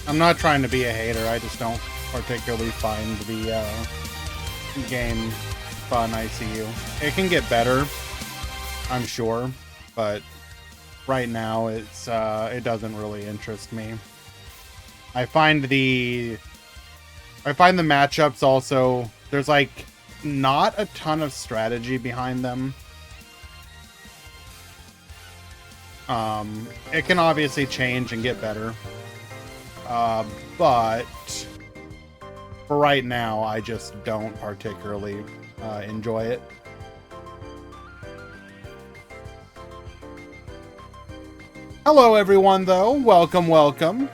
I'm not trying to be a hater. I just don't particularly find the game fun, ICU. It can get better, I'm sure, but right now it doesn't really interest me. I find the matchups also, there's like not a ton of strategy behind them. It can obviously change and get better. But for right now, I just don't particularly enjoy it. Hello, everyone, though. Welcome, welcome.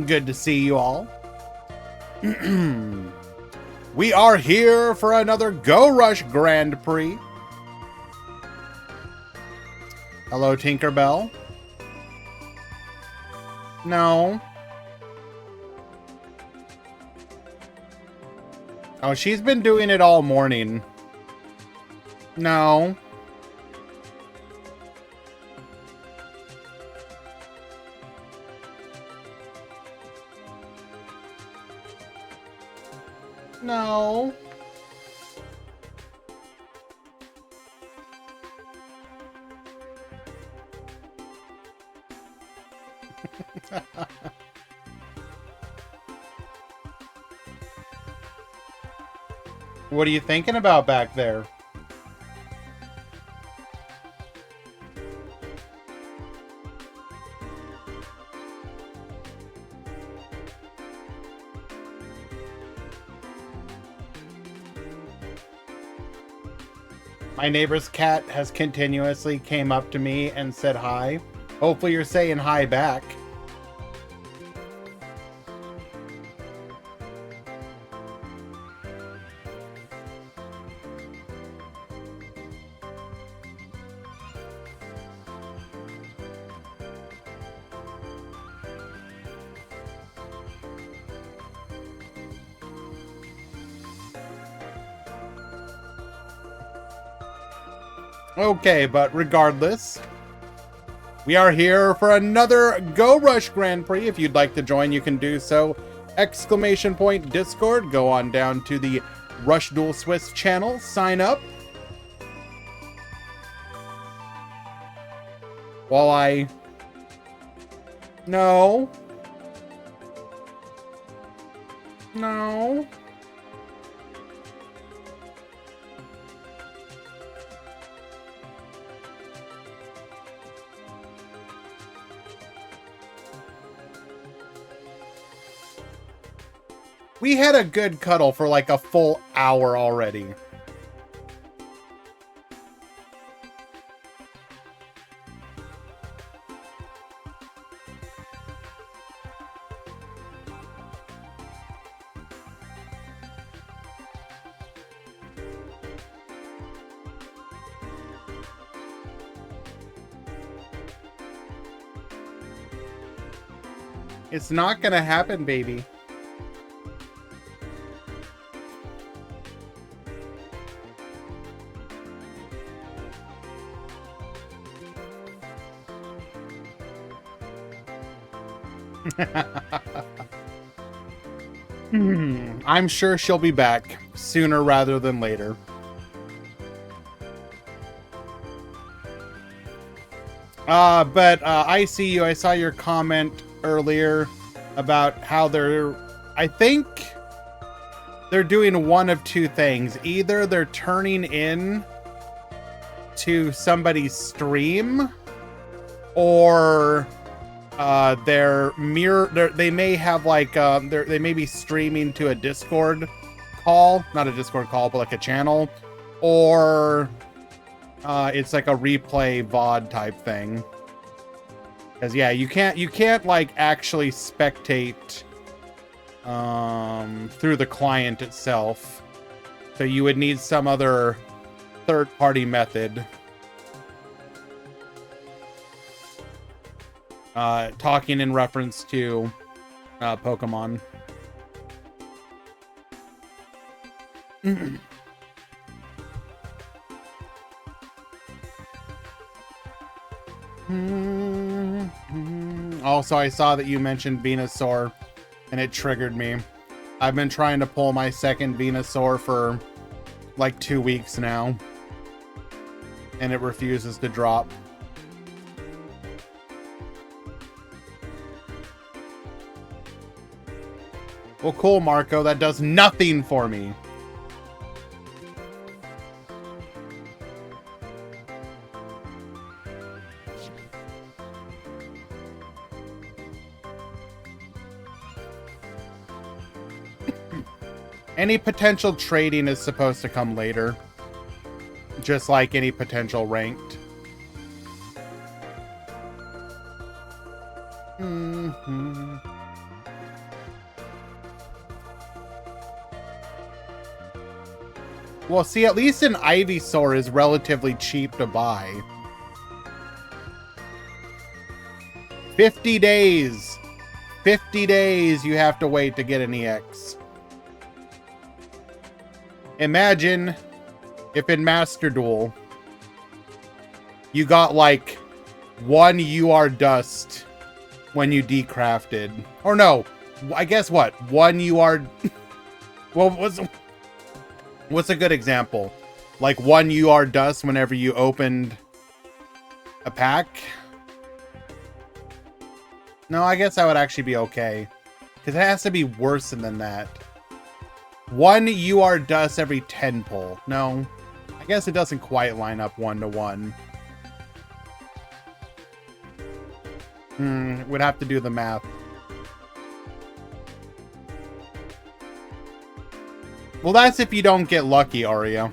Good to see you all. We are here for another Go Rush Grand Prix. Hello, Tinkerbell. No. Oh, she's been doing it all morning. No. No. What are you thinking about back there? My neighbor's cat has continuously came up to me and said hi. Hopefully you're saying hi back. Okay, but regardless, we are here for another Go Rush Grand Prix. If you'd like to join, you can do so. Exclamation point Discord. Go on down to the Rush Duel Swiss channel. Sign up. While I... No. No. We had a good cuddle for like a full hour already. It's not gonna happen, baby. I'm sure she'll be back sooner rather than later. But I see you. I saw your comment earlier about how I think they're doing one of two things. Either they're turning in to somebody's stream, or they may have like they may be streaming to a Discord call, not a Discord call, but like a channel, or it's like a replay VOD type thing. Because yeah, you can't like actually spectate through the client itself, so you would need some other third-party method. Talking in reference to Pokemon. Also, I saw that you mentioned Venusaur, and it triggered me. I've been trying to pull my second Venusaur for like 2 weeks now, and it refuses to drop. Well, cool, Marco. That does nothing for me. Any potential trading is supposed to come later. Just like any potential ranked. Well, see, at least an Ivysaur is relatively cheap to buy. 50 days. 50 days you have to wait to get an EX. Imagine if in Master Duel you got like 1 UR dust when you decrafted. Or no, I guess what? 1 UR... Well, what's a good example? Like 1 UR dust whenever you opened a pack? No, I guess that would actually be okay. Because it has to be worse than that. 1 UR dust every 10 pull. No, I guess it doesn't quite line up 1-to-1. Would have to do the math. Well, that's if you don't get lucky, Aria.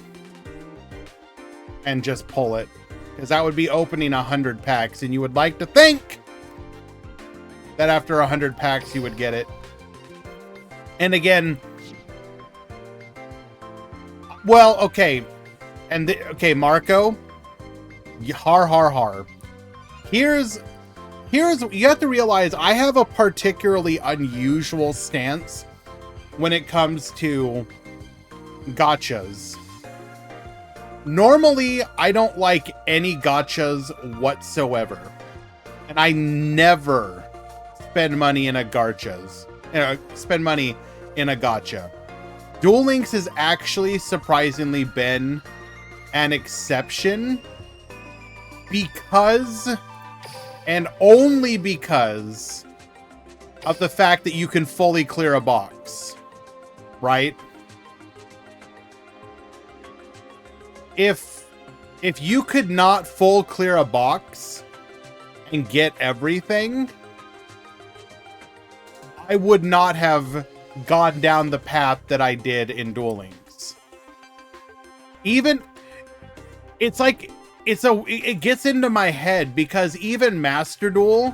And just pull it. Because that would be opening 100 packs, and you would like to think that after 100 packs you would get it. And again... Well, okay. Okay, Marco. Har. Here's you have to realize I have a particularly unusual stance when it comes to gachas. Normally, I don't like any gachas whatsoever. And I never spend money in a gachas. Spend money in a gacha. Duel Links has actually surprisingly been an exception because, and only because, of the fact that you can fully clear a box, right? If you could not full clear a box and get everything, I would not have gone down the path that I did in Duel Links. Even, it's like, it gets into my head because even Master Duel,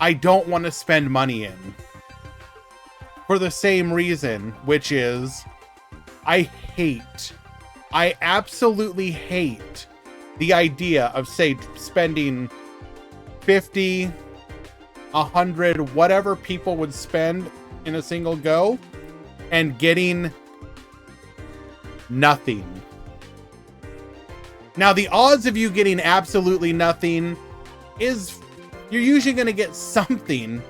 I don't want to spend money in. For the same reason, which is, I absolutely hate the idea of, say, spending 50, 100, whatever people would spend in a single go and getting nothing. Now, the odds of you getting absolutely nothing is you're usually going to get something,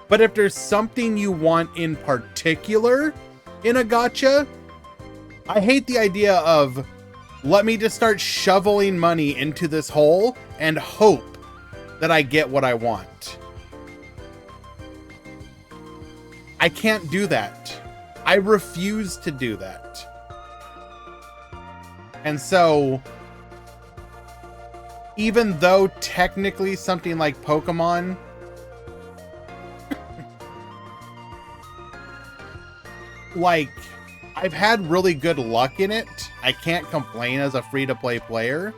but if there's something you want in particular in a gacha, I hate the idea of let me just start shoveling money into this hole and hope that I get what I want. I can't do that. I refuse to do that. And so, even though technically something like Pokemon like, I've had really good luck in it. I can't complain as a free-to-play player.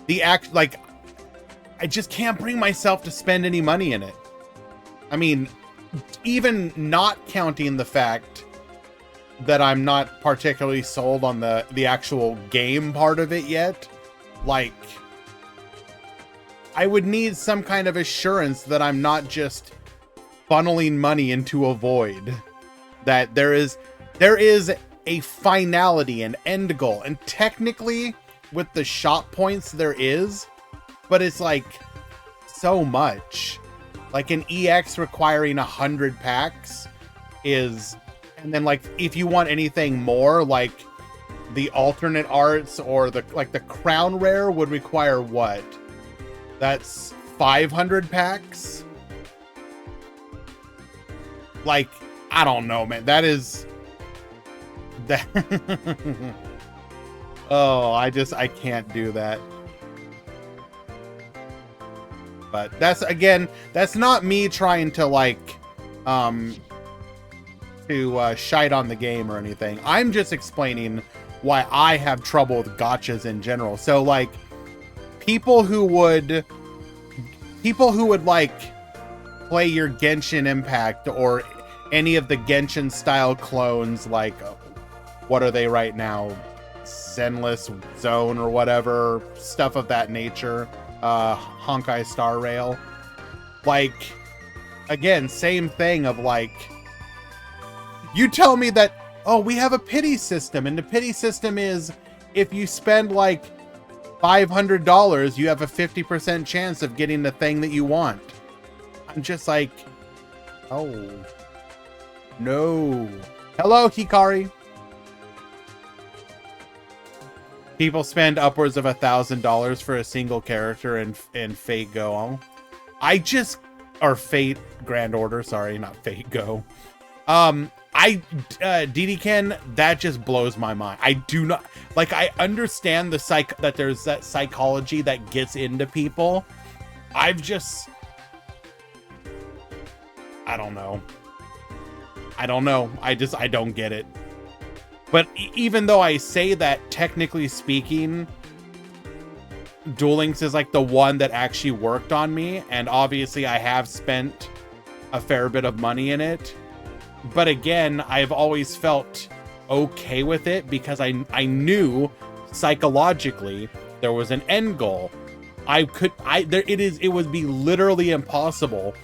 I just can't bring myself to spend any money in it. I mean, even not counting the fact that I'm not particularly sold on the actual game part of it yet, like, I would need some kind of assurance that I'm not just funneling money into a void. That there is a finality, an end goal, and technically with the shop points there is, but it's like so much. Like an EX requiring 100 packs is, and then like if you want anything more, like the alternate arts or the crown rare would require what? That's 500 packs? Like, I don't know, man. That is that. Oh, I can't do that. But that's, again, that's not me trying to like shite on the game or anything. I'm just explaining why I have trouble with gotchas in general. So like people who would like play your Genshin Impact or any of the Genshin style clones, like what are they right now? Zenless Zone or whatever, stuff of that nature. Honkai Star Rail. Like, again, same thing of like, you tell me that, oh, we have a pity system, and the pity system is if you spend like $500, you have a 50% chance of getting the thing that you want. I'm just like, oh, no. Hello, Hikari. People spend upwards of $1,000 for a single character in Fate Go. Or Fate Grand Order, sorry, not Fate Go. DDCan, that just blows my mind. I do not, like, I understand that there's that psychology that gets into people. I don't know. I don't get it. But even though I say that, technically speaking, Duel Links is like the one that actually worked on me, and obviously I have spent a fair bit of money in it. But again, I've always felt okay with it because I knew psychologically there was an end goal. It would be literally impossible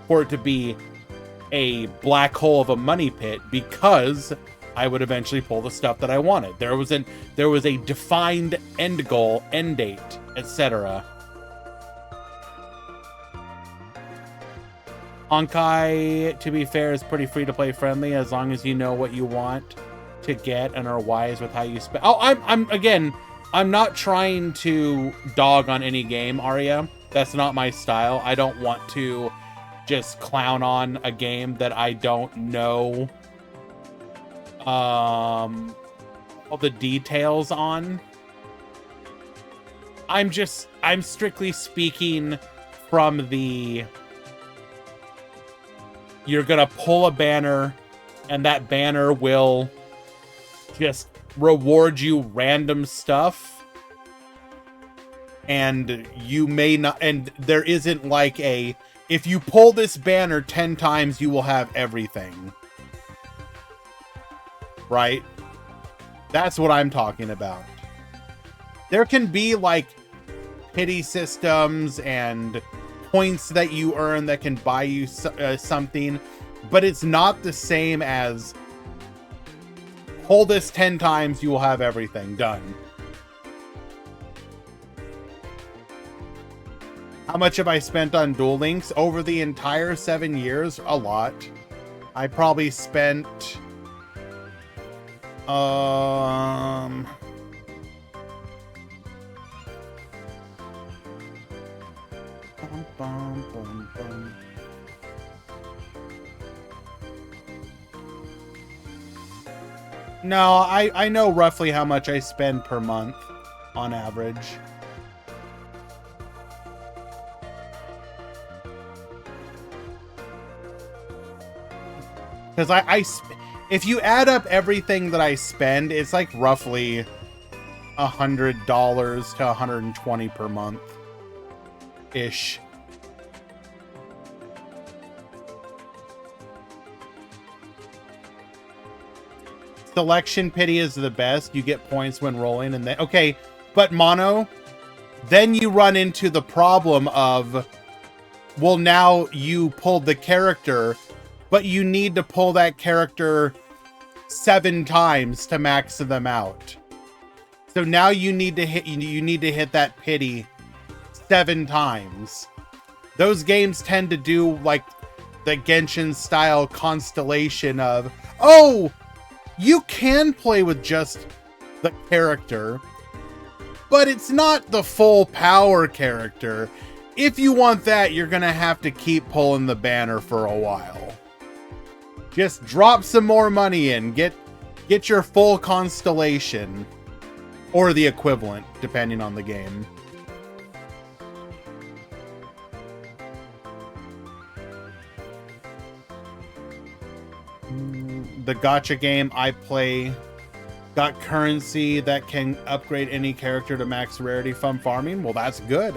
for it to be a black hole of a money pit, because I would eventually pull the stuff that I wanted. There was a defined end goal, end date, etc. Honkai, to be fair, is pretty free-to-play friendly as long as you know what you want to get and are wise with how you spend. Oh, I'm not trying to dog on any game, Arya. That's not my style. I don't want to just clown on a game that I don't know all the details on. I'm strictly speaking from the, you're gonna pull a banner and that banner will just reward you random stuff, and you may not, and there isn't like a, if you pull this banner 10 times you will have everything, right? That's what I'm talking about. There can be like pity systems and points that you earn that can buy you something, but it's not the same as pull this 10 times, you will have everything done. How much have I spent on Duel Links over the entire 7 years? A lot. I probably spent no, I know roughly how much I spend per month on average. Because if you add up everything that I spend, it's like roughly $100 to $120 per month ish. Selection pity is the best. You get points when rolling, and then okay, but mono, then you run into the problem of, well, now you pulled the character, but you need to pull that character 7 times to max them out. So now you need to hit that pity 7 times. Those games tend to do like the Genshin style constellation of, oh, you can play with just the character, but it's not the full power character. If you want that, you're gonna have to keep pulling the banner for a while. Just drop some more money in, get your full constellation, or the equivalent, depending on the game. The gacha game I play got currency that can upgrade any character to max rarity from farming. Well, that's good.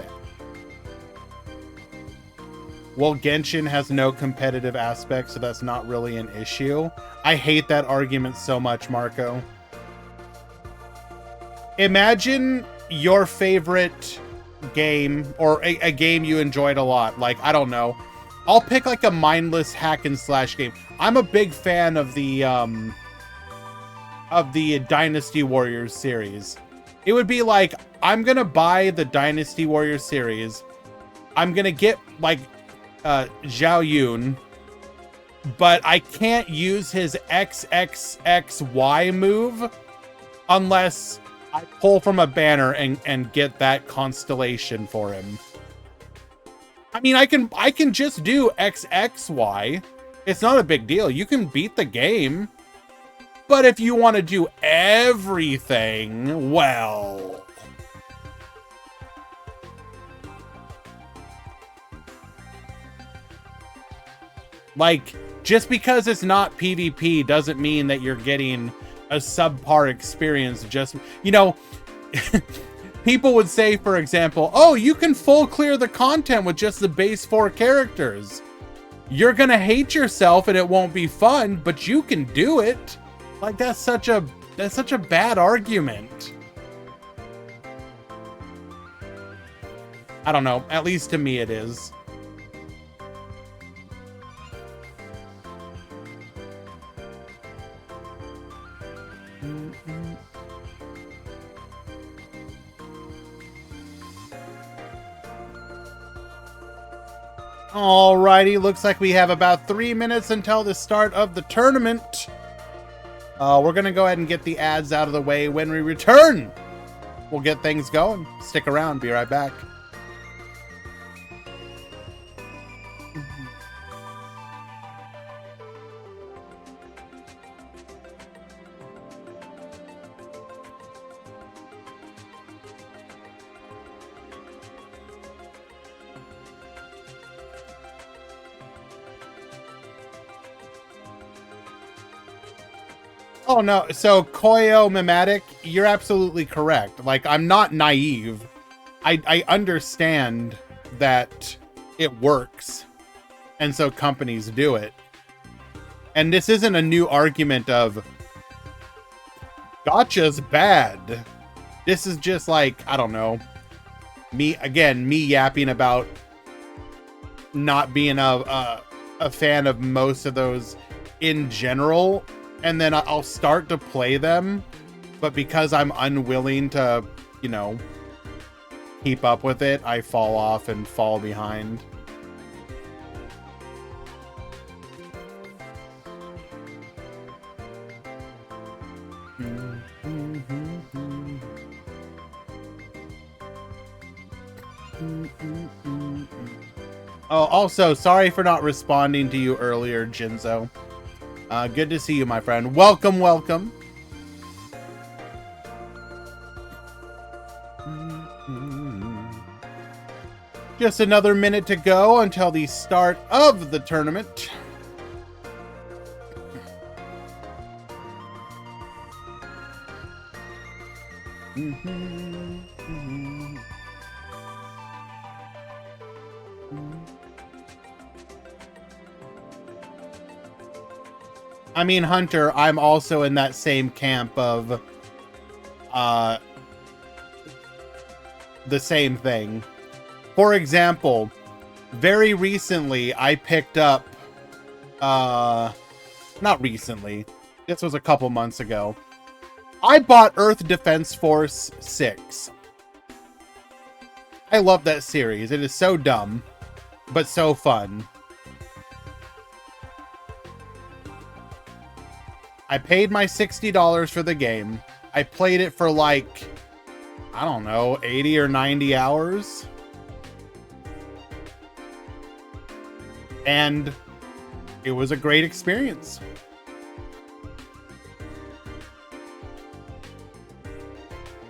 Well, Genshin has no competitive aspect, so that's not really an issue. I hate that argument so much, Marco. Imagine your favorite game, or a game you enjoyed a lot. Like, I don't know. I'll pick like a mindless hack and slash game. I'm a big fan of the Dynasty Warriors series. It would be like, I'm gonna buy the Dynasty Warriors series. I'm gonna get like Zhao Yun, but I can't use his XXXY move unless I pull from a banner and get that constellation for him. I mean, I can just do XXY. It's not a big deal. You can beat the game. But if you want to do everything, well... Like, just because it's not PvP doesn't mean that you're getting a subpar experience. Just, you know, people would say, for example, oh, you can full clear the content with just the base 4 characters. You're gonna hate yourself and it won't be fun, but you can do it. Like, that's such a bad argument. I don't know. At least to me it is. Alrighty, looks like we have about 3 minutes until the start of the tournament. We're gonna go ahead and get the ads out of the way. When we return, we'll get things going. Stick around, be right back. Oh, no. So, Koyo Mimetic, you're absolutely correct. Like, I'm not naive. I understand that it works. And so companies do it. And this isn't a new argument of gacha's bad. This is just like, I don't know. Me yapping about not being a fan of most of those in general. And then I'll start to play them, but because I'm unwilling to, you know, keep up with it, I fall off and fall behind. Oh, also, sorry for not responding to you earlier, Jinzo. Good to see you, my friend. Welcome, welcome. Just another minute to go until the start of the tournament. I mean, Hunter, I'm also in that same camp of the same thing. For example, very recently I picked up not recently, this was a couple months ago. I bought Earth Defense Force 6. I love that series. It is so dumb. but so fun. I paid my $60 for the game. I played it for like, I don't know, 80 or 90 hours. And it was a great experience.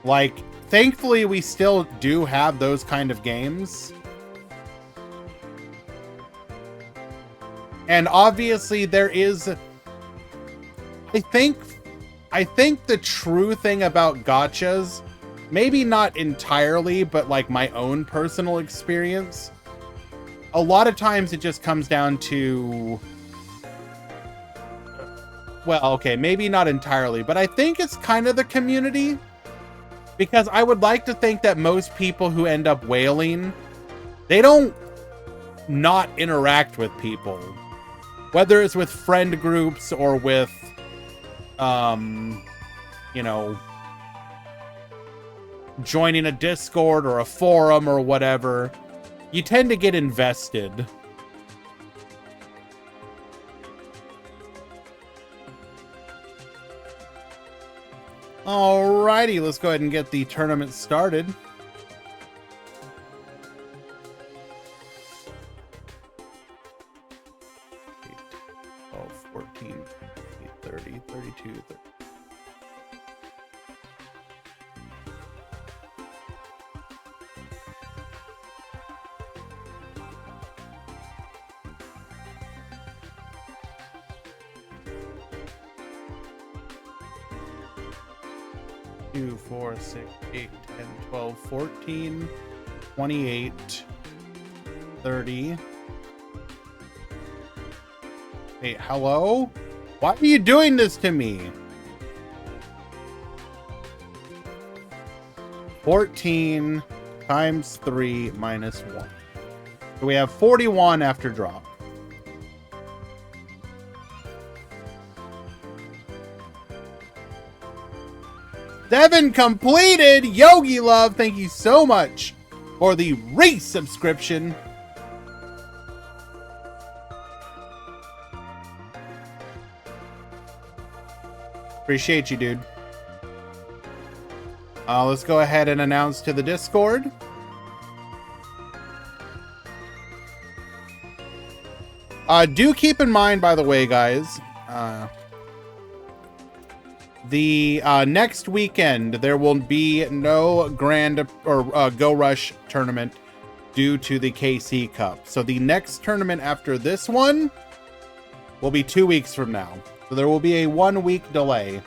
Like, thankfully, we still do have those kind of games. And obviously, there is... I think the true thing about gachas, maybe not entirely, but like my own personal experience, a lot of times it just comes down to... Well, okay, maybe not entirely, but I think it's kind of the community. Because I would like to think that most people who end up whaling, they don't not interact with people. Whether it's with friend groups or with, you know, joining a Discord or a forum or whatever, you tend to get invested. Alrighty, let's go ahead and get the tournament started. Eight, 12, 14, 30, 32, 30. Two, 4, 6, 8, 10, 12, 14, 28, 30. Hey, hello? Why are you doing this to me? 14 times 3 minus 1. So we have 41 after drop. Devin completed! Yogi Love, thank you so much for the resubscription. Appreciate you, dude. Let's go ahead and announce to the Discord. Do keep in mind, by the way, guys, the next weekend, there will be no Grand or Go Rush tournament due to the KC Cup. So the next tournament after this one will be 2 weeks from now. So there will be a 1 week delay.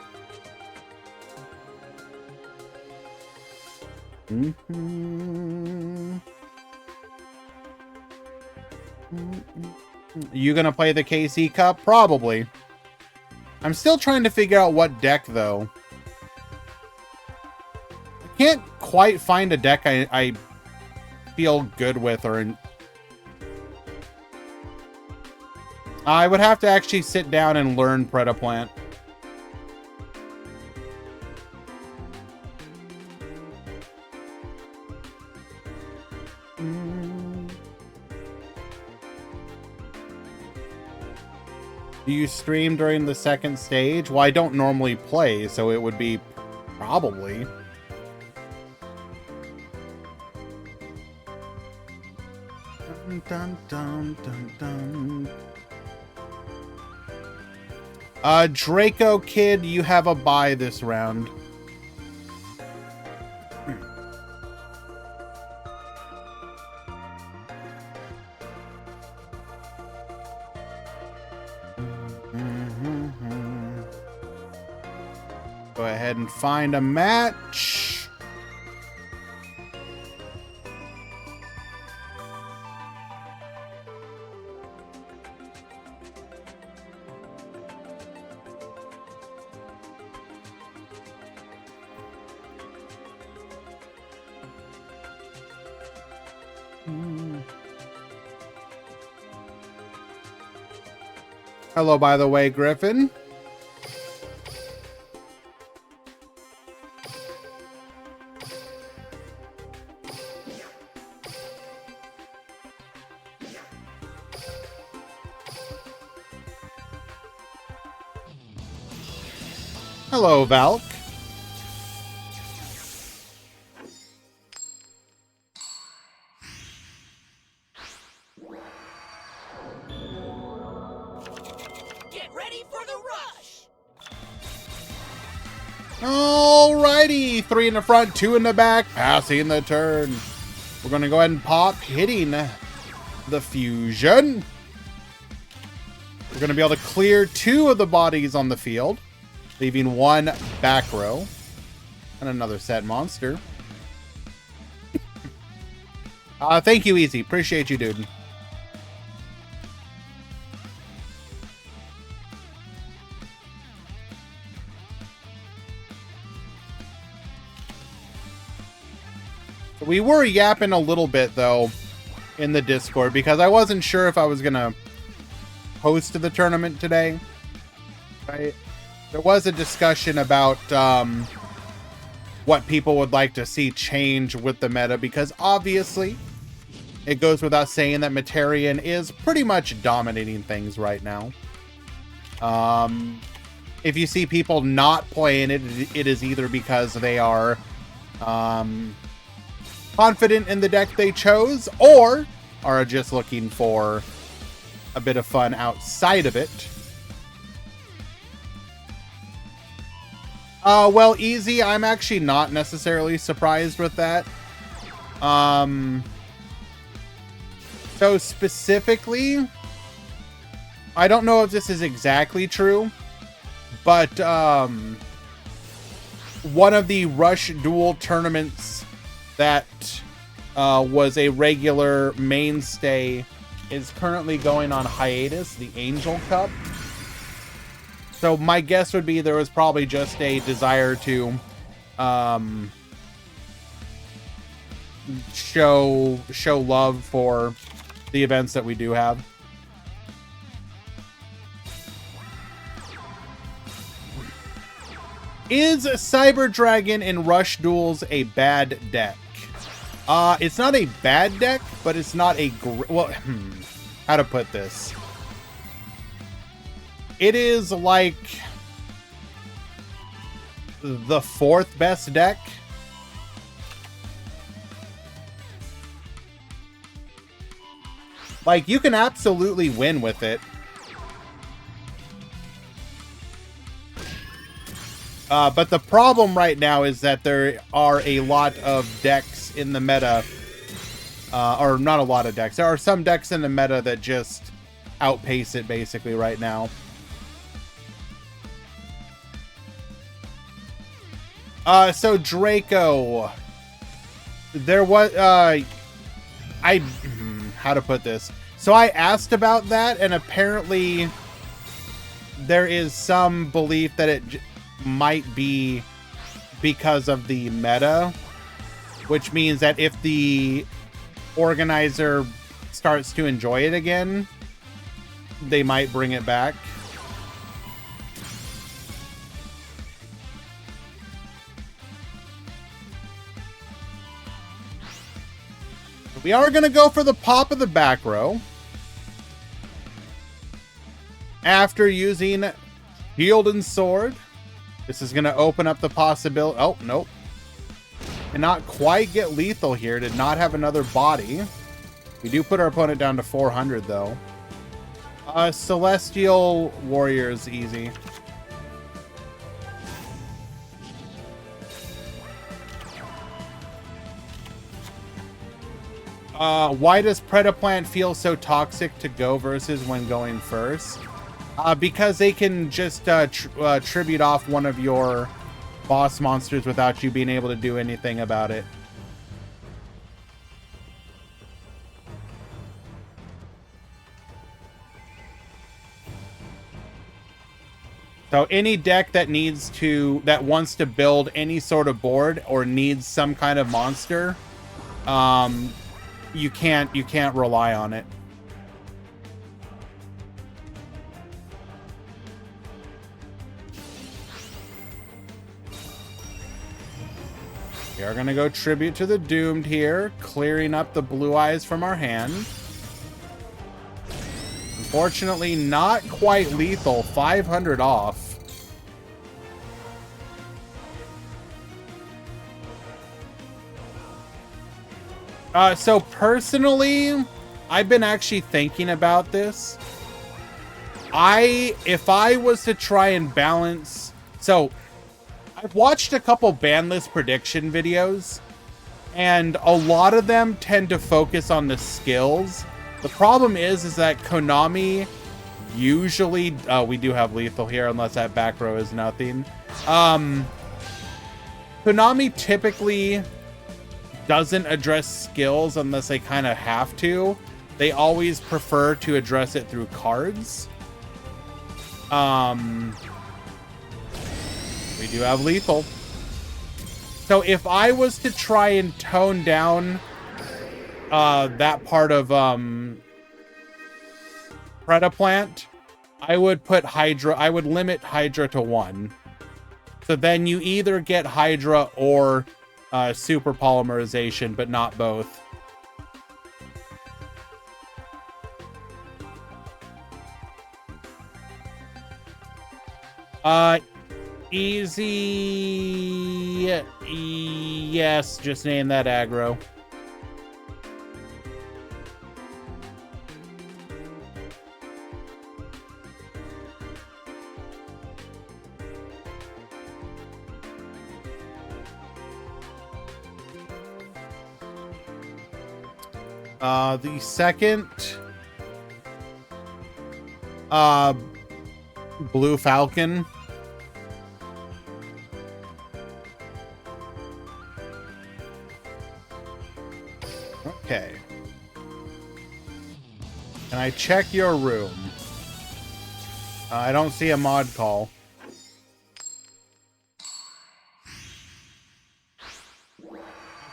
You gonna play the KC Cup? Probably. I'm still trying to figure out what deck, though. I can't quite find a deck I feel good with, or... I would have to actually sit down and learn Predaplant. Do you stream during the second stage? Well, I don't normally play, so it would be probably. Dun, dun, dun, dun, dun. Draco Kid, you have a bye this round. Go ahead and find a match. Hello, by the way, Griffin. Hello, Valk. Get ready for the rush. Alrighty, 3 in the front, 2 in the back, passing the turn. We're gonna go ahead and pop, hitting the fusion. We're gonna be able to clear 2 of the bodies on the field, leaving 1 back row and another set monster. Thank you, Easy. Appreciate you, dude. We were yapping a little bit, though, in the Discord, because I wasn't sure if I was going to host the tournament today. Right? There was a discussion about what people would like to see change with the meta, because obviously it goes without saying that Materian is pretty much dominating things right now. If you see people not playing it, it is either because they are confident in the deck they chose, or are just looking for a bit of fun outside of it. Well, Easy, I'm actually not necessarily surprised with that. So specifically, I don't know if this is exactly true, but one of the Rush Duel tournaments that was a regular mainstay is currently going on hiatus, the Angel Cup. So my guess would be there was probably just a desire to show love for the events that we do have. Is Cyber Dragon in Rush Duels a bad deck? It's not a bad deck, but it's not a how to put this? It is like the 4th best deck. Like, you can absolutely win with it. But the problem right now is that there are a lot of decks in the meta, or not a lot of decks. There are some decks in the meta that just outpace it basically right now. So Draco, there was, how to put this? So I asked about that, and apparently there is some belief that it might be because of the meta, which means that if the organizer starts to enjoy it again, they might bring it back. We are going to go for the pop of the back row after using Shield and Sword. This is going to open up the possibility. Oh, nope. Did not quite get lethal here. Did not have another body. We do put our opponent down to 400, though. Celestial Warrior is easy. Why does Predaplant feel so toxic to go versus when going first? Because they can just tribute off one of your boss monsters without you being able to do anything about it. So any deck that wants to build any sort of board or needs some kind of monster, you can't rely on it. We are gonna go Tribute to the Doomed here, clearing up the blue eyes from our hand. Unfortunately, not quite lethal. 500 off. So personally, I've been actually thinking about this. If I was to try and balance, so I've watched a couple ban list prediction videos, and a lot of them tend to focus on the skills. The problem is that Konami usually, we do have lethal here, unless that back row is nothing. Konami typically doesn't address skills unless they kind of have to. They always prefer to address it through cards. We do have lethal. So if I was to try and tone down that part of Predaplant, I would put Hydra, I would limit Hydra to 1. So then you either get Hydra or super polymerization, but not both. Easy. Yes, just name that aggro. The second Blue Falcon. Okay. Can I check your room? I don't see a mod call.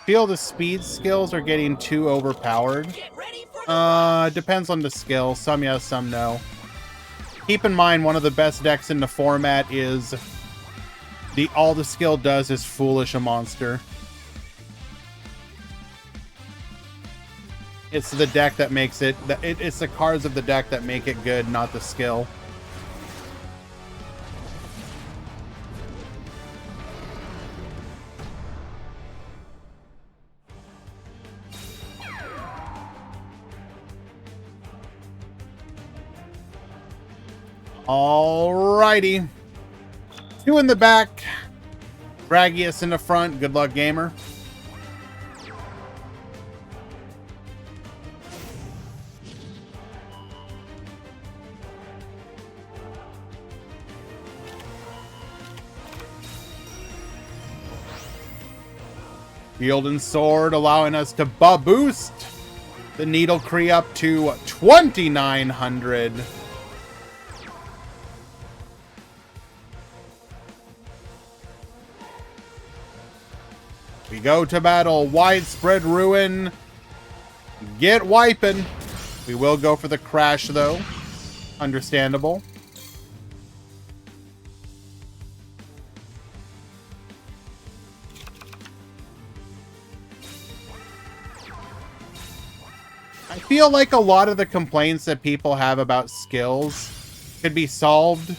Feel the speed skills are getting too overpowered. Depends on the skill. Some yes, some no. Keep in mind, one of the best decks in the format is all the skill does is foolish a monster. It's the deck that makes it. It's the cards of the deck that make it good, not the skill. Alrighty. 2 in the back. Bragius in the front. Good luck, gamer. Shield and Sword allowing us to boost the Needle Cree up to 2,900. We go to battle. Widespread Ruin. Get wiping. We will go for the crash, though. Understandable. I feel like a lot of the complaints that people have about skills could be solved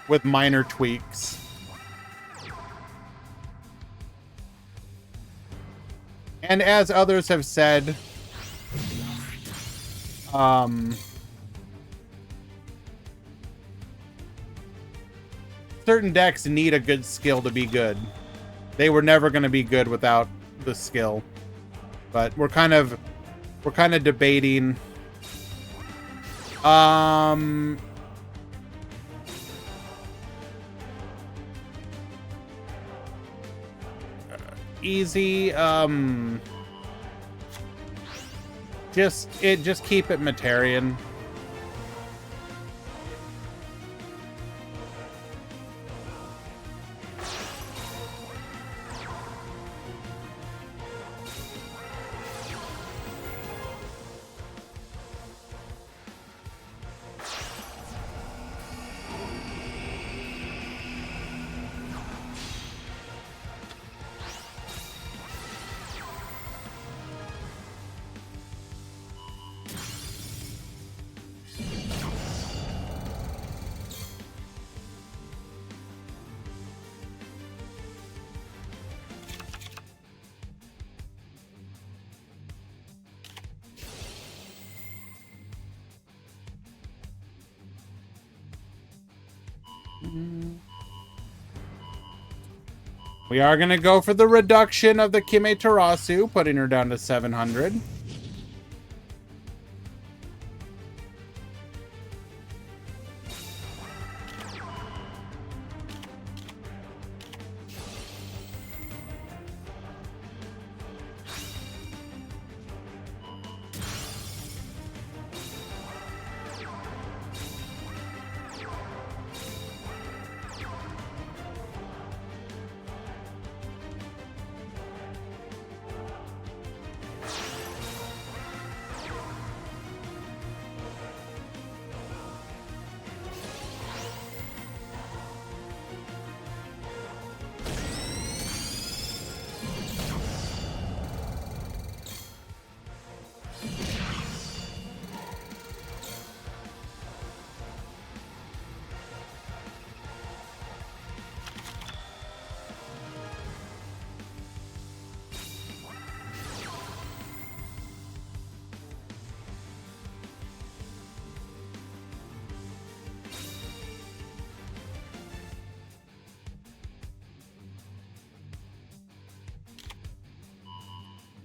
with minor tweaks. And as others have said, certain decks need a good skill to be good. They were never going to be good without the skill. But we're kind of debating. Easy. Just keep it Materian. We are going to go for the reduction of the Kimetarasu, putting her down to 700.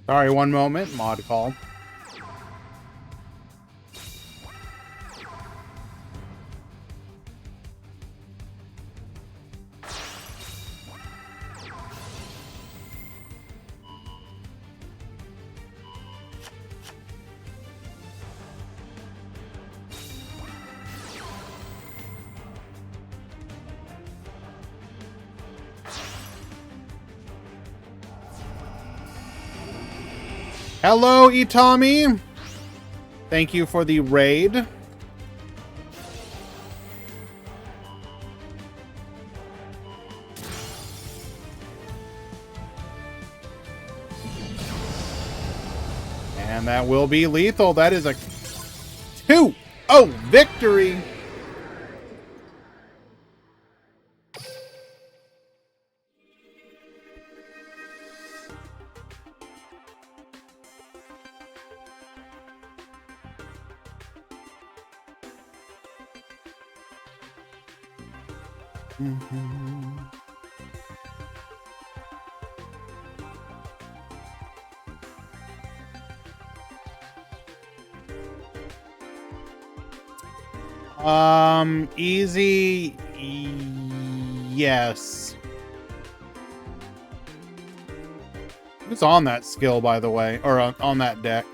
Sorry, one moment. Mod call. Hello, Itami. Thank you for the raid. And that will be lethal. That is a 2-0 victory. Easy. Yes. Who's on that skill, by the way? Or on that deck?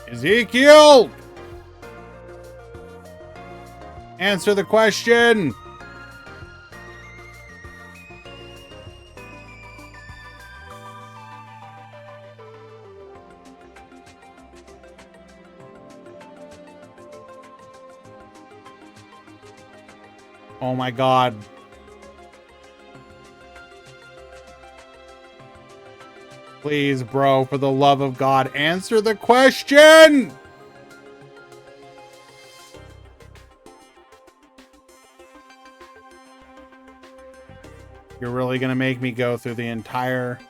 Ezekiel! Answer the question! Oh my god. Please, bro, for the love of God, answer the question! You're really gonna make me go through the entire...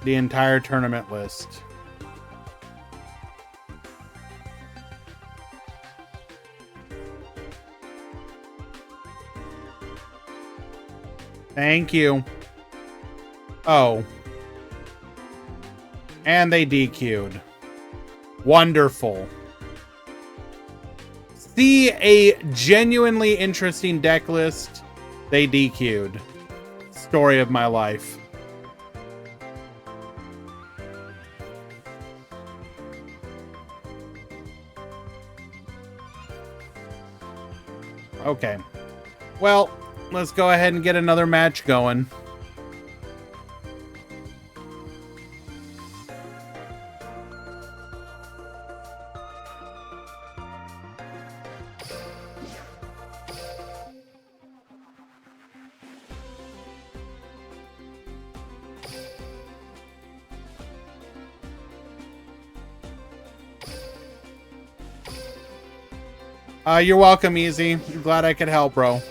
tournament list. Thank you. Oh. And they DQ'd. Wonderful. See a genuinely interesting deck list. They DQ'd. Story of my life. Okay. Well, let's go ahead and get another match going. You're welcome, Easy. Glad I could help, bro.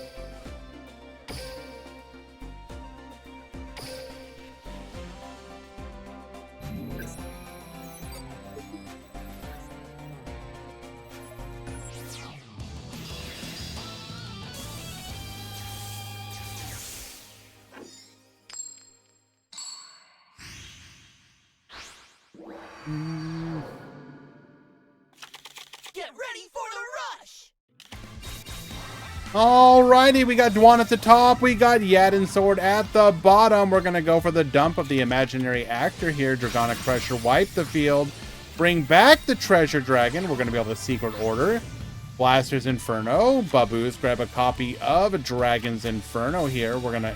Get ready for the rush! Alrighty, we got Dwan at the top, we got Yadin Sword at the bottom. We're gonna go for the dump of the imaginary actor here. Dragonic Pressure, wipe the field, bring back the Treasure Dragon. We're gonna be able to Secret Order. Blaster's Inferno, Baboos, grab a copy of Dragon's Inferno here. We're gonna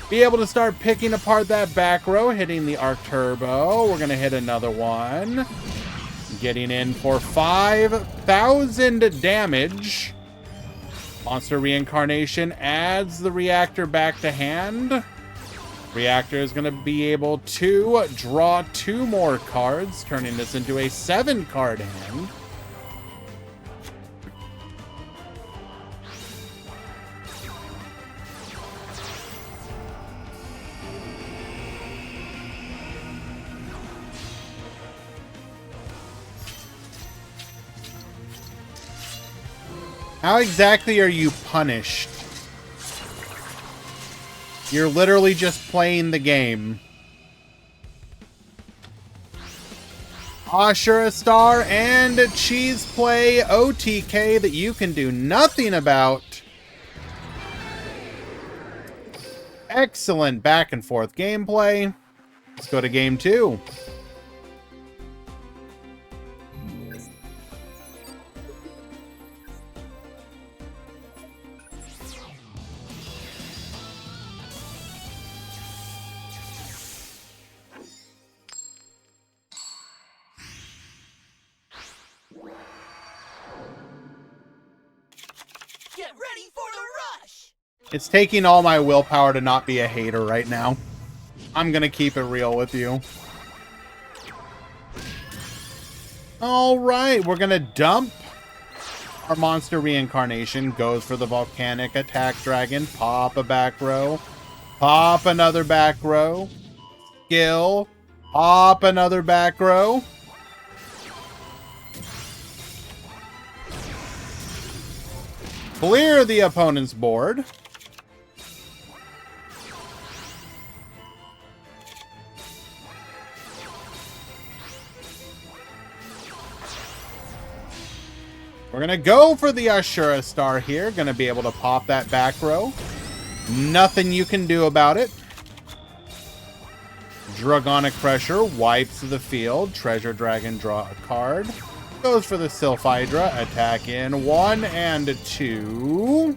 be able to start picking apart that back row, hitting the Arc Turbo. We're gonna hit another one. Getting in for 5,000 damage. Monster Reincarnation adds the reactor back to hand. Reactor is going to be able to draw 2 more cards, turning this into a 7-card hand. How exactly are you punished? You're literally just playing the game. Ashura Star and Cheese Play OTK that you can do nothing about. Excellent back and forth gameplay. Let's go to game 2. Get ready for the rush! It's taking all my willpower to not be a hater right now. I'm gonna keep it real with you. Alright, we're gonna dump our Monster Reincarnation. Goes for the Volcanic Attack Dragon. Pop a back row. Pop another back row. Skill. Pop another back row. Clear the opponent's board. We're going to go for the Ashura Star here. Going to be able to pop that back row. Nothing you can do about it. Dragonic Pressure wipes the field. Treasure Dragon, draw a card. Goes for the Sylph Hydra. Attack in 1 and 2.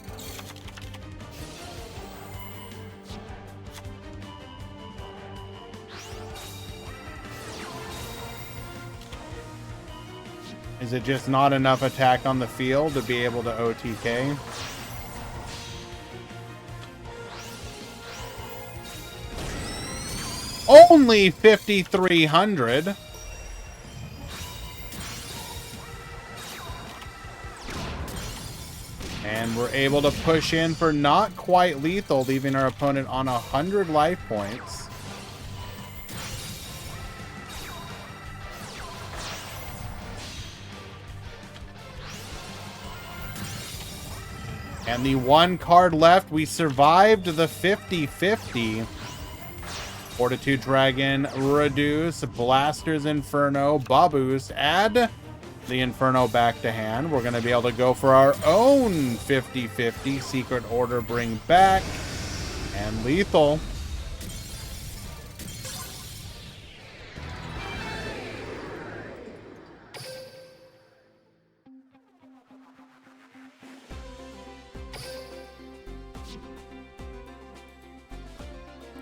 Is it just not enough attack on the field to be able to OTK? Only 5,300. And we're able to push in for not quite lethal, leaving our opponent on 100 life points. And the 1 card left, we survived the 50-50. Fortitude Dragon, reduce, Blaster's Inferno, Baboos, add the Inferno back to hand. We're going to be able to go for our own 50-50. Secret Order, bring back, and lethal.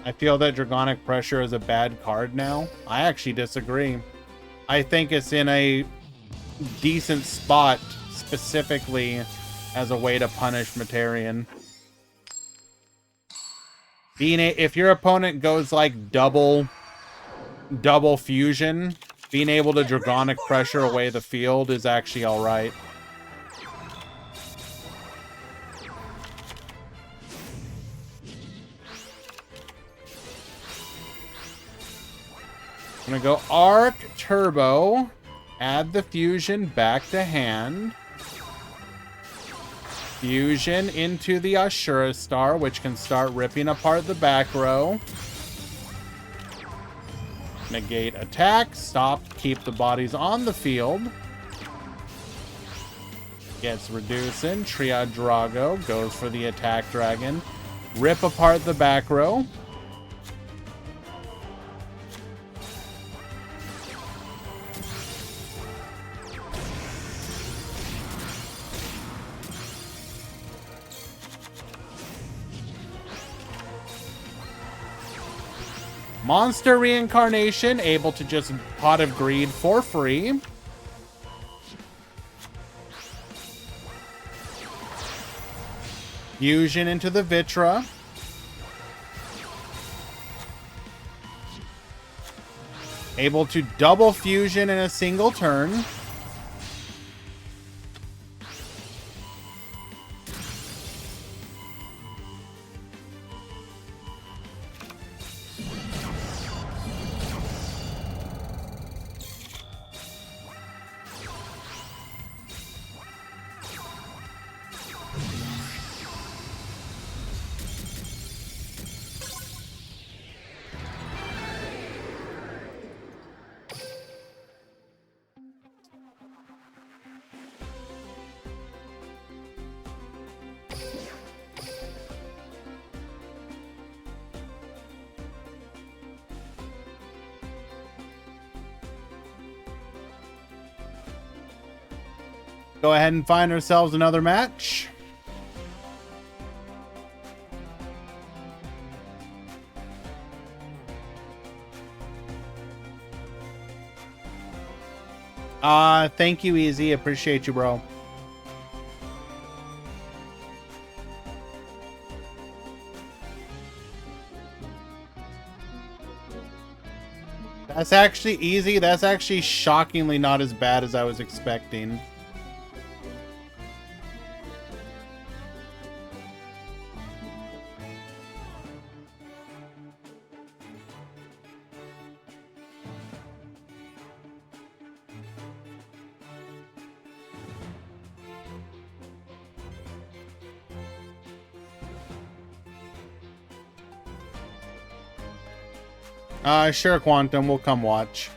I feel that Dragonic Pressure is a bad card now. I actually disagree. I think it's in a decent spot specifically as a way to punish Materian. If your opponent goes like double fusion, being able to Dragonic Pressure away the field is actually alright. I'm gonna go Arc Turbo. Add the fusion back to hand. Fusion into the Ashura Star, which can start ripping apart the back row. Negate attack. Stop. Keep the bodies on the field. Gets reducing. Triad Drago goes for the attack dragon. Rip apart the back row. Monster reincarnation, able to just Pot of Greed for free. Fusion into the Vitra. Able to double fusion in a single turn. Go ahead and find ourselves another match. Thank you, Easy. Appreciate you, bro. That's actually easy. That's actually shockingly not as bad as I was expecting. Sure, Quantum. We'll come watch.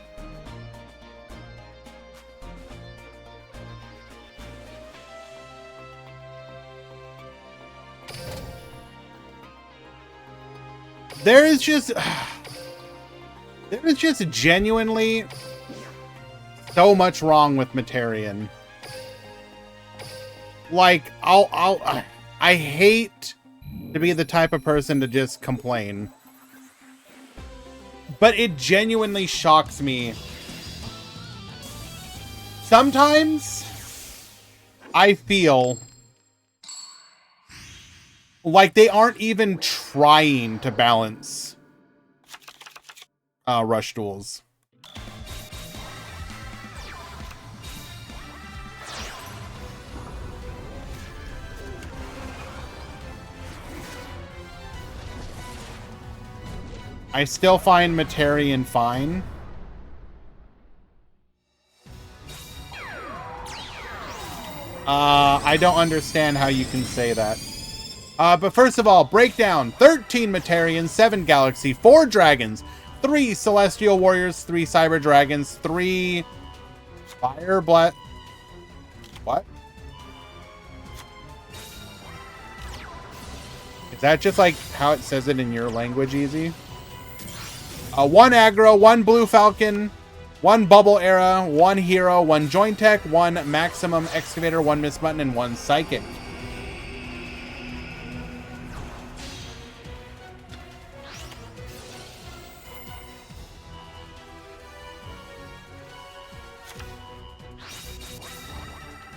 There is just genuinely so much wrong with Materian. Like, I hate to be the type of person to just complain. But it genuinely shocks me. Sometimes I feel like they aren't even trying to balance rush duels. I still find Materian fine. I don't understand how you can say that. But first of all, breakdown. 13 Materians, 7 Galaxy, 4 Dragons, 3 Celestial Warriors, 3 Cyber Dragons, 3 Fire Blood. What? Is that just like how it says it in your language, Easy? 1 aggro, 1 Blue Falcon, 1 Bubble Era, 1 Hero, 1 Joint Tech, 1 Maximum Excavator, 1 Miss Button, and 1 Psychic.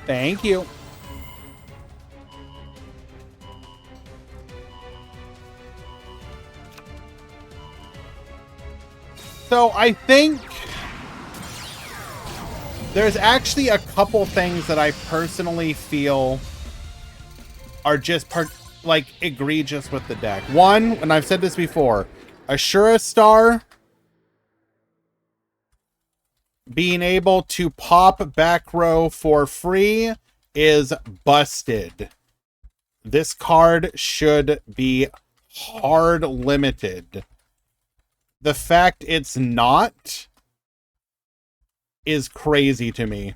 Thank you. So I think there's actually a couple things that I personally feel are just like egregious with the deck. One, and I've said this before, Ashura Star being able to pop back row for free is busted. This card should be hard limited. The fact it's not is crazy to me.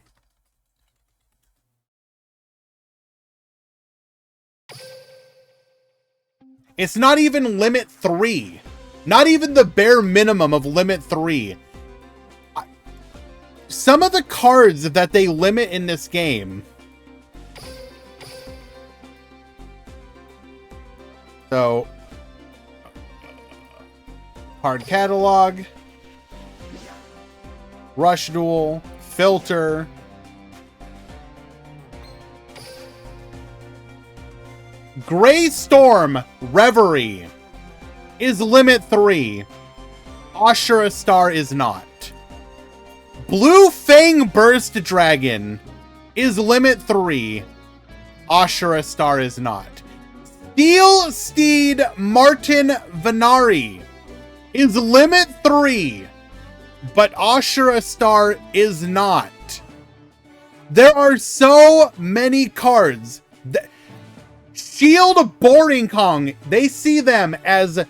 It's not even limit 3. Not even the bare minimum of limit 3. Some of the cards that they limit in this game. So, card catalog, Rush Duel, Filter, Gray Storm Reverie is limit 3. Ashura Star is not. Blue Fang Burst Dragon is limit 3. Ashura Star is not. Steel Steed Martin Venari is limit 3. But Ashura Star is not. There are so many cards that Shield Boring Kong, they see them as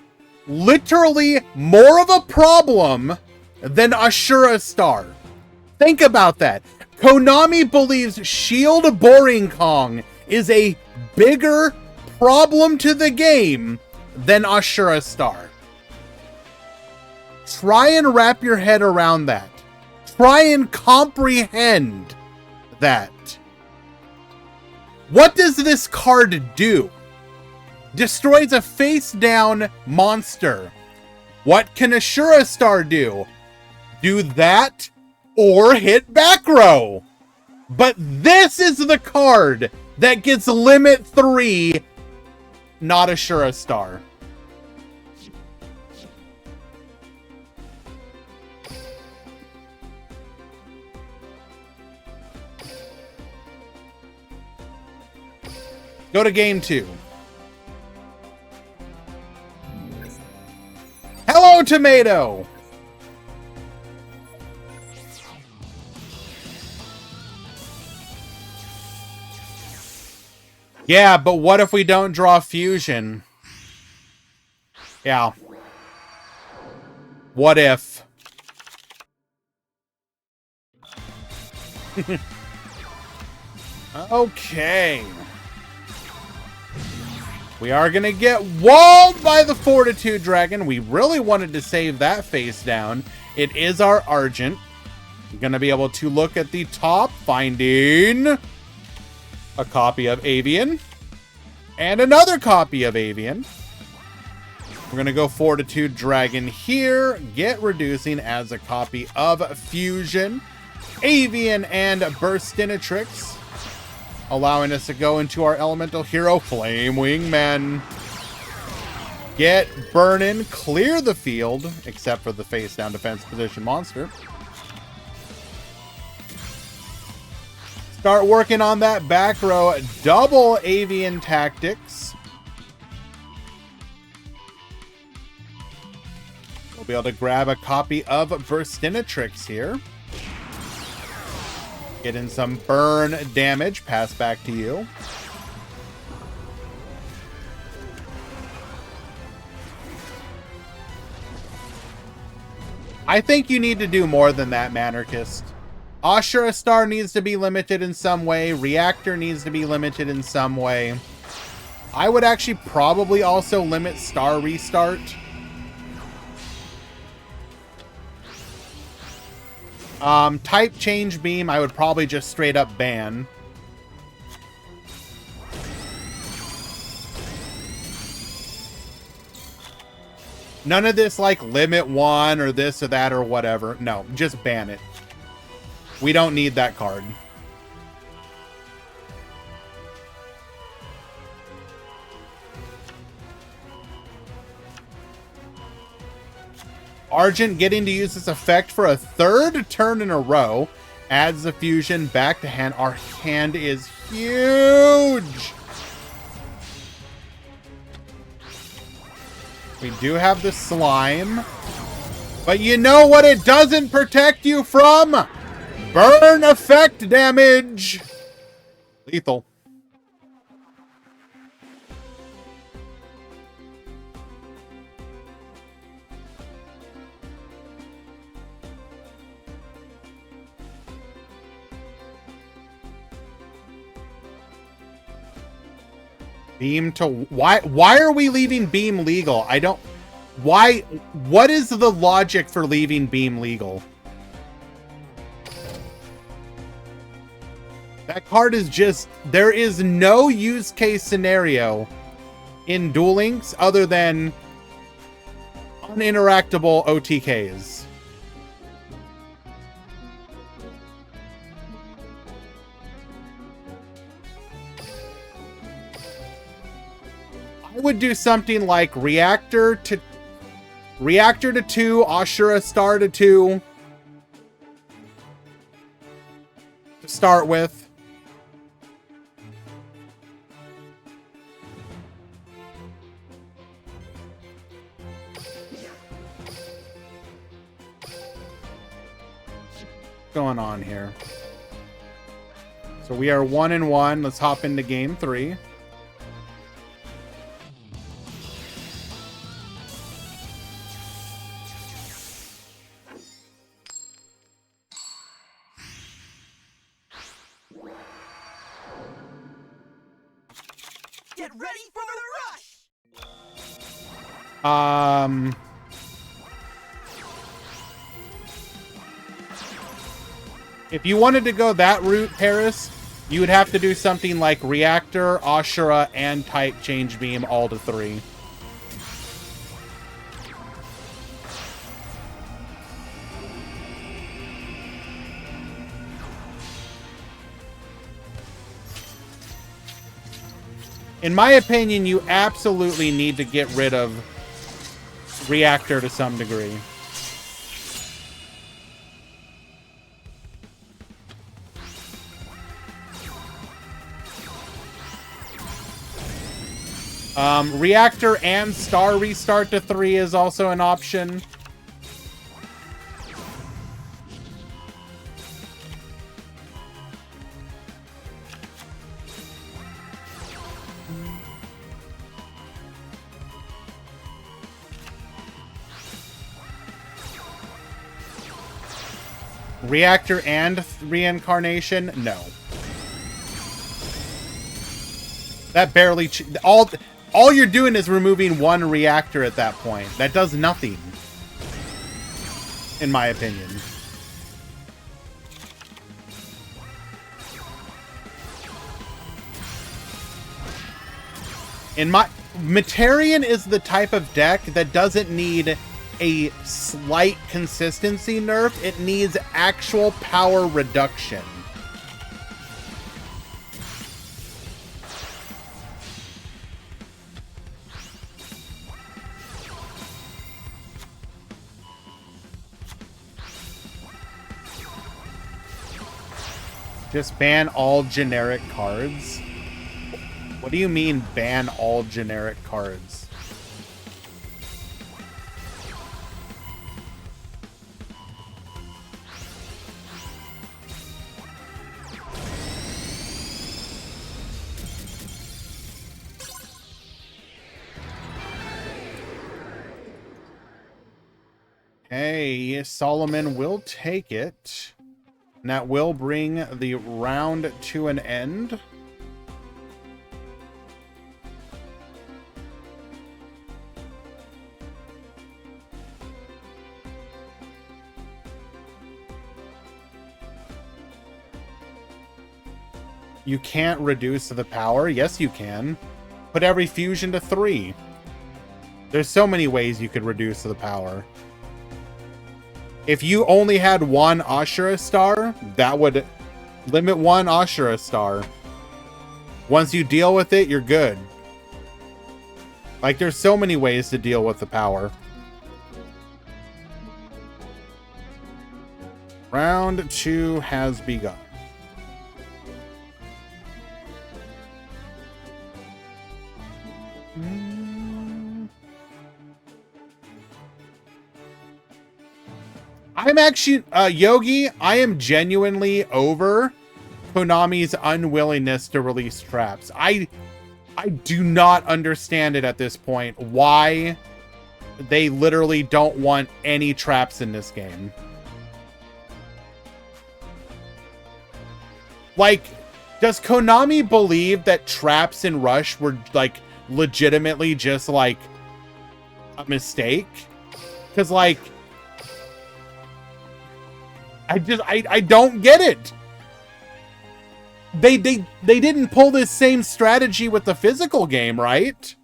literally more of a problem than Ashura Star. Think about that. Konami believes Shield Boring Kong is a bigger problem to the game than Ashura Star. Try and wrap your head around that. Try and comprehend that. What does this card do? Destroys a face-down monster. What can Ashura Star do? Do that or hit back row. But this is the card that gets limit 3, not Ashura Star. Go to game 2. Hello, Tomato! Yeah, but what if we don't draw Fusion? Yeah. What if? Okay. We are going to get walled by the Fortitude Dragon. We really wanted to save that face down. It is our Argent. We're going to be able to look at the top, finding a copy of Avian and another copy of Avian. We're going to go Fortitude Dragon here, get Reducing as a copy of Fusion, Avian, and Burstinatrix, allowing us to go into our elemental hero, Flame Wingman. Get Burnin', clear the field, except for the face down defense position monster. Start working on that back row, double Avian Tactics. We'll be able to grab a copy of Burstinatrix here. Get in some burn damage. Pass back to you. I think you need to do more than that, Manarchist. Ashura Star needs to be limited in some way. Reactor needs to be limited in some way. I would actually probably also limit Star Restart. Type Change Beam, I would probably just straight up ban. None of this like limit 1 or this or that or whatever. No, just ban it. We don't need that card. Argent getting to use this effect for a third turn in a row. Adds the fusion back to hand. Our hand is huge. We do have the slime. But you know what it doesn't protect you from? Burn effect damage. Lethal. Beam to why are we leaving beam legal? I don't what is the logic for leaving beam legal? That card is just, there is no use case scenario in Duel Links other than uninteractable OTKs. I would do something like Reactor to 2, Ashura Star to 2 to start with. Going on here? So we are 1-1. Let's hop into game 3. Get ready for the rush! If you wanted to go that route, Paris, you would have to do something like Reactor, Ashura, and Type Change Beam all to 3. In my opinion, you absolutely need to get rid of Reactor to some degree. Reactor and Star Restart to 3 is also an option. Reactor and Reincarnation? No. That barely... All you're doing is removing one reactor at that point. That does nothing. In my opinion. Materian is the type of deck that doesn't need a slight consistency nerf. It needs actual power reduction. Just ban all generic cards? What do you mean ban all generic cards? Hey, Solomon will take it. And that will bring the round to an end. You can't reduce the power. Yes, you can. Put every fusion to 3. There's so many ways you could reduce the power. If you only had one Ashura Star, that would limit one Ashura Star. Once you deal with it, you're good. Like, there's so many ways to deal with the power. Round 2 has begun. I'm actually, Yogi, I am genuinely over Konami's unwillingness to release traps. I do not understand it at this point, why they literally don't want any traps in this game. Like, does Konami believe that traps in Rush were, like, legitimately just, like, a mistake? Because, like, I don't get it. They didn't pull this same strategy with the physical game, right?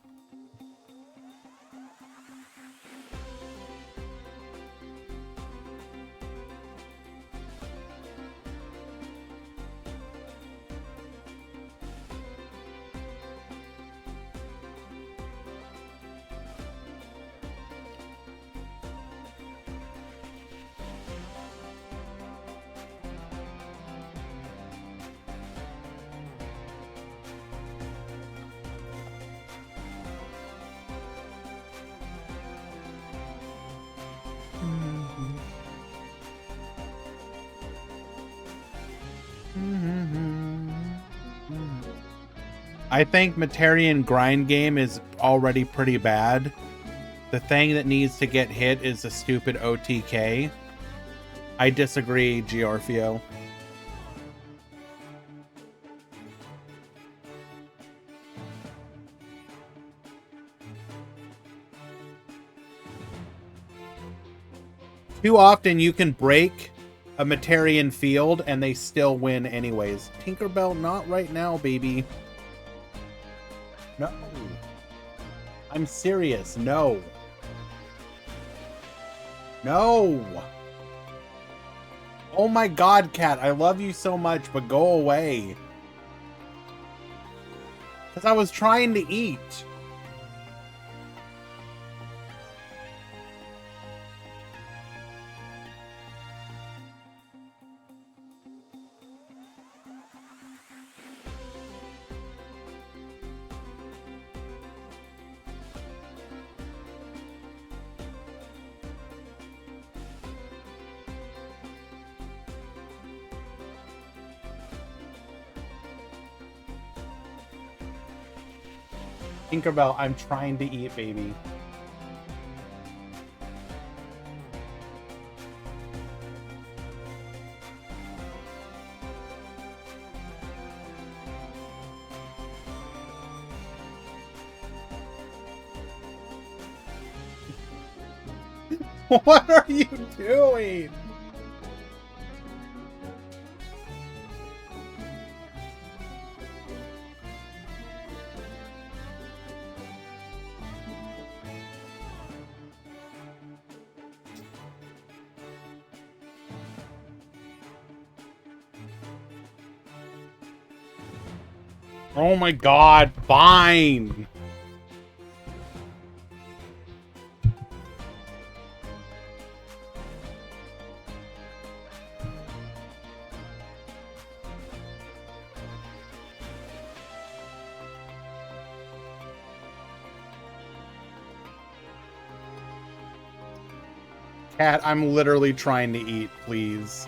I think Materian grind game is already pretty bad. The thing that needs to get hit is the stupid OTK. I disagree, Giorfio. Too often you can break a Materian field and they still win anyways. Tinkerbell, not right now, baby. No. I'm serious. No. No. Oh my god, Cat. I love you so much, but go away. Because I was trying to eat. Tinkerbell, I'm trying to eat, baby. What are you doing? Oh my god, fine. Cat, I'm literally trying to eat, please.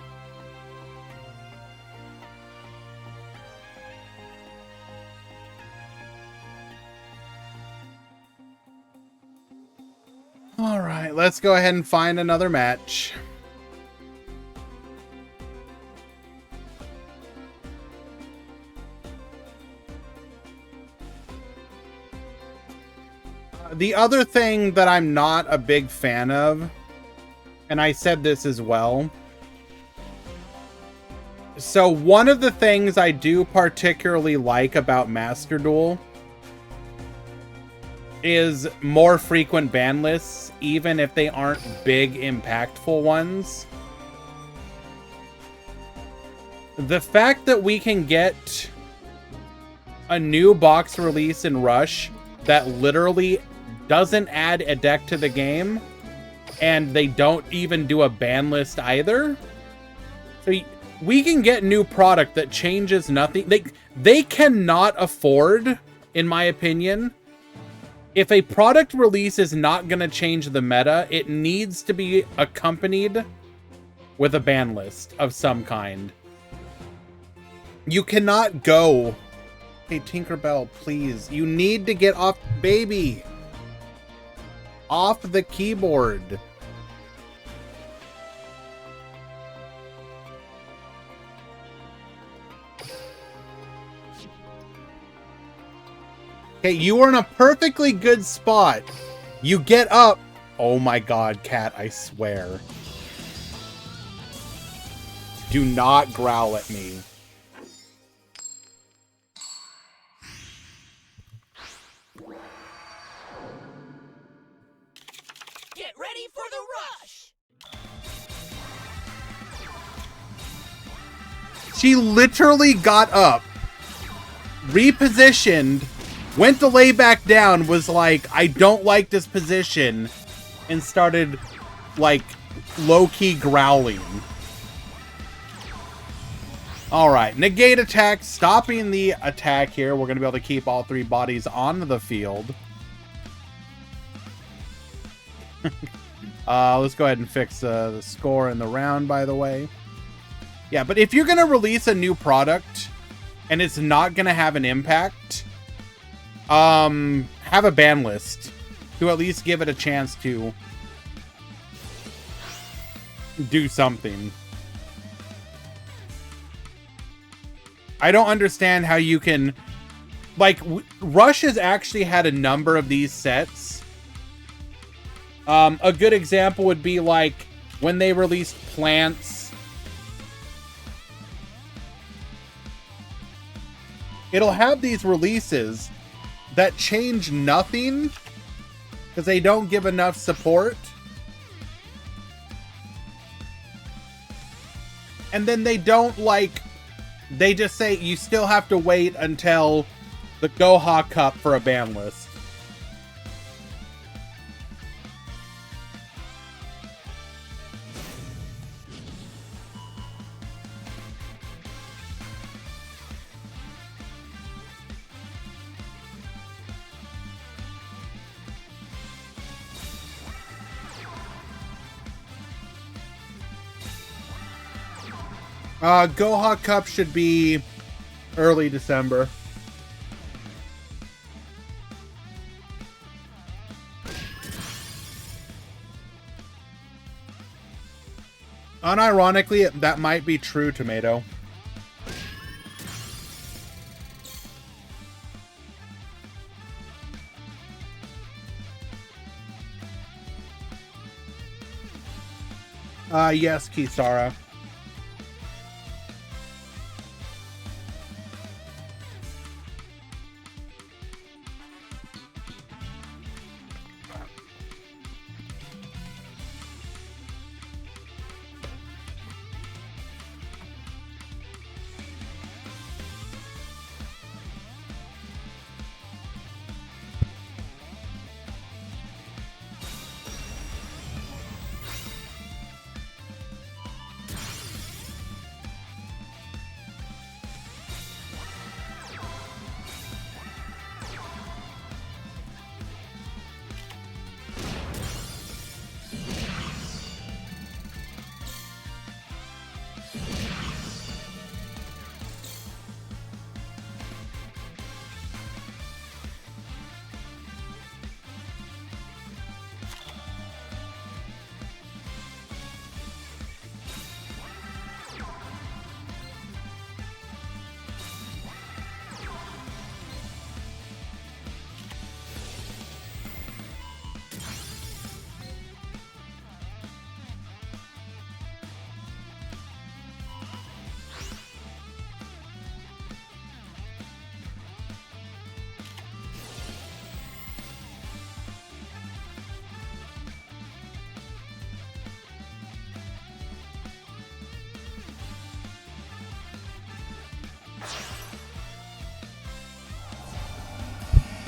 Alright, let's go ahead and find another match. The other thing that I'm not a big fan of, and I said this as well. So one of the things I do particularly like about Master Duel is more frequent ban lists, even if they aren't big, impactful ones. The fact that we can get a new box release in Rush that literally doesn't add a deck to the game, and they don't even do a ban list either. So we can get new product that changes nothing. They cannot afford, in my opinion, if a product release is not going to change the meta, it needs to be accompanied with a ban list of some kind. You cannot go. Hey, Tinkerbell, please. You need to get off, baby. Off the keyboard. Okay, you are in a perfectly good spot. You get up. Oh my god, cat, I swear. Do not growl at me. Get ready for the rush! She literally got up, repositioned, went to lay back down, was like, I don't like this position, and started, like, low-key growling. Alright, negate attack, stopping the attack here. We're going to be able to keep all three bodies on the field. Let's go ahead and fix the score in the round, by the way. Yeah, but if you're going to release a new product and it's not going to have an impact, have a ban list to at least give it a chance to do something. I don't understand how you can... Like, Rush has actually had a number of these sets. A good example would be, like, when they released Plants. It'll have these releases that change nothing because they don't give enough support. And then they don't, like... They just say you still have to wait until the Goha Cup for a ban list. Goha Cup should be early December. Unironically, that might be true, Tomato. Yes, Kisara.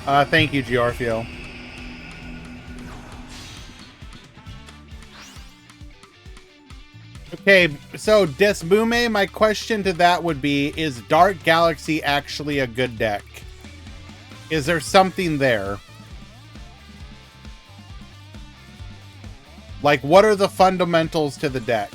Thank you, Giorgio. Okay, so Desbume, my question to that would be, is Dark Galaxy actually a good deck? Is there something there? Like, what are the fundamentals to the deck?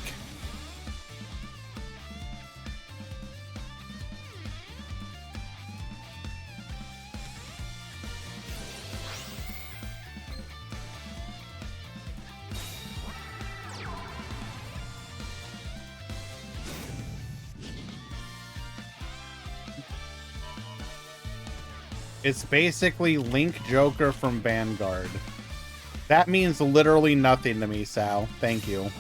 It's basically Link Joker from Vanguard. That means literally nothing to me, Sal. Thank you.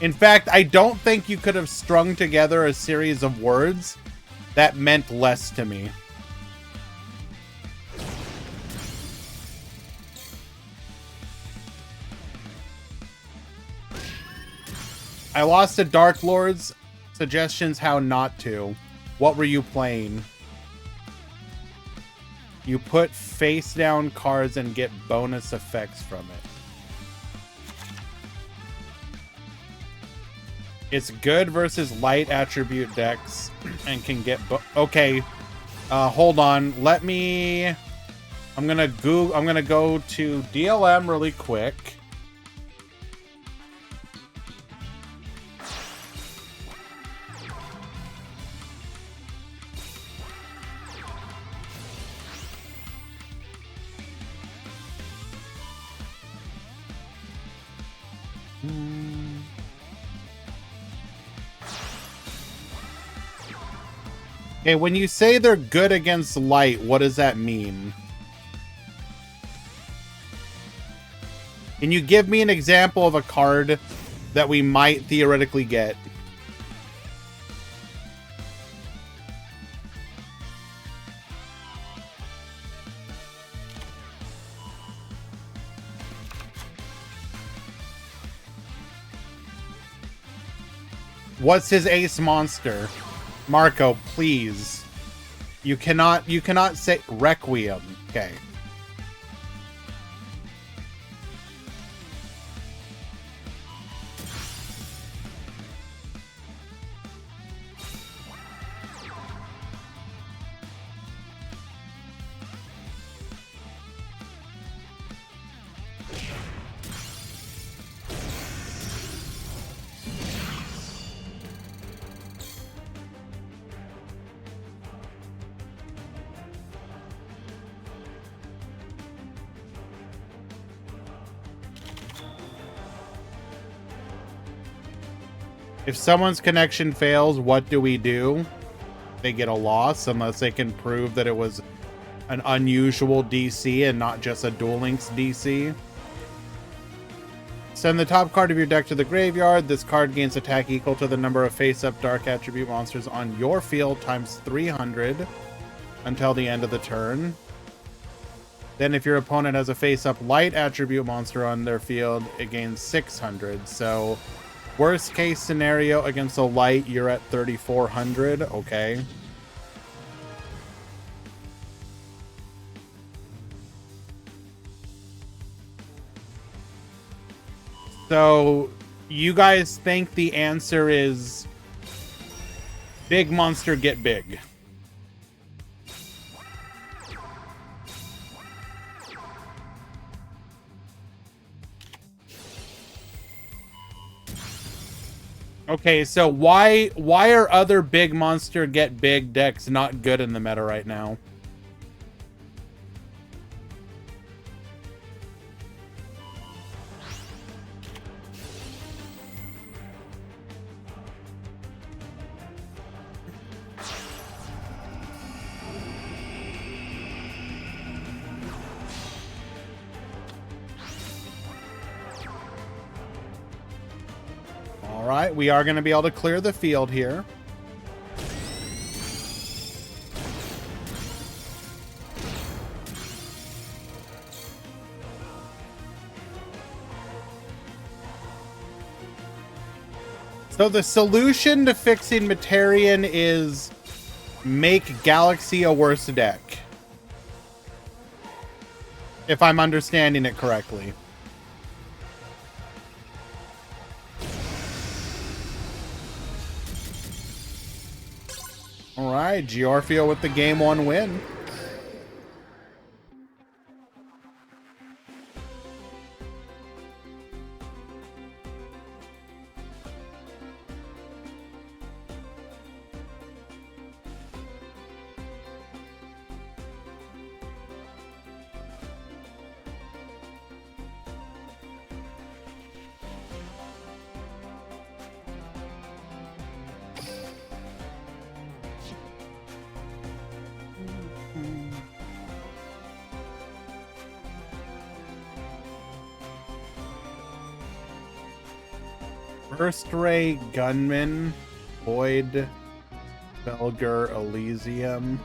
In fact, I don't think you could have strung together a series of words that meant less to me. I lost to Dark Lord's suggestions how not to. What were you playing? You put face down cards and get bonus effects from it. It's good versus light attribute decks and can get okay. Hold on. Let me I'm going to go to DLM really quick. Okay, when you say they're good against light, what does that mean? Can you give me an example of a card that we might theoretically get? What's his ace monster? Marco, please. You cannot say Requiem. Okay. If someone's connection fails, what do we do? They get a loss unless they can prove that it was an unusual DC and not just a Duel Links DC. Send the top card of your deck to the graveyard. This card gains attack equal to the number of face-up dark attribute monsters on your field times 300 until the end of the turn. Then if your opponent has a face-up light attribute monster on their field, it gains 600. So worst case scenario against a light, you're at 3,400. Okay. So you guys think the answer is big monster get big? Okay, so why are other big monster get big decks not good in the meta right now? All right, we are going to be able to clear the field here. So the solution to fixing Materian is make Galaxy a worse deck. If I'm understanding it correctly. All right, Giorfio with the game 1 win. First Ray Gunman, Void, Belger, Elysium.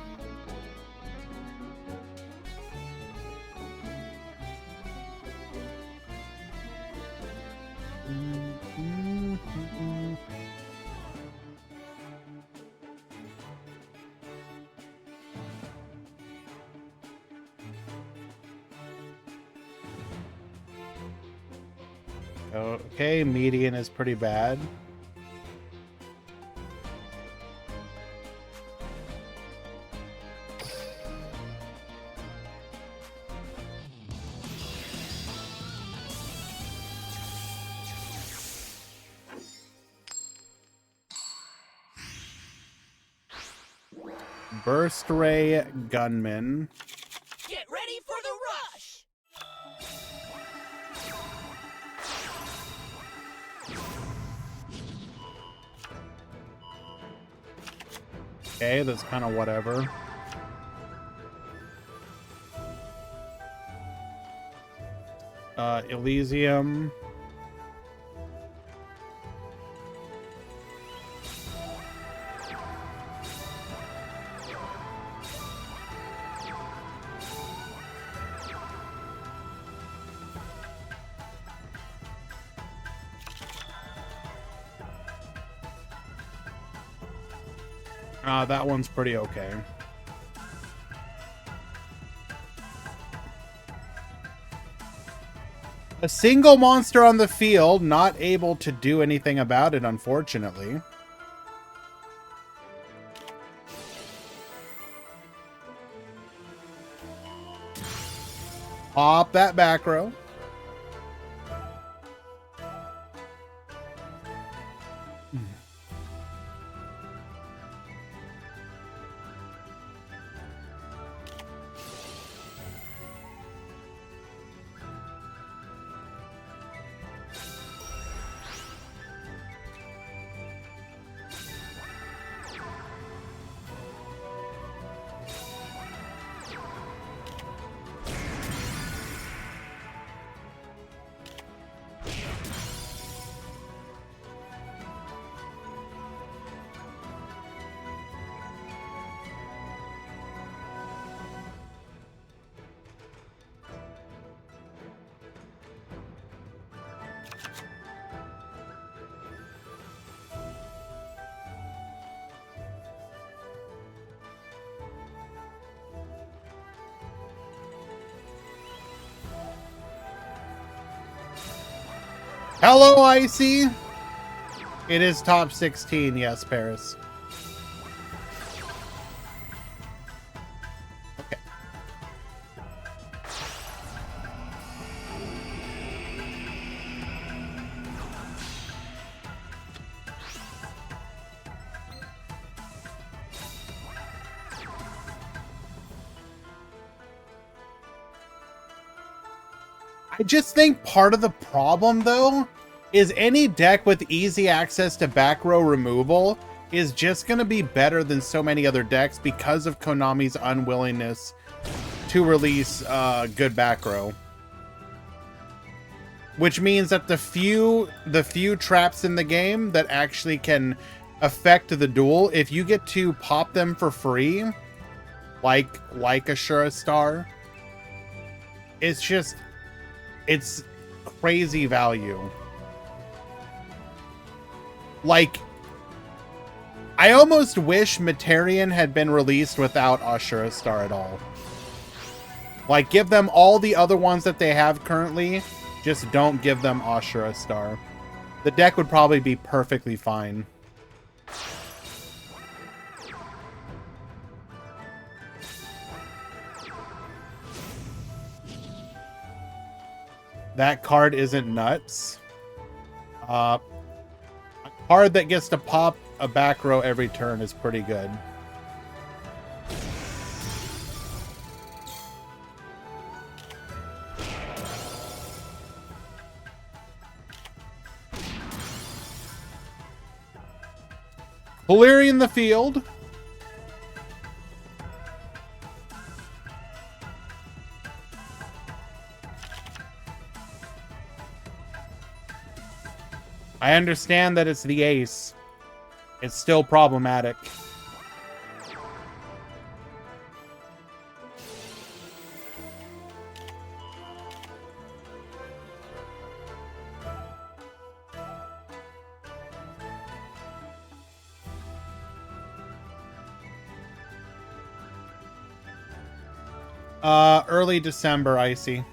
Okay, median is pretty bad. Burst Ray Gunman. Get ready for the rush! Okay, that's kind of whatever. Elysium. That one's pretty okay. A single monster on the field, not able to do anything about it, unfortunately. Pop that back row. Hello, Icy. It is top 16, yes, Paris. Okay. I just think part of the problem, though, is any deck with easy access to back row removal is just going to be better than so many other decks because of Konami's unwillingness to release good back row. Which means that the few traps in the game that actually can affect the duel, if you get to pop them for free, like Ashura Star, it's crazy value. Like, I almost wish Materian had been released without Ashura Star at all. Like, give them all the other ones that they have currently, just don't give them Ashura Star. The deck would probably be perfectly fine. That card isn't nuts. A card that gets to pop a back row every turn is pretty good. Valyrian the field. I understand that it's the ace. It's still problematic. Early December, Icy.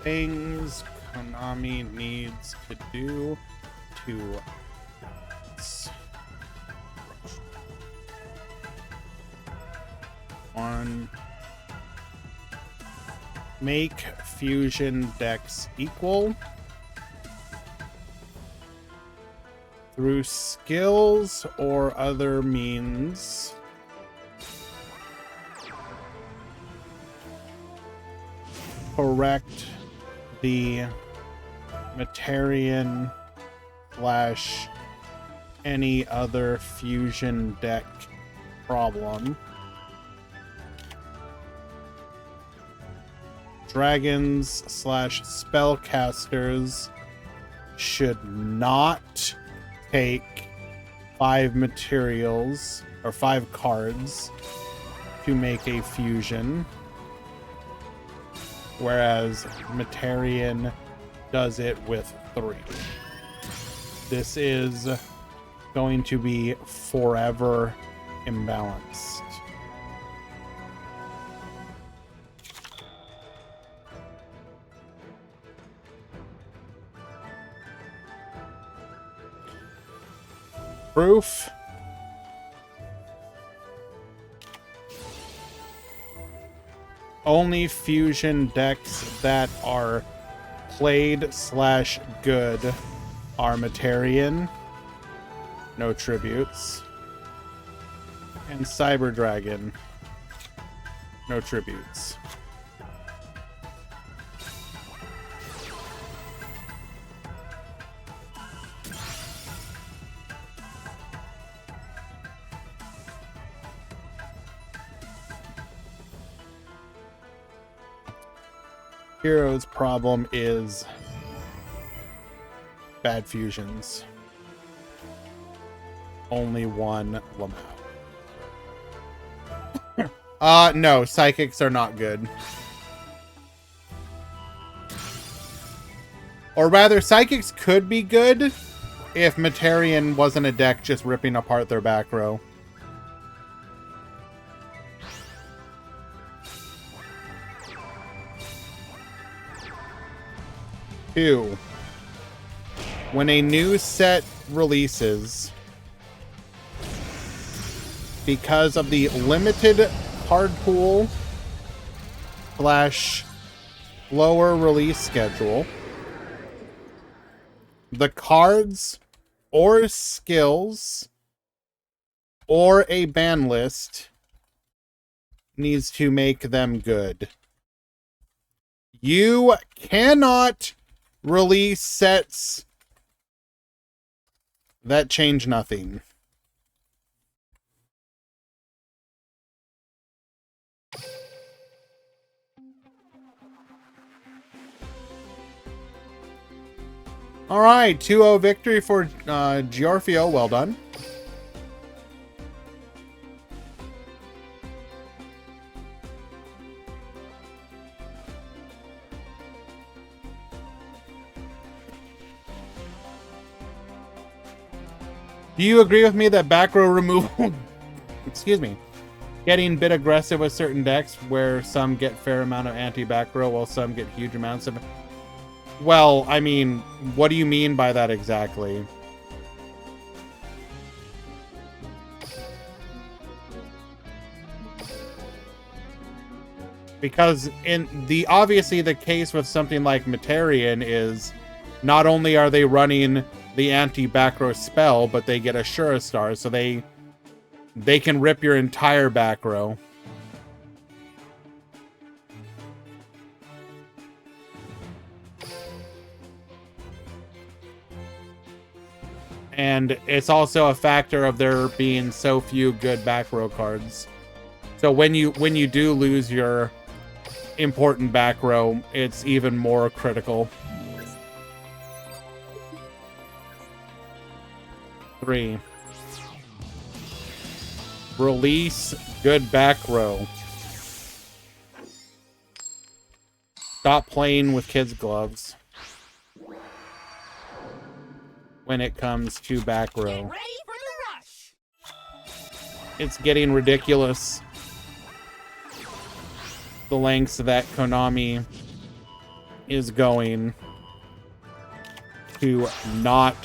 Things Konami needs to do to one, make fusion decks equal through skills or other means. Correct the Materian / any other fusion deck problem. Dragons / spellcasters should not take 5 materials or 5 cards to make a fusion, whereas Materian does it with 3. This is going to be forever imbalanced. Proof. Only fusion decks that are played / good are Materian. No tributes. And Cyber Dragon. No tributes. Hero's problem is bad fusions. Only one Lamau. No, psychics are not good. Or rather, psychics could be good if Materian wasn't a deck just ripping apart their back row. Two, when a new set releases, because of the limited card pool / lower release schedule, the cards or skills or a ban list needs to make them good. You cannot release sets that change nothing. All right, 2-0 victory for Giorfio. Well done. Do you agree with me that back row removal excuse me, getting a bit aggressive with certain decks where some get fair amount of anti-back row while some get huge amounts of... Well, I mean, what do you mean by that exactly? Because obviously the case with something like Materian is not only are they running the anti-back row spell, but they get a Shura Star, so they can rip your entire back row. And it's also a factor of there being so few good back row cards. So when you do lose your important back row, it's even more critical. 3. Release good back row. Stop playing with kids' gloves when it comes to back row. Get ready for the rush. It's getting ridiculous, the lengths that Konami is going to not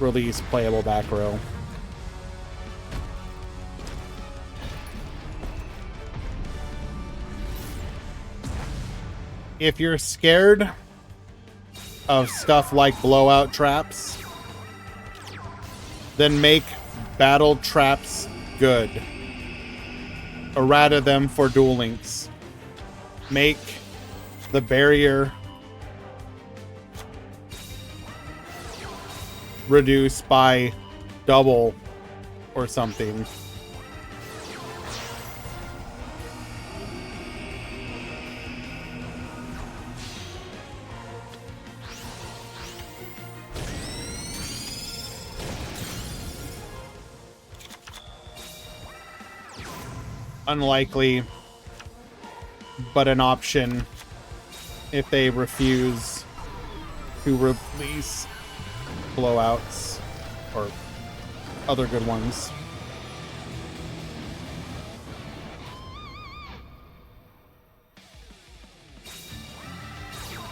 release playable back row. If you're scared of stuff like blowout traps, then make battle traps good. Errata them for Duel Links. Make the barrier reduce by double or something. Unlikely, but an option if they refuse to release blowouts or other good ones.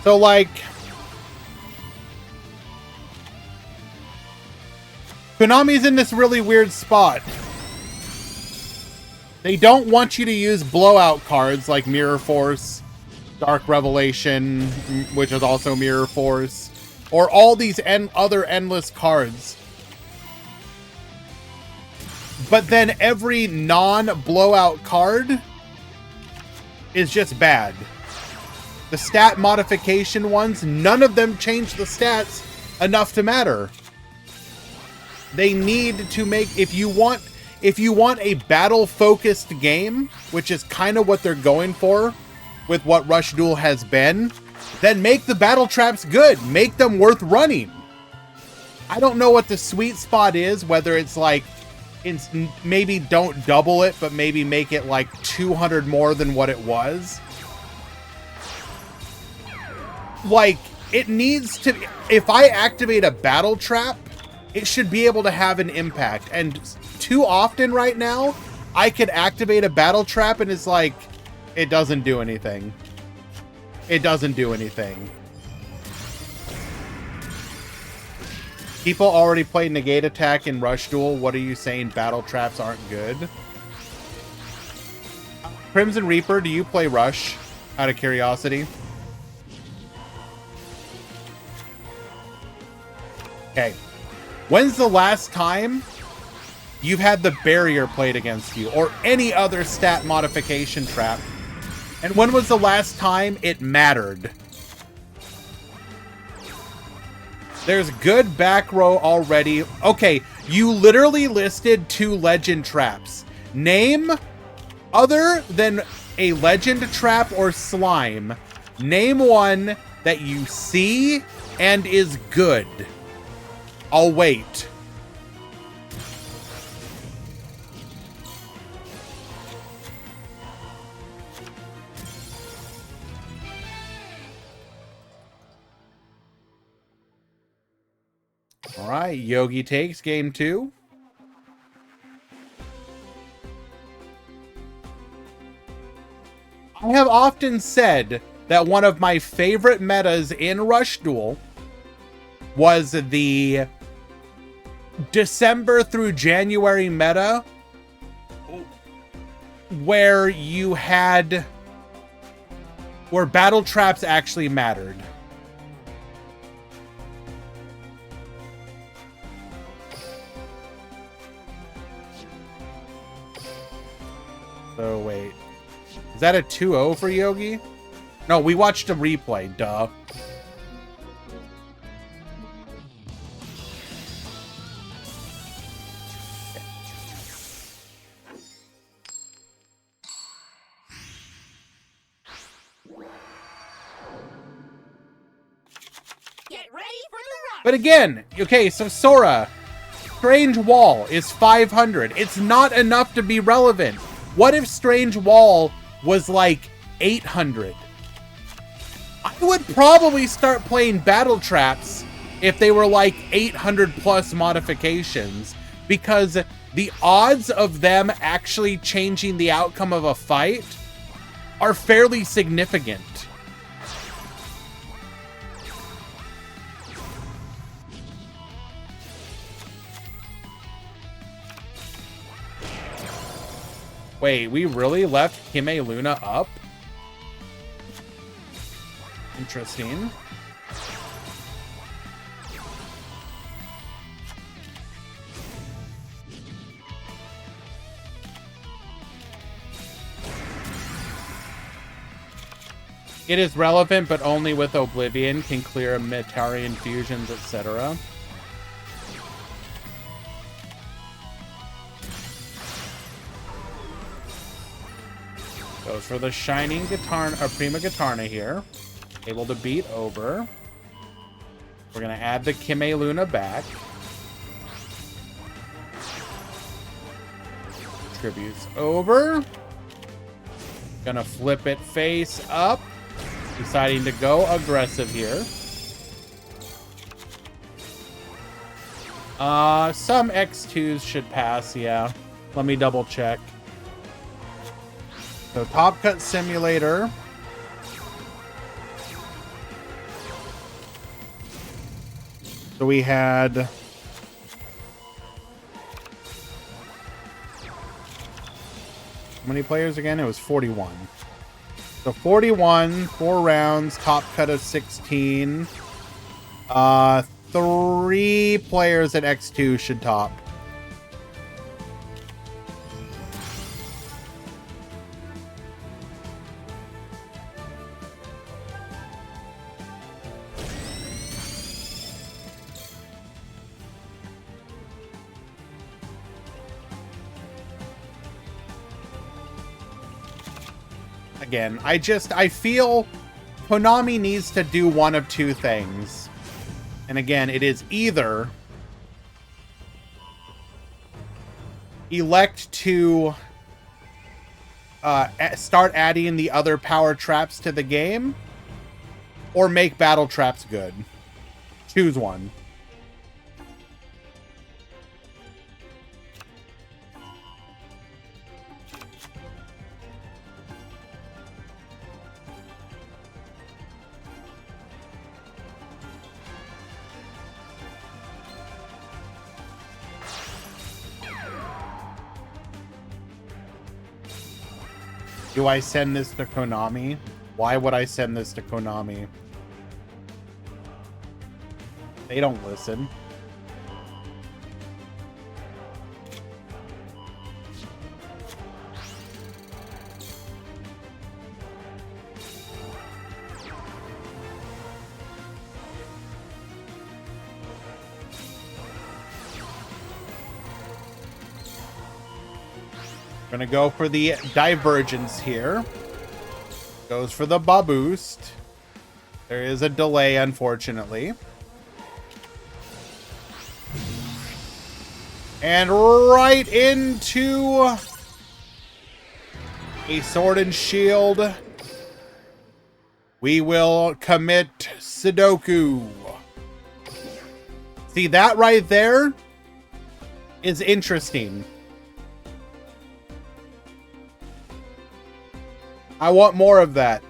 So, like, Konami's in this really weird spot. They don't want you to use blowout cards like Mirror Force, Dark Revelation, which is also Mirror Force, or all these other endless cards. But then every non-blowout card is just bad. The stat modification ones, none of them change the stats enough to matter. They need to make... If you want a battle-focused game, which is kind of what they're going for with what Rush Duel has been, then make the battle traps good. Make them worth running. I don't know what the sweet spot is, whether it's like, maybe don't double it, but maybe make it like 200 more than what it was. Like, it needs to... If I activate a battle trap, it should be able to have an impact. And too often right now, I could activate a battle trap and it's like, it doesn't do anything. It doesn't do anything. People already play Negate Attack in Rush Duel. What are you saying? Battle traps aren't good? Crimson Reaper, do you play Rush? Out of curiosity. Okay. When's the last time you've had the barrier played against you, or any other stat modification trap? And when was the last time it mattered? There's good back row already. Okay, you literally listed 2 legend traps. Name, other than a legend trap or slime, name one that you see and is good. I'll wait. All right, Yogi takes game 2. I have often said that one of my favorite metas in Rush Duel was the December through January meta, where battle traps actually mattered. So wait, is that a 2-0 for Yogi? No, we watched a replay, duh. Get ready for the rush. But again, okay, so Sora, Strange Wall is 500. It's not enough to be relevant. What if Strange Wall was like 800? I would probably start playing battle traps if they were like 800 plus modifications, because the odds of them actually changing the outcome of a fight are fairly significant. Wait, we really left Hime Luna up? Interesting. It is relevant, but only with Oblivion, can clear Metarian fusions, etc. Goes for the Shining Prima Gitarna here. Able to beat over. We're going to add the Kime Luna back. Tributes over. Gonna flip it face up. Deciding to go aggressive here. Some X2s should pass, yeah. Let me double check. So Top Cut Simulator. So we had... How many players again? It was 41. So 41, 4 rounds, top cut of 16. 3 players at X2 should top. Again, I feel Konami needs to do one of two things. And again, it is either elect to start adding the other power traps to the game, or make battle traps good. Choose one. Do I send this to Konami? Why would I send this to Konami? They don't listen. Gonna go for the Divergence here. Goes for the Boost. There is a delay, unfortunately. And right into a Sword and Shield. We will commit Sudoku. See, that right there is interesting. I want more of that.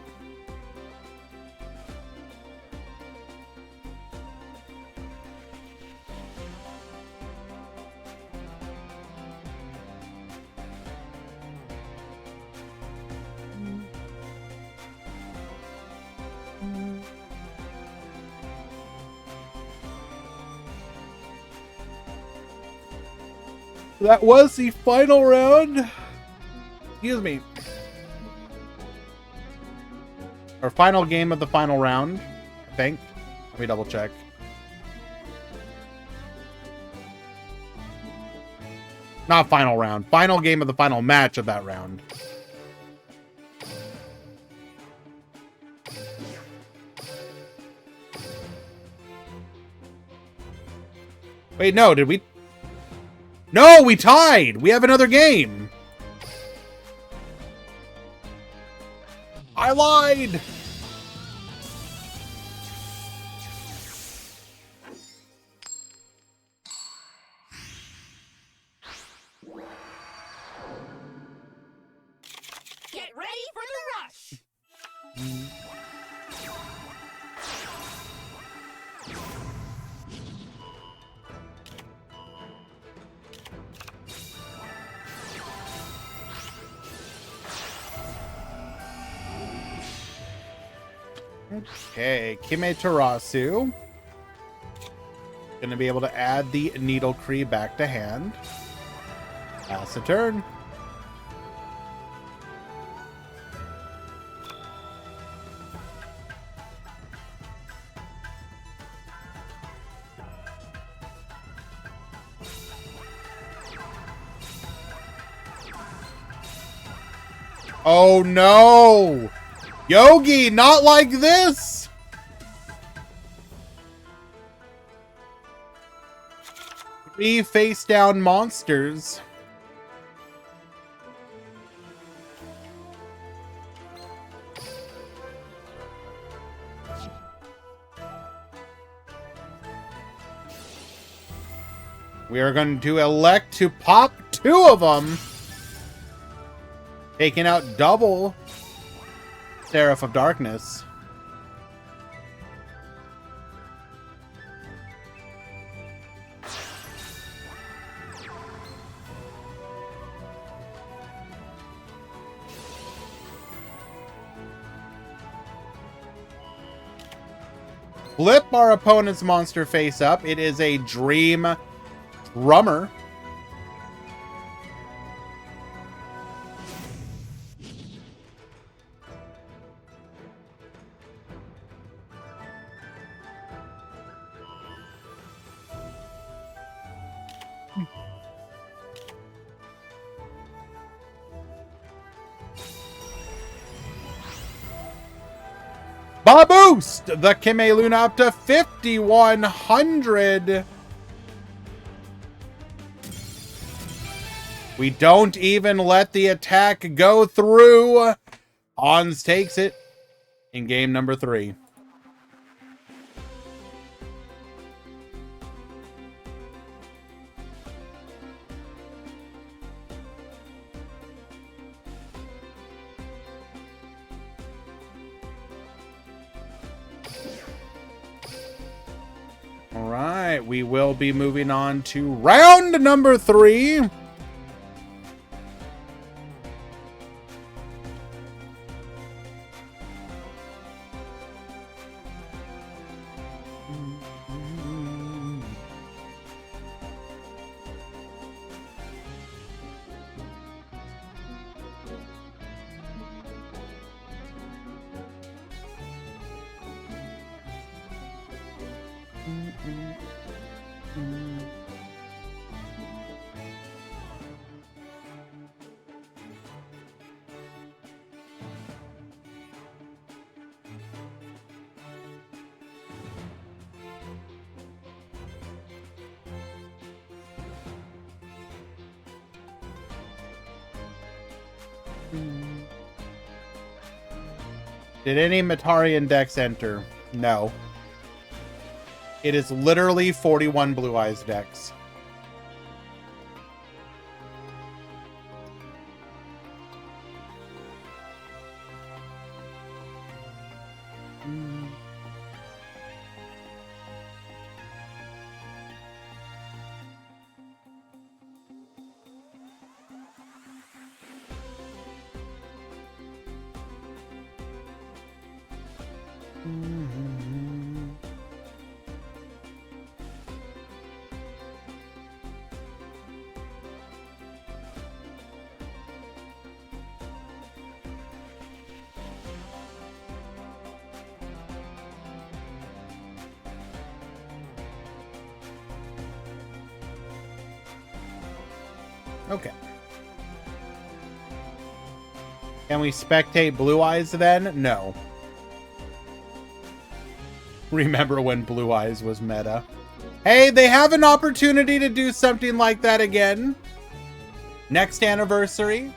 That was the final round. Excuse me. Our final game of the final round, I think. Let me double check. Not final round. Final game of the final match of that round. Wait, no, did we? No, we tied! We have another game! I lied! Get ready for the rush! Okay, Kimetarasu. Gonna be able to add the Needle Cree back to hand. Pass a turn. Oh no! Yogi, not like this! Three face-down monsters. We are going to elect to pop two of them. Taking out double Seraph of Darkness. Flip our opponent's monster face up. It is a Dream Drummer. Boost the Kime Luna up to 5,100. We don't even let the attack go through. Hans takes it in game number 3. All right, we will be moving on to round number 3. Did any Matarian decks enter? No. It is literally 41 Blue Eyes decks. Okay. Can we spectate Blue Eyes then? No. Remember when Blue Eyes was meta? Hey, they have an opportunity to do something like that again. Next anniversary.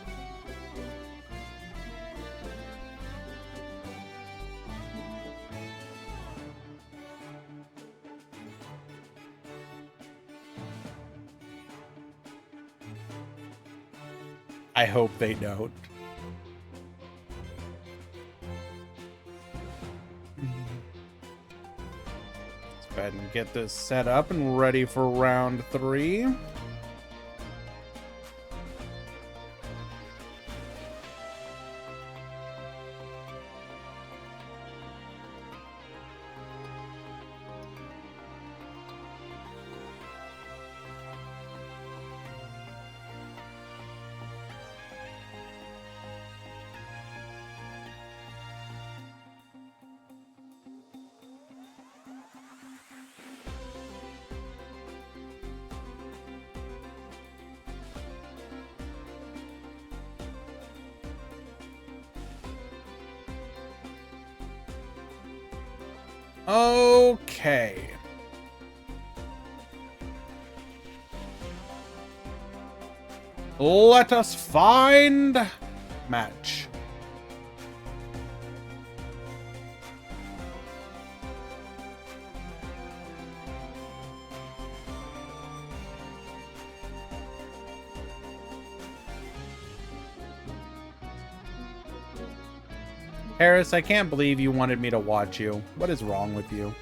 I hope they don't. Let's go ahead and get this set up and ready for round 3. Okay. Let us find match. Harris, I can't believe you wanted me to watch you. What is wrong with you?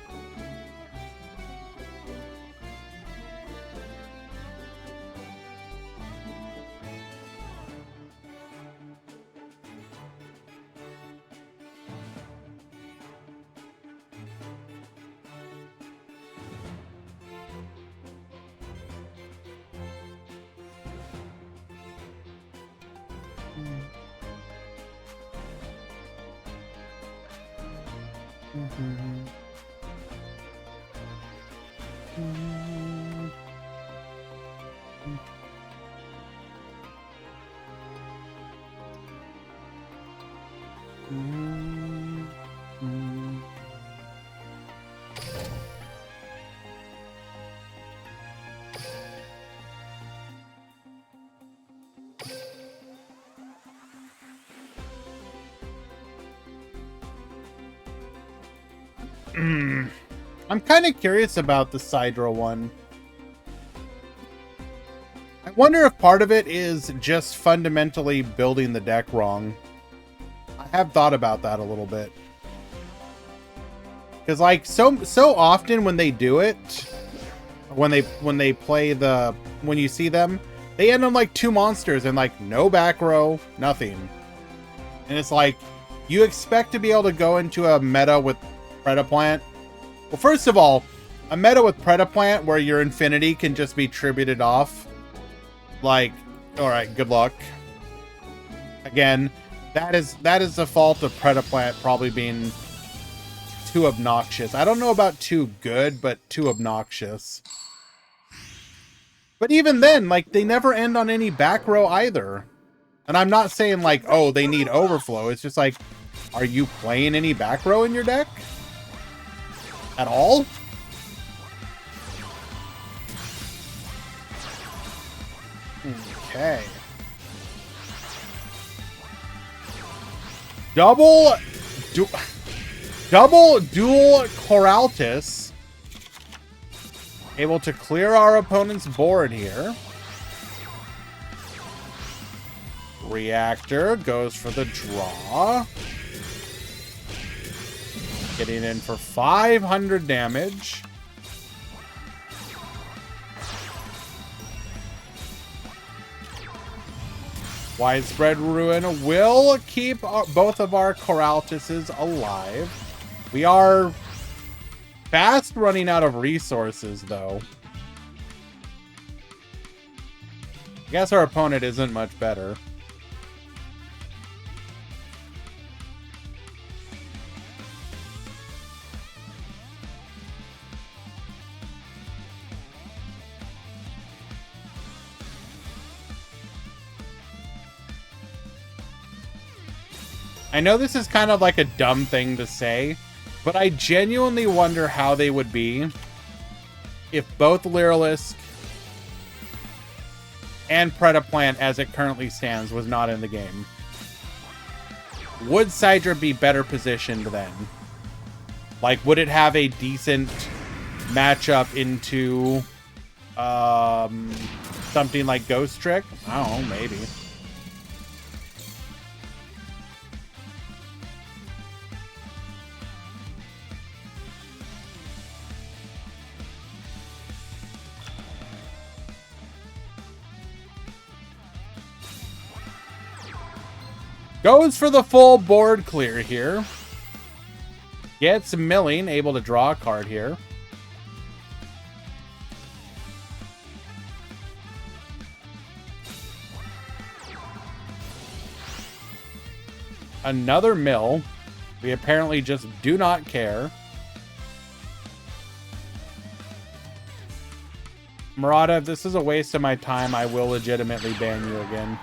I'm kind of curious about the Sidra one. I wonder if part of it is just fundamentally building the deck wrong. I have thought about that a little bit. Because like so often when they do it, when they play when you see them, they end on like 2 monsters and like no back row, nothing. And it's like you expect to be able to go into a meta with Predaplant. Well, first of all, a meta with Predaplant where your Infinity can just be tributed off. Like, alright, good luck. Again, that is the fault of Predaplant probably being too obnoxious. I don't know about too good, but too obnoxious. But even then, like, they never end on any back row either. And I'm not saying like, oh, they need overflow. It's just like, are you playing any back row in your deck? At all? Okay. Double dual Coraltis. Able to clear our opponent's board here. Reactor goes for the draw. Getting in for 500 damage. Widespread Ruin will keep both of our Coraltuses alive. We are fast running out of resources, though. I guess our opponent isn't much better. I know this is kind of like a dumb thing to say, but I genuinely wonder how they would be if both Lyrilisk and Predaplant, as it currently stands, was not in the game. Would Sidra be better positioned then? Like, would it have a decent matchup into something like Ghost Trick? I don't know, maybe. Goes for the full board clear here. Gets Milling, able to draw a card here. Another mill. We apparently just do not care. Murata, if this is a waste of my time, I will legitimately ban you again.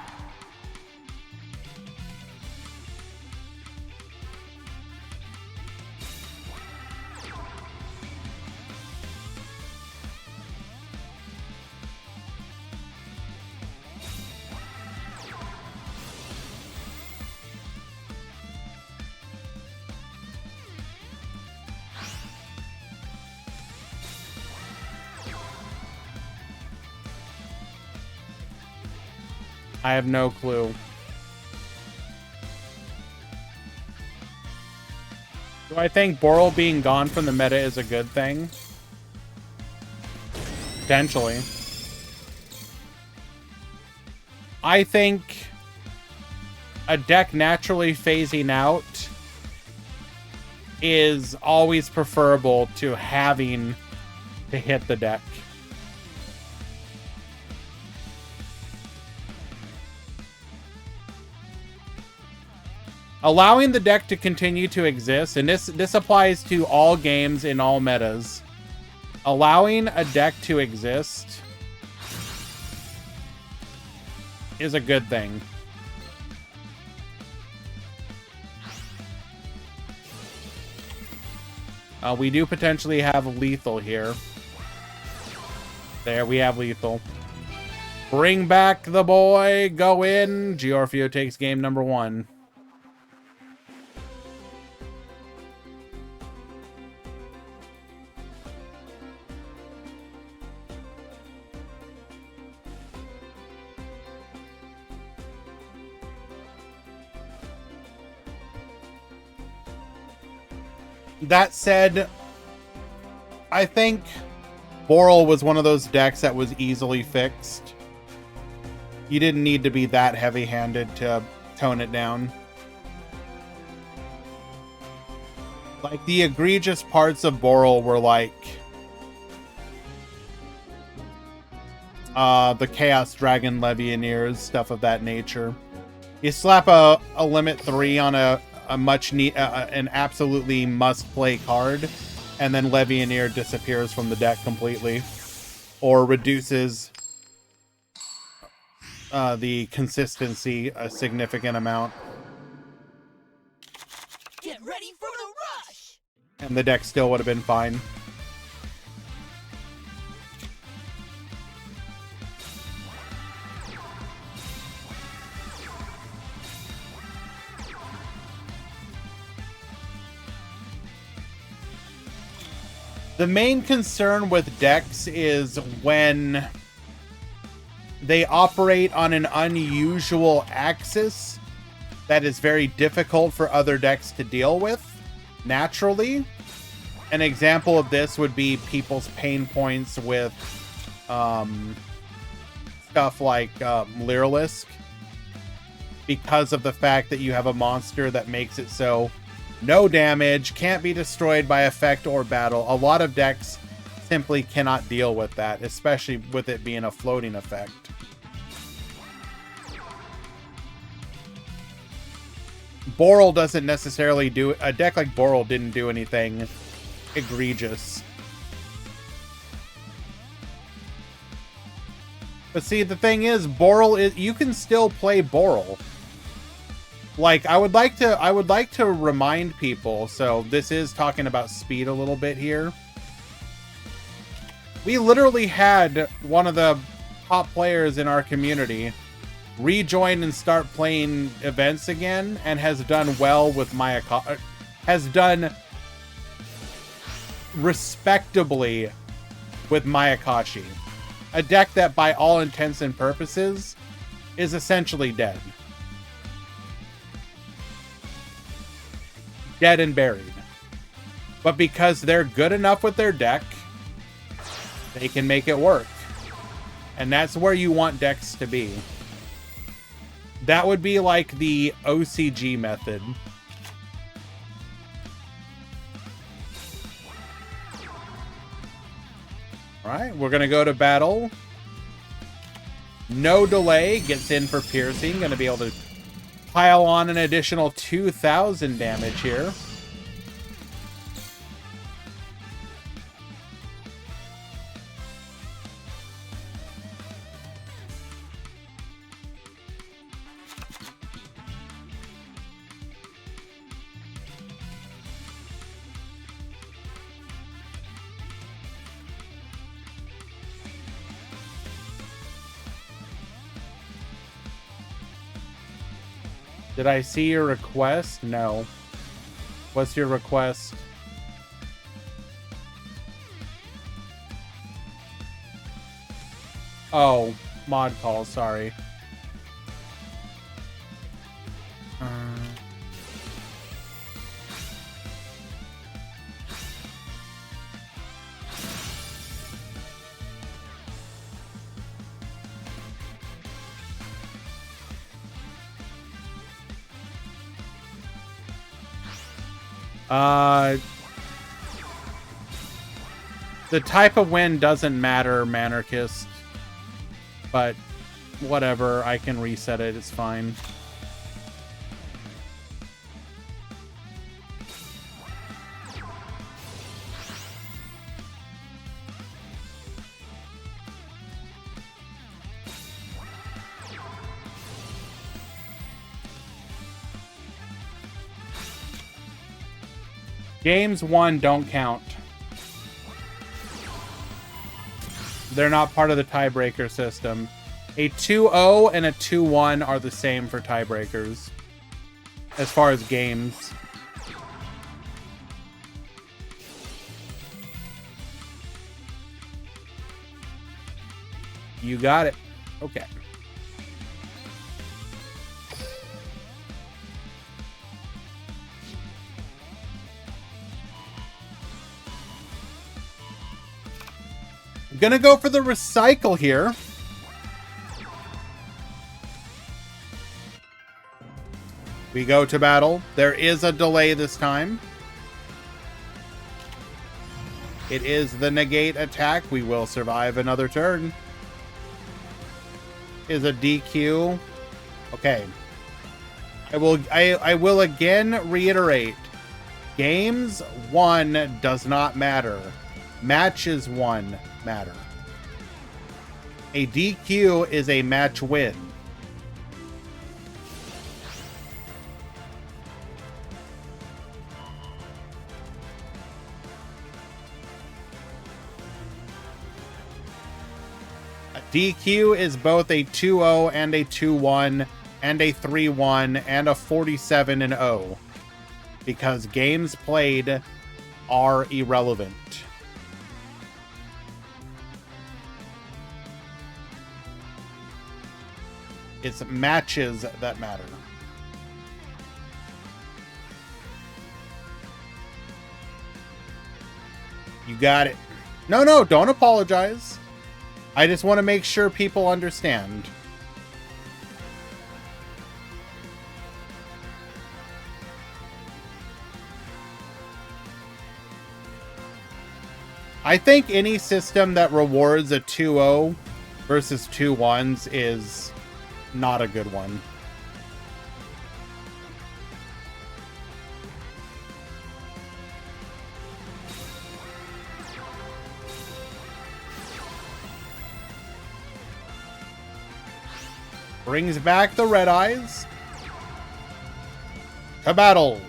I have no clue. Do I think Boral being gone from the meta is a good thing? Potentially. I think a deck naturally phasing out is always preferable to having to hit the deck. Allowing the deck to continue to exist, and this applies to all games in all metas. Allowing a deck to exist is a good thing. We do potentially have lethal here. There, we have lethal. Bring back the boy, go in. Giorfio takes game number 1. That said, I think Boral was one of those decks that was easily fixed. You didn't need to be that heavy-handed to tone it down. Like, the egregious parts of Boral were like the Chaos Dragon Legionnaires, stuff of that nature. You slap a limit 3 on an absolutely must-play card, and then Legionnaire disappears from the deck completely, or reduces the consistency a significant amount. Get ready for the rush! And the deck still would have been fine. The main concern with decks is when they operate on an unusual axis that is very difficult for other decks to deal with. naturally. An example of this would be people's pain points with stuff like Lyrilisk, because of the fact that you have a monster that makes it so no damage, can't be destroyed by effect or battle. A lot of decks simply cannot deal with that, especially with it being a floating effect. Boral doesn't necessarily do... A deck like Boral didn't do anything egregious. But see, the thing is, Boral is... You can still play Boral. Like, I would like to remind people, so this is talking about speed a little bit here. We literally had one of the top players in our community rejoin and start playing events again, and has done well with Mayaka. Has done respectably with Mayakashi. A deck that, by all intents and purposes, is essentially dead. Dead and buried. But because they're good enough with their deck, they can make it work. And that's where you want decks to be. That would be like the OCG method. Alright, we're going to go to battle. No delay, gets in for piercing. Going to be able to pile on an additional 2,000 damage here. Did I see your request? No. What's your request? Oh, mod call, sorry. The type of win doesn't matter, Manarchist. But whatever, I can reset it, it's fine. Games won don't count. They're not part of the tiebreaker system. A 2-0 and a 2-1 are the same for tiebreakers, as far as games. You got it. Okay. I'm gonna go for the recycle here. We go to battle. There is a delay this time. It is the negate attack. We will survive another turn. Is a DQ. Okay. I will again reiterate. Games won does not matter. Matches won matter. A DQ is a match win. A DQ is both a 2-0 and a 2-1 and a 3-1 and a 47-0 because games played are irrelevant. It's matches that matter. You got it. No, no, don't apologize. I just want to make sure people understand. I think any system that rewards a 2-0 versus 2 1s is not a good one. Brings back the red eyes. To battle.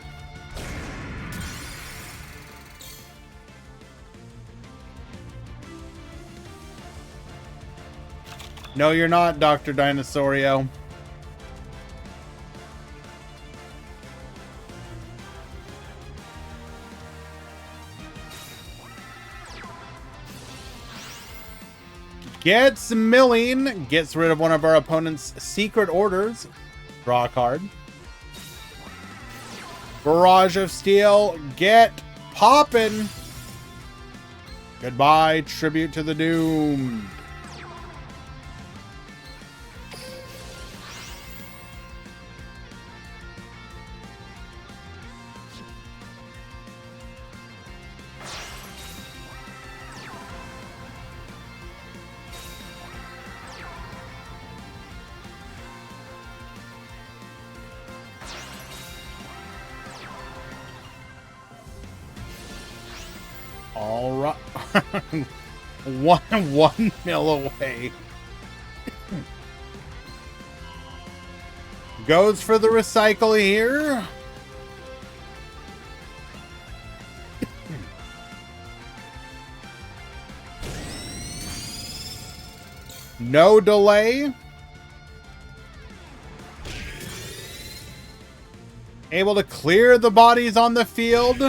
No, you're not, Dr. Dinosaurio. Gets milling. Gets rid of one of our opponent's secret orders. Draw a card. Barrage of Steel. Get poppin'. Goodbye, Tribute to the Doomed. All right. one mil away. Goes for the recycle here. No delay. Able to clear the bodies on the field.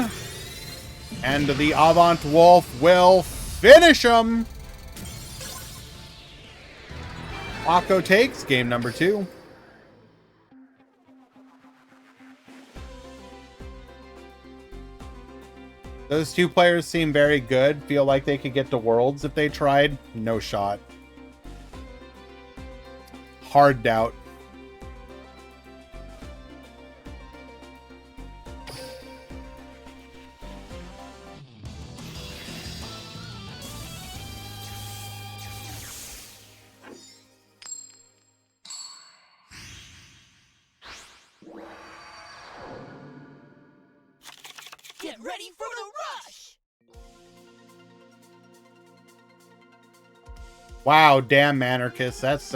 And the Avant Wolf will finish him. Paco takes game number 2. Those two players seem very good. Feel like they could get to Worlds if they tried. No shot. Hard doubt. Get ready for the rush! Wow, damn Anarchist. That's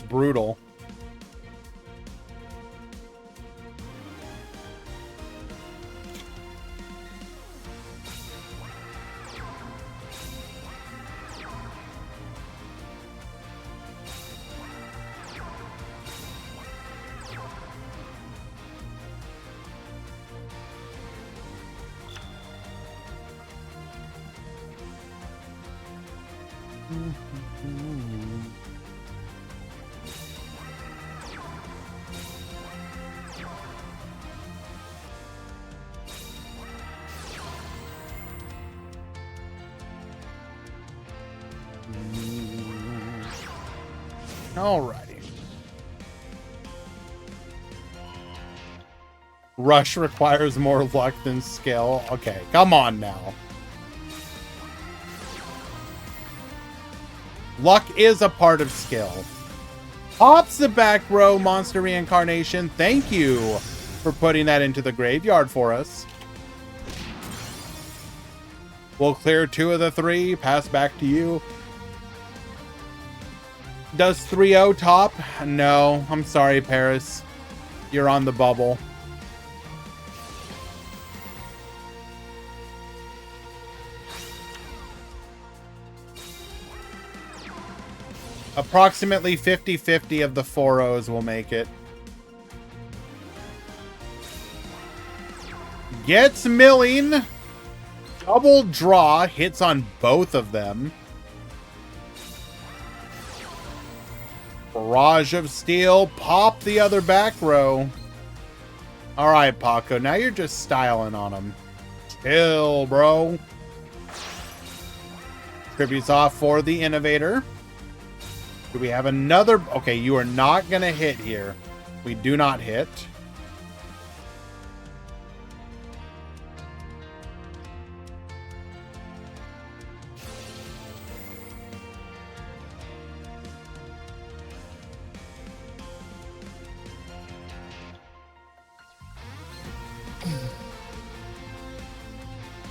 brutal. Alrighty. Rush requires more luck than skill. Okay, come on now. Luck is a part of skill. Pops the back row monster reincarnation. Thank you for putting that into the graveyard for us. We'll clear 2 of the 3. Pass back to you. Does 3-0 top? No. I'm sorry, Paris. You're on the bubble. Approximately 50-50 of the 4-0s will make it. Gets milling. Double draw. Hits on both of them. Barrage of Steel. Pop the other back row. Alright, Paco. Now you're just styling on him. Kill, bro. Tributes off for the Innovator. Do we have another? Okay, you are not going to hit here. We do not hit.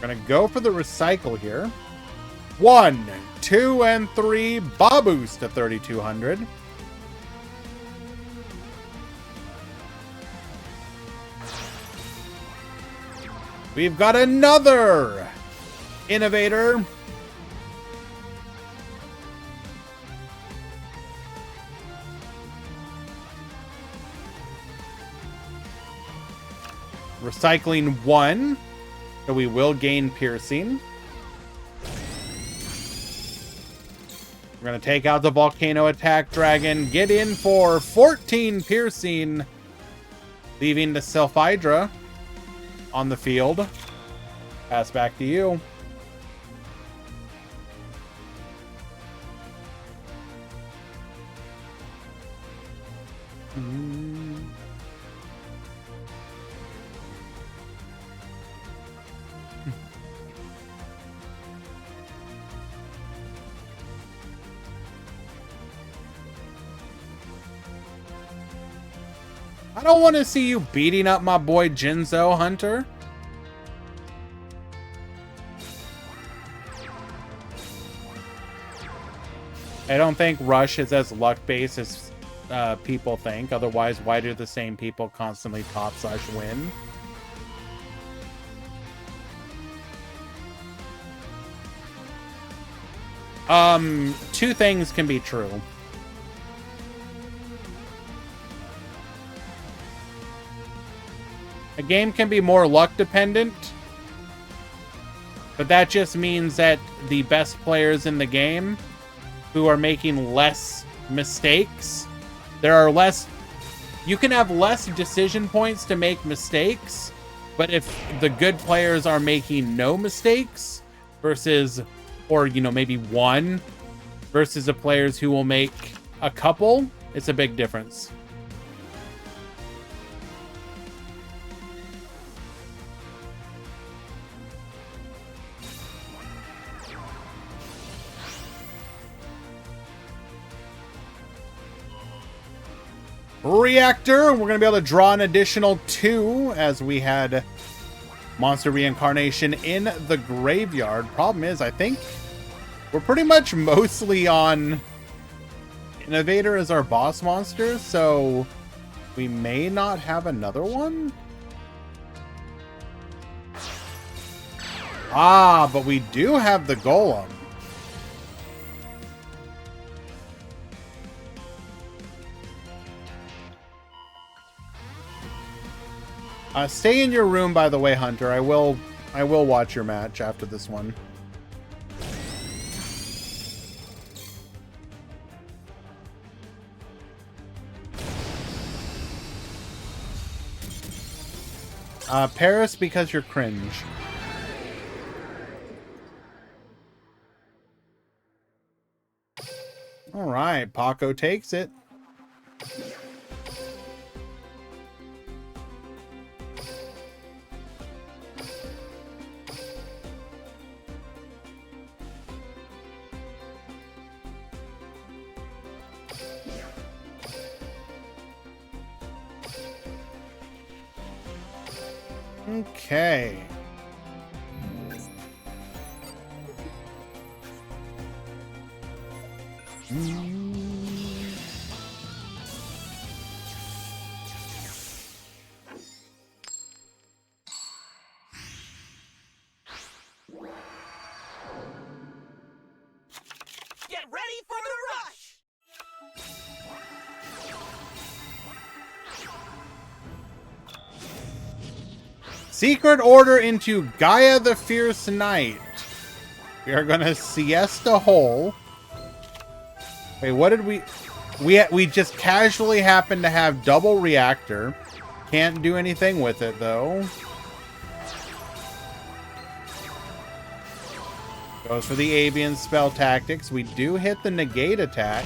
We're going to go for the recycle here. 1, 2, and 3. Babus to 3,200. We've got another Innovator. Recycling 1. So we will gain piercing. We're going to take out the Volcano Attack Dragon. Get in for 14 piercing. Leaving the Sylphidra on the field. Pass back to you. I don't want to see you beating up my boy Jinzo, Hunter. I don't think Rush is as luck-based as people think. Otherwise, why do the same people constantly top/win? Two things can be true. A game can be more luck dependent, but that just means that the best players in the game who are making less mistakes, you can have less decision points to make mistakes, but if the good players are making no mistakes versus, or maybe one, versus the players who will make a couple, it's a big difference. Reactor, we're going to be able to draw an additional 2 as we had monster reincarnation in the graveyard. Problem is, I think we're pretty much mostly on Innovator as our boss monster, so we may not have another one. Ah, but we do have the Golem. Stay in your room, by the way, Hunter. I will watch your match after this one. Paris, because you're cringe. All right, Paco takes it. Okay. Get ready for the rush! Secret order into Gaia the Fierce Knight. We are gonna siesta hole. Wait, what did we just casually happen to have double reactor. Can't do anything with it though. Goes for the avian spell tactics. We do hit the negate attack.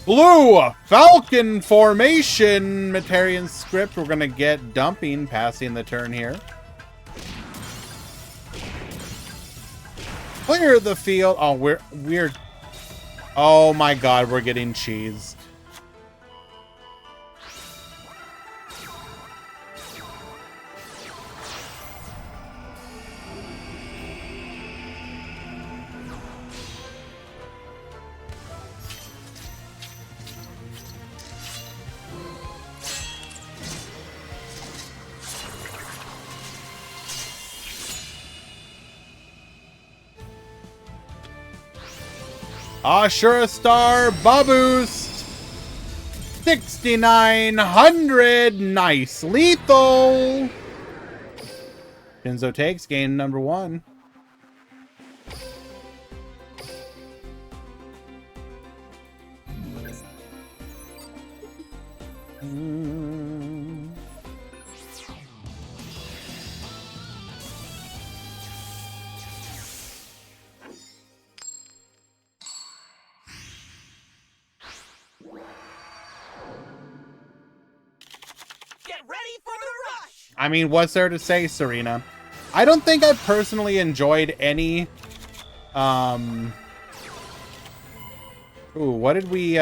Blue Falcon formation. Metarian script. We're going to get dumping passing the turn here. Clear the field. Oh, we're oh my god, we're getting cheesed. Ashura Star Baboost 6,900. Nice. Lethal. Jinzo takes game number 1. I mean, what's there to say, Serena? I don't think I've personally enjoyed any, ooh, what did we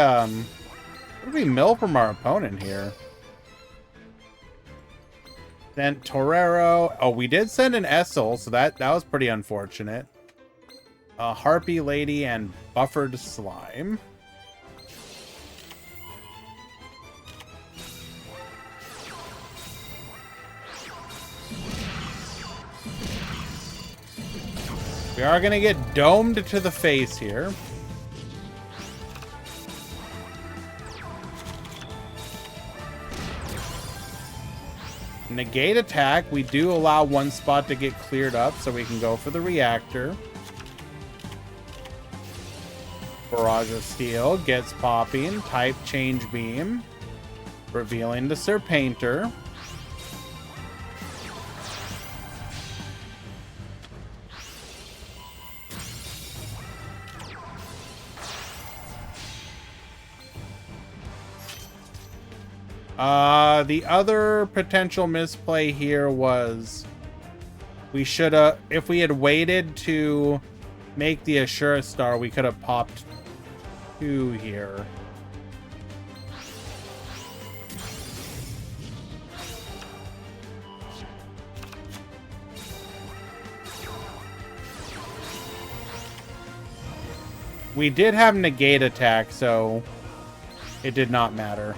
mill from our opponent here? Sent Torero. Oh, we did send an Essel, so that was pretty unfortunate. Harpy Lady and Buffered Slime. We are going to get domed to the face here. Negate attack. We do allow one spot to get cleared up, so we can go for the reactor. Barrage of Steel gets popping. Type Change Beam. Revealing the Serpainter. The other potential misplay here was we should have, if we had waited to make the Ashura Star, we could have popped 2 here. We did have negate attack, so it did not matter.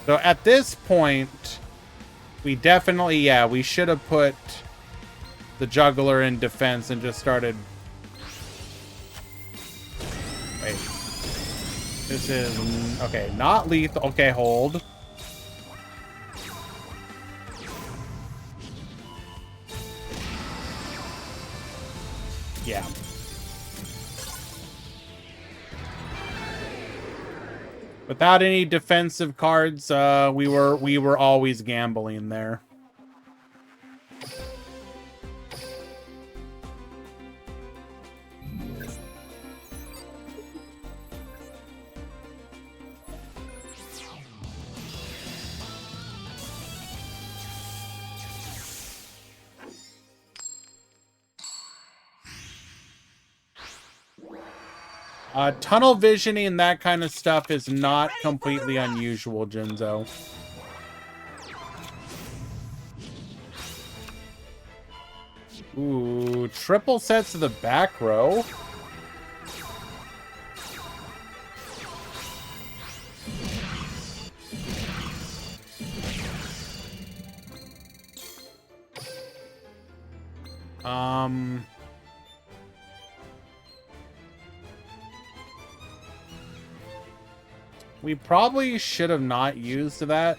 So at this point, we definitely, yeah, we should have put the juggler in defense and just started. Wait. This is, okay, not lethal. Okay, hold. Yeah. Without any defensive cards, we were always gambling there. Tunnel visioning and that kind of stuff is not completely unusual, Jinzo. Ooh, triple sets to the back row. We probably should have not used that.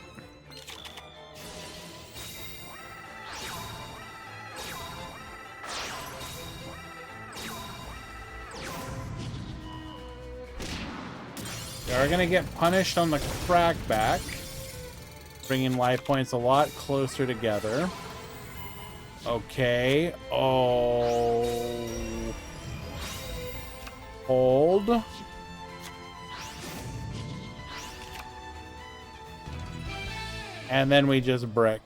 are going to get punished on the crackback, bringing life points a lot closer together. Okay. Oh. Hold. And then we just bricked.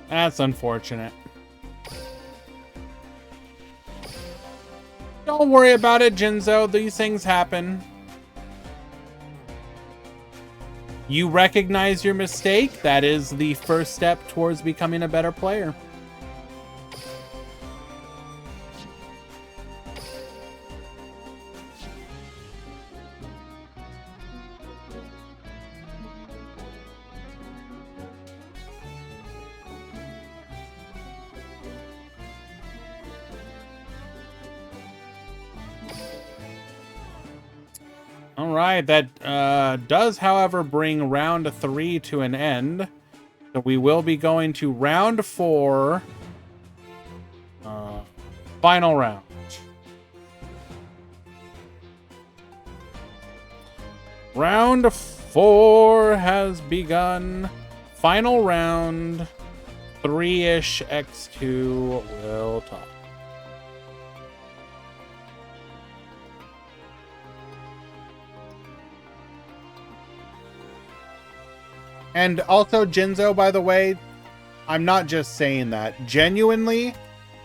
That's unfortunate. Don't worry about it, Jinzo. These things happen. You recognize your mistake. That is the first step towards becoming a better player. All right, that does, however, bring round 3 to an end. So we will be going to round 4, final round. Round 4 has begun. Final round, 3-ish X2 will talk. And also, Jinzo, by the way, I'm not just saying that. Genuinely,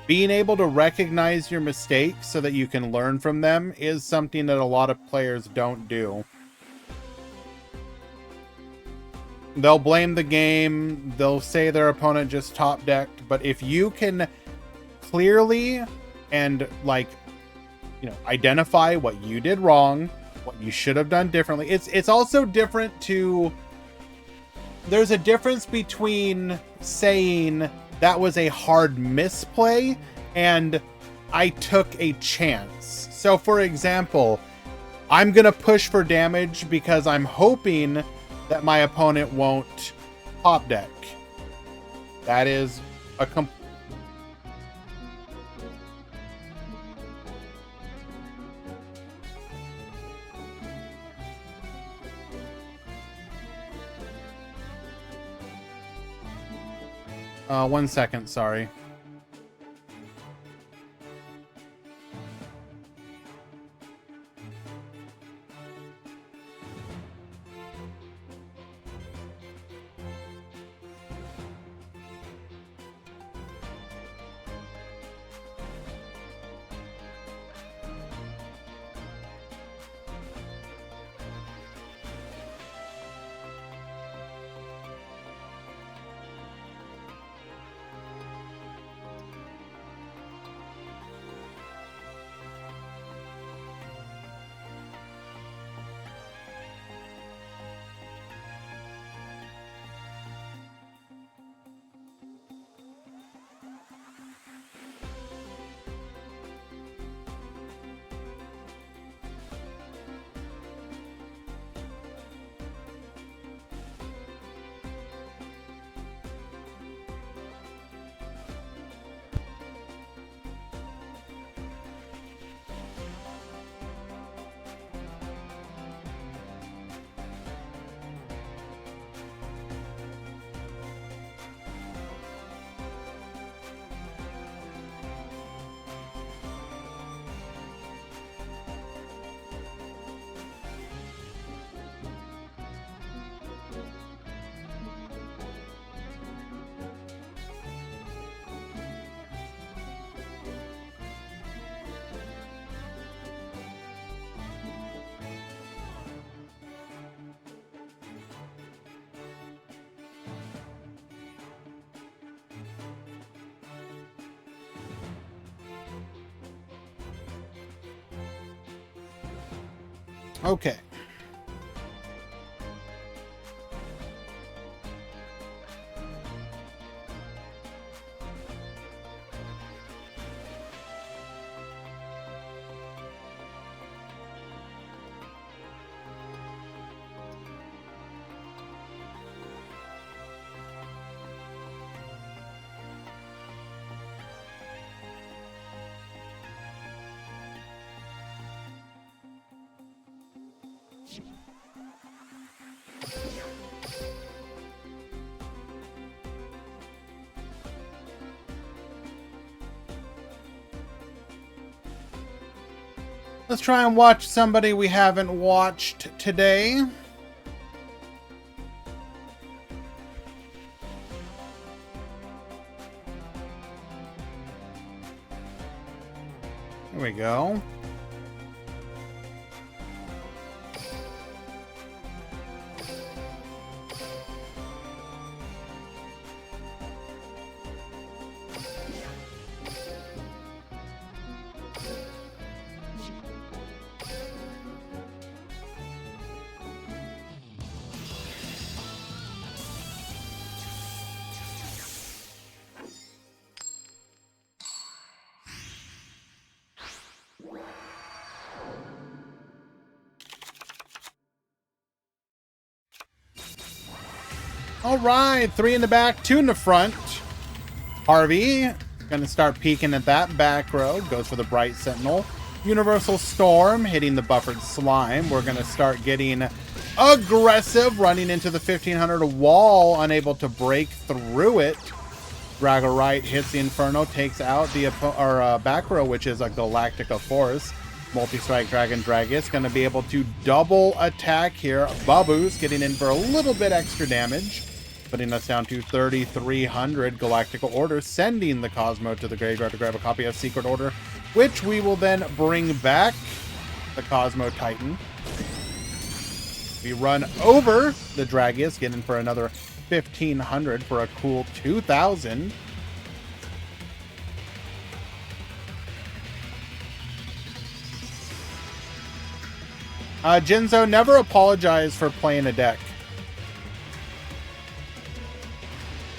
being able to recognize your mistakes so that you can learn from them is something that a lot of players don't do. They'll blame the game, they'll say their opponent just top-decked, but if you can clearly and, like, you know, identify what you did wrong, what you should have done differently. It's also different to... There's a difference between saying that was a hard misplay and I took a chance. So, for example, I'm going to push for damage because I'm hoping that my opponent won't top deck. That is a one second, sorry. Okay. Let's try and watch somebody we haven't watched today. There we go. All right, 3 in the back, 2 in the front. Harvey gonna start peeking at that back row. Goes for the Bright Sentinel. Universal Storm hitting the Buffered Slime. We're gonna start getting aggressive, running into the 1500 wall, unable to break through it. Dragorite hits the Inferno, takes out the back row, which is a Galactica Force. Multi-Strike Dragon Dragus going to be able to double attack here. Babu's getting in for a little bit extra damage, putting us down to 3,300. Galactica Order sending the Cosmo to the graveyard to grab a copy of Secret Order, which we will then bring back the Cosmo Titan. We run over the Dragus, getting for another 1,500 for a cool 2,000. Jinzo, never apologize for playing a deck.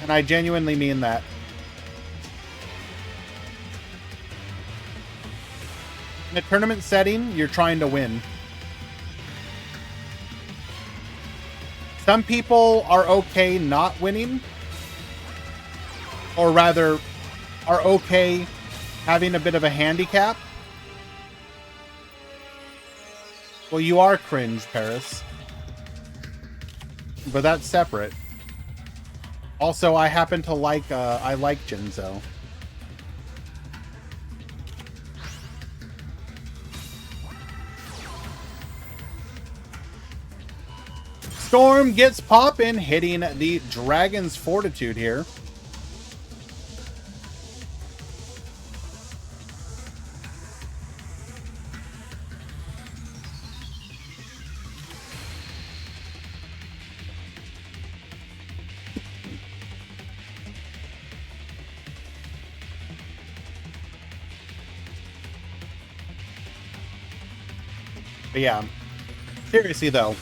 And I genuinely mean that. In a tournament setting, you're trying to win. Some people are okay not winning. Or rather, are okay having a bit of a handicap. Well, you are cringe, Paris. But that's separate. Also, I happen to like, I like Jinzo. Storm gets poppin', hitting the Dragon's Fortitude here. But yeah, seriously though,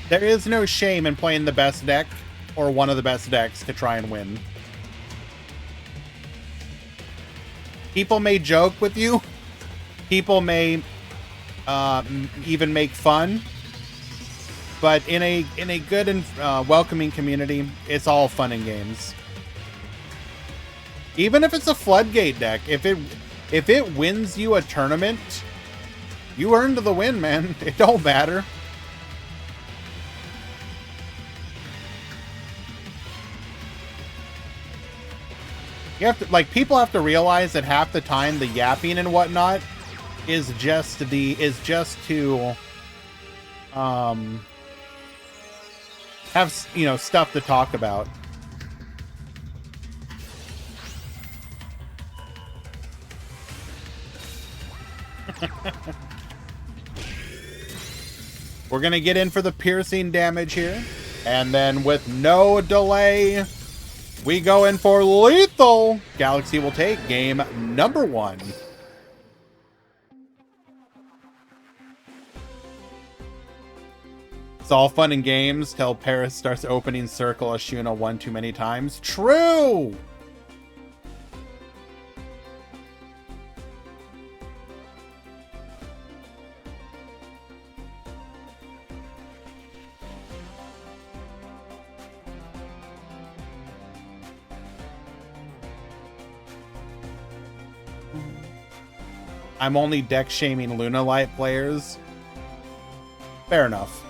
there is no shame in playing the best deck or one of the best decks to try and win. People may joke with you. People may even make fun. But in a good and welcoming community, it's all fun and games. Even if it's a Floodgate deck, if it wins you a tournament, you earned the win, man. It don't matter. You have to, like, people have to realize that half the time the yapping and whatnot is just to have, you know, stuff to talk about. We're gonna get in for the piercing damage here, and then with no delay, we go in for lethal. Galaxy will take game number 1. It's all fun and games till Paris starts opening Circle Ashuna one too many times. True! I'm only deck shaming Lunalight players. Fair enough.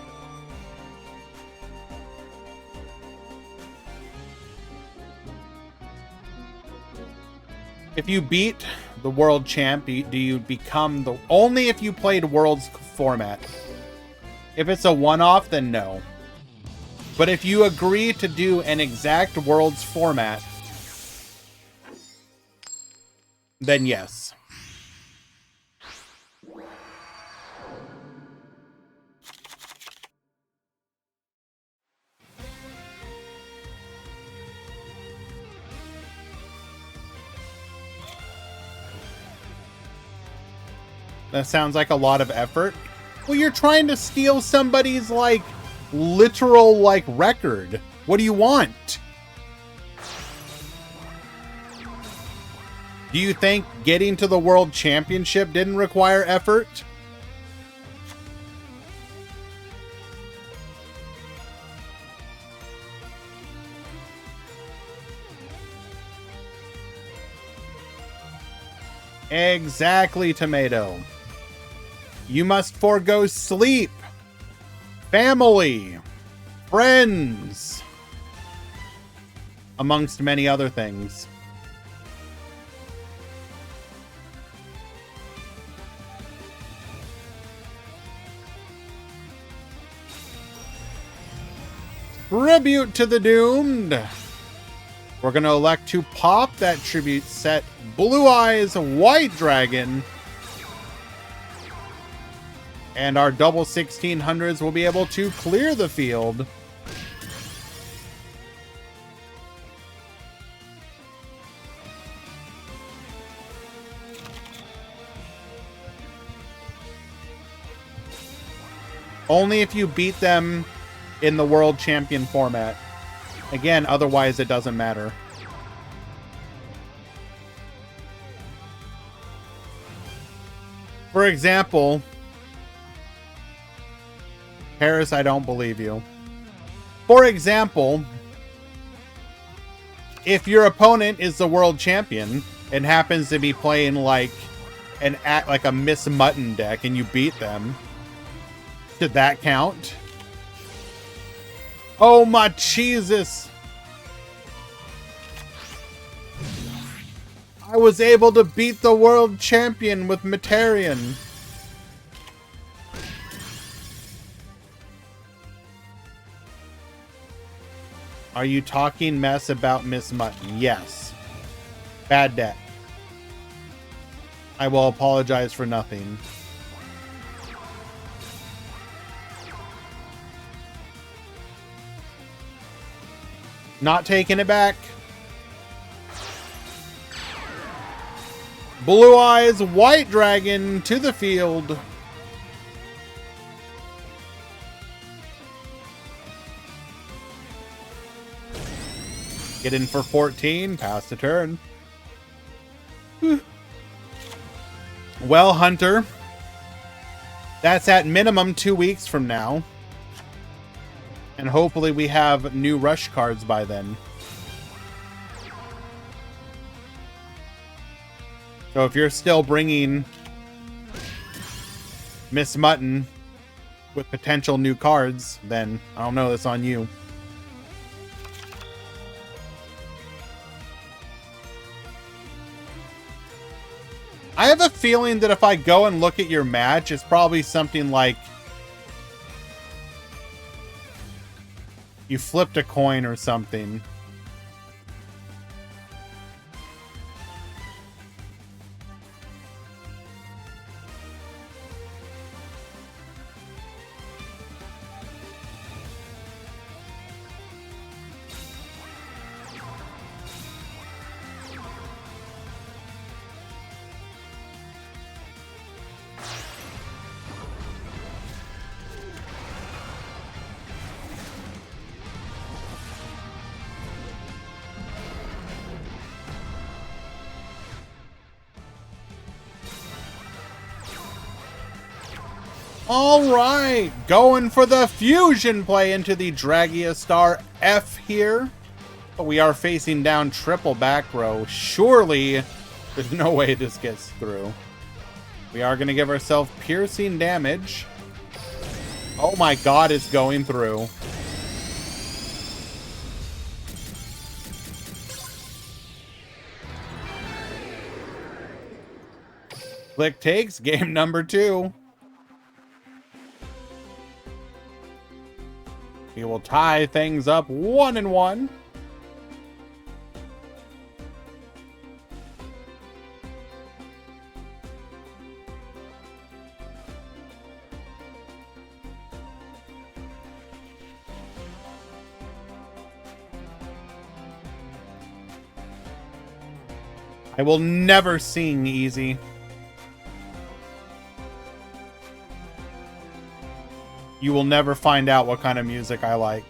If you beat the world champ, do you become the... Only if you played Worlds format. If it's a one-off, then no. But if you agree to do an exact Worlds format, then yes. That sounds like a lot of effort. Well, you're trying to steal somebody's, like, literal, like, record. What do you want? Do you think getting to the World Championship didn't require effort? Exactly, Tomato. You must forego sleep, family, friends, amongst many other things. Tribute to the Doomed. We're going to elect to pop that tribute set, Blue Eyes White Dragon. And our double 1600s will be able to clear the field. Only if you beat them in the World Champion format. Again, otherwise it doesn't matter. For example, Paris, I don't believe you. For example, if your opponent is the world champion and happens to be playing like a Miss Mutton deck and you beat them, did that count? Oh my Jesus! I was able to beat the world champion with Metarian. Are you talking mess about Miss Mutton? Yes. Bad deck. I will apologize for nothing. Not taking it back. Blue Eyes White Dragon to the field. Get in for 14. Pass the turn. Well, Hunter. That's at minimum 2 weeks from now. And hopefully we have new rush cards by then. So if you're still bringing Miss Mutton with potential new cards, then I don't know, that's on you. I have a feeling that if I go and look at your match, it's probably something like you flipped a coin or something. All right, going for the fusion play into the Dragia Star F here. But we are facing down triple back row. Surely, there's no way this gets through. We are going to give ourselves piercing damage. Oh my god, it's going through. Click takes game number 2. We will tie things up 1-1. I will never sing easy. You will never find out what kind of music I like.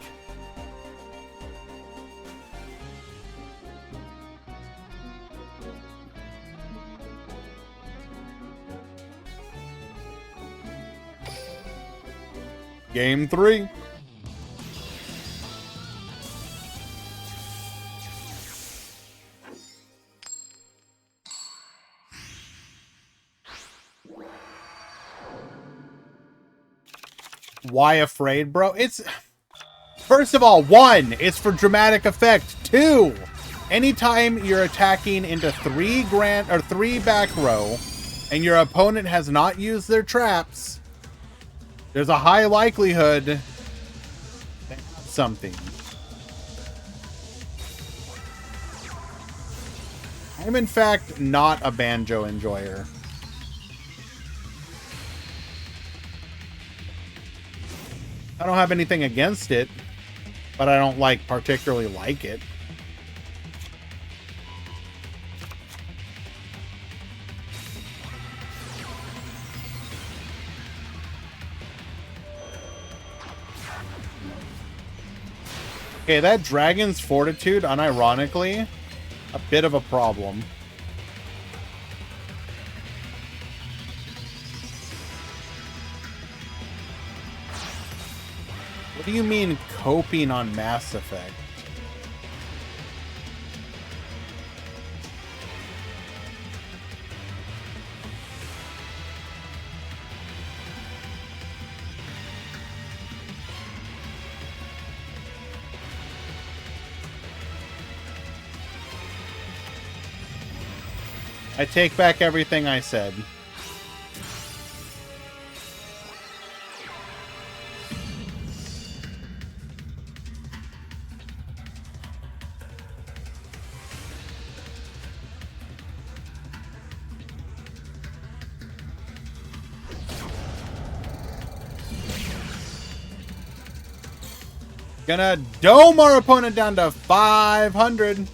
Game 3. Why afraid, bro? It's... First of all, 1, it's for dramatic effect. 2, anytime you're attacking into 3 back row and your opponent has not used their traps, there's a high likelihood they have something. I'm in fact not a banjo enjoyer. I don't have anything against it, but I don't particularly like it. Okay, that Dragon's Fortitude, unironically, a bit of a problem. What do you mean coping on Mass Effect? I take back everything I said. Gonna dome our opponent down to 500.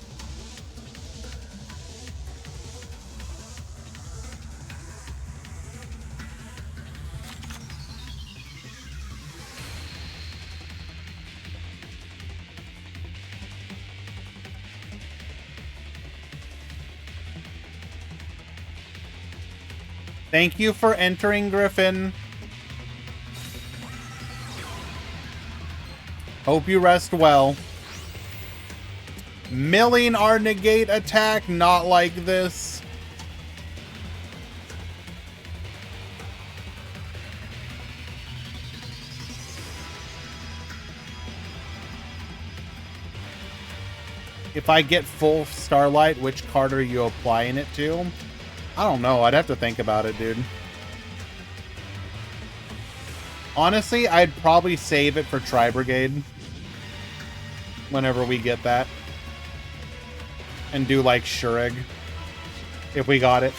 Thank you for entering, Griffin. Hope you rest well. Milling our negate attack, not like this. If I get full Starlight, which card are you applying it to? I don't know. I'd have to think about it, dude. Honestly, I'd probably save it for Tri-Brigade. Whenever we get that. And do like Shurig. If we got it.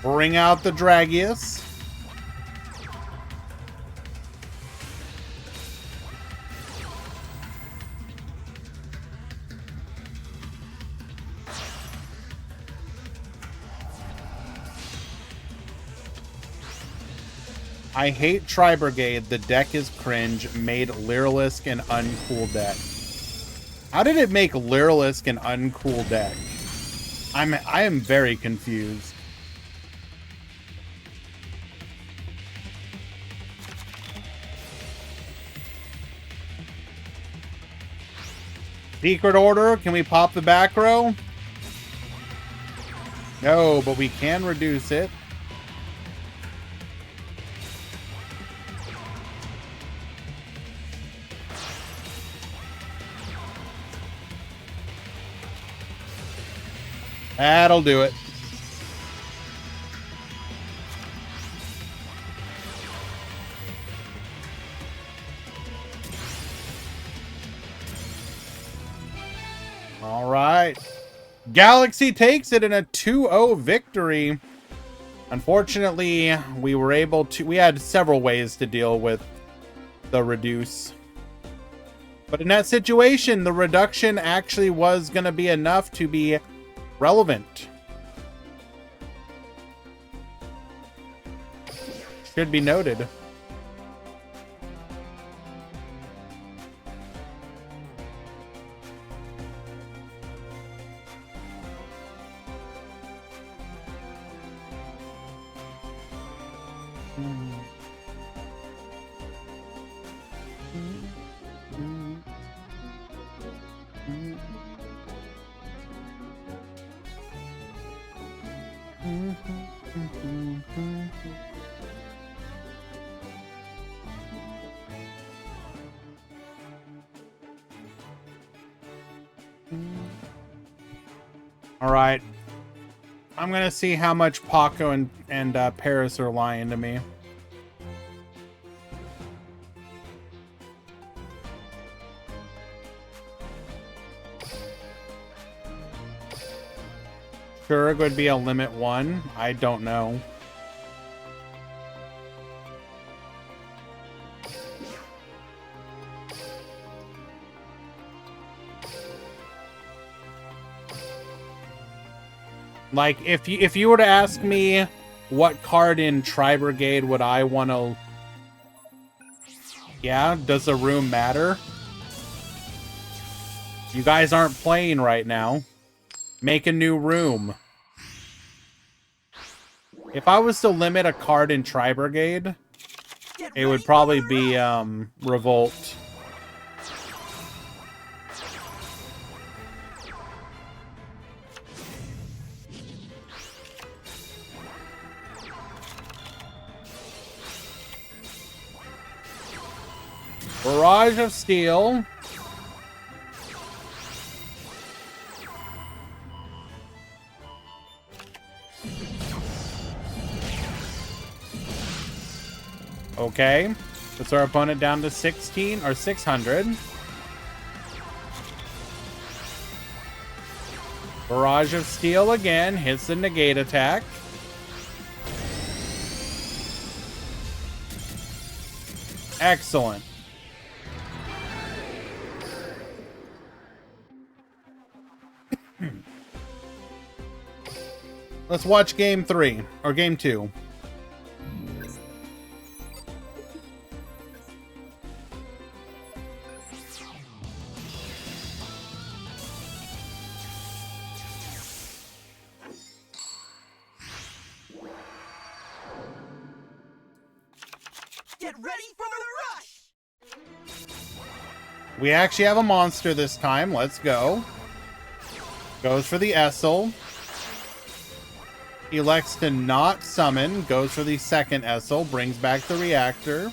Bring out the Dragius. I hate Tri-Brigade. The deck is cringe. Made Lyrilisk an uncool deck. How did it make Lyrilisk an uncool deck? I am very confused. Secret Order, can we pop the back row? No, but we can reduce it. That'll do it. All right. Galaxy takes it in a 2-0 victory. Unfortunately, we had several ways to deal with the reduce. But in that situation, the reduction actually was going to be enough to be relevant. Should be noted. All right. I'm going to see how much Paco and Paris are lying to me. Sure, it would be a limit 1. I don't know. Like, if you were to ask me what card in Tri-Brigade would I want to... Yeah, does the room matter? You guys aren't playing right now. Make a new room. If I was to limit a card in Tri-Brigade, it would probably be Revolt. Barrage of Steel. Okay. Puts our opponent down to 16 or 600. Barrage of Steel again. Hits the negate attack. Excellent. Let's watch game 3 or game 2. Get ready for the rush! We actually have a monster this time. Let's go. Goes for the Essel. Elects to not summon. Goes for the second Essel. Brings back the reactor.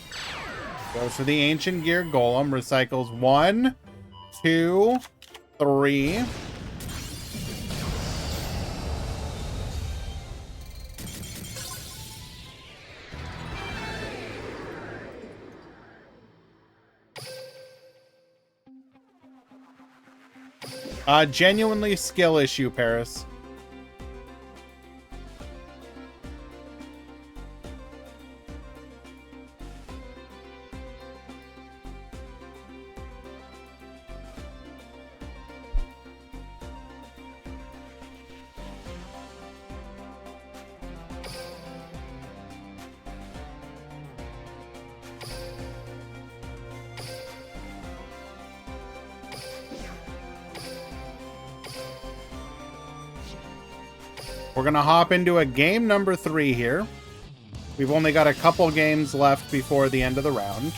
Goes for the Ancient Gear Golem. Recycles 1, 2, 3. Genuinely skill issue, Paris. We're going to hop into a game number 3 here. We've only got a couple games left before the end of the round.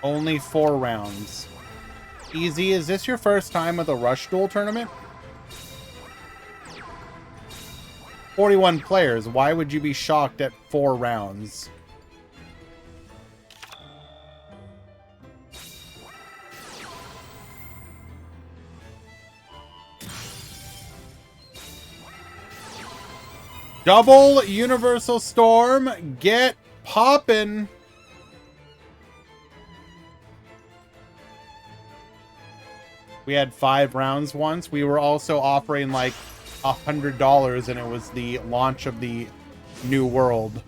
Only 4 rounds. Easy, is this your first time with a Rush Duel tournament? 41 players. Why would you be shocked at 4 rounds? Double Universal Storm. Get poppin'. We had 5 rounds once. We were also offering like $100, and it was the launch of the new world.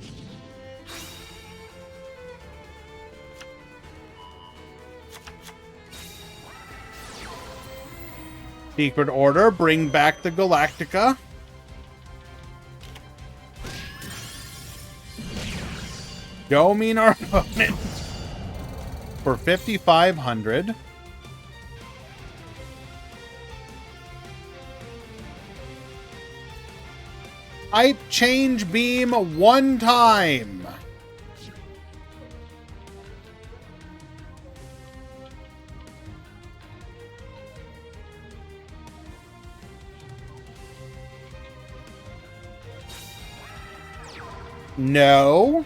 Secret Order, bring back the Galactica. Domine our opponent for 5,500. Type change beam 1 time. No.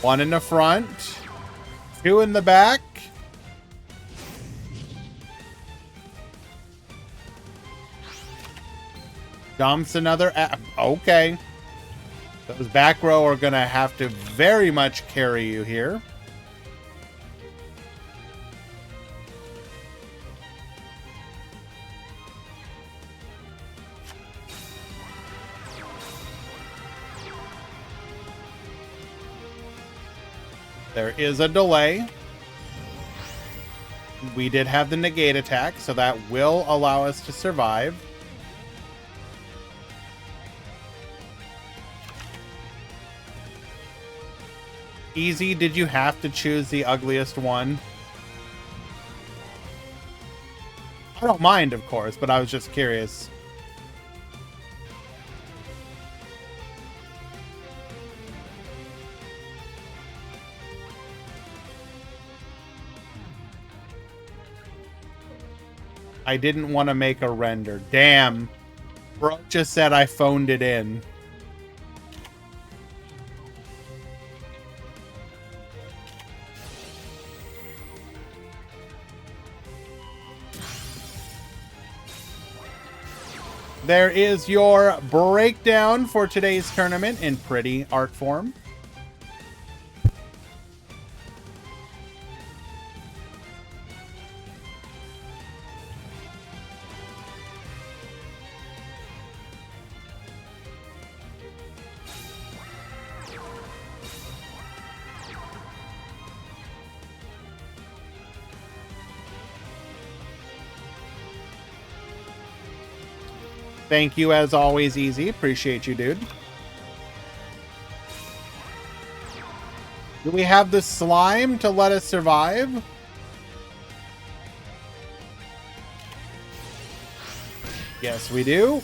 One in the front. 2 in the back. Dumps another. Okay. Those back row are going to have to very much carry you here. There is a delay. We did have the negate attack, so that will allow us to survive. Easy, did you have to choose the ugliest one? I don't mind, of course, but I was just curious. I didn't want to make a render. Damn. Bro just said I phoned it in. There is your breakdown for today's tournament in pretty art form. Thank you, as always, Easy. Appreciate you, dude. Do we have the slime to let us survive? Yes, we do.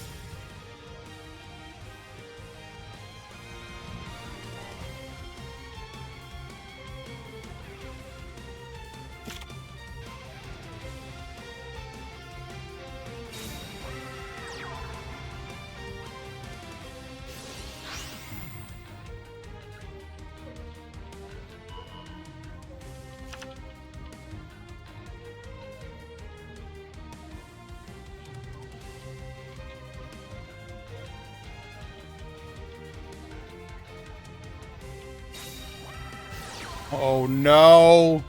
Oh no.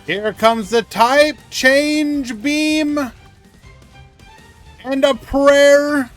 Here comes the type change beam and a prayer.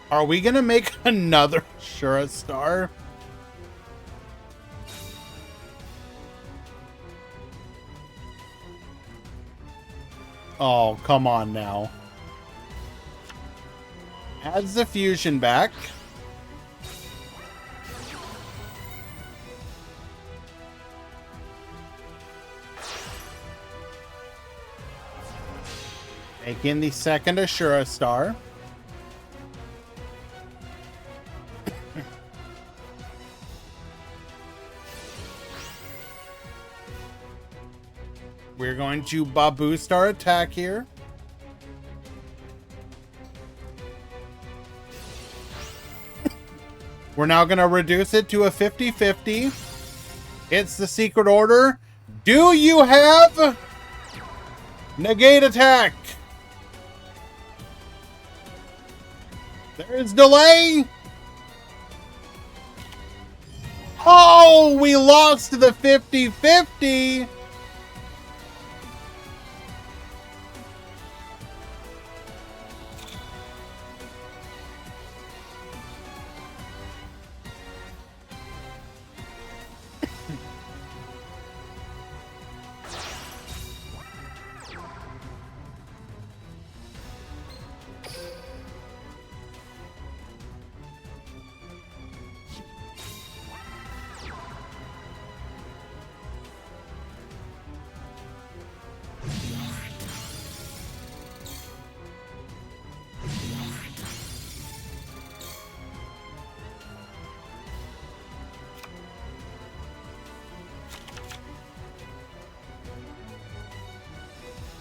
Are we gonna make another Shura Star? Oh, come on now. Adds the fusion back. Making the second Ashura Star. We're going to boost our attack here. We're now going to reduce it to a 50-50. It's the secret order. Do you have negate attack? There is delay. Oh, we lost the 50-50.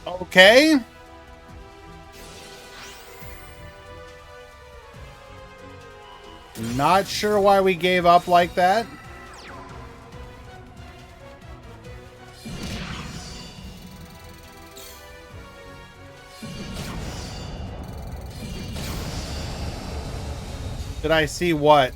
Okay. Not sure why we gave up like that. Did I see what?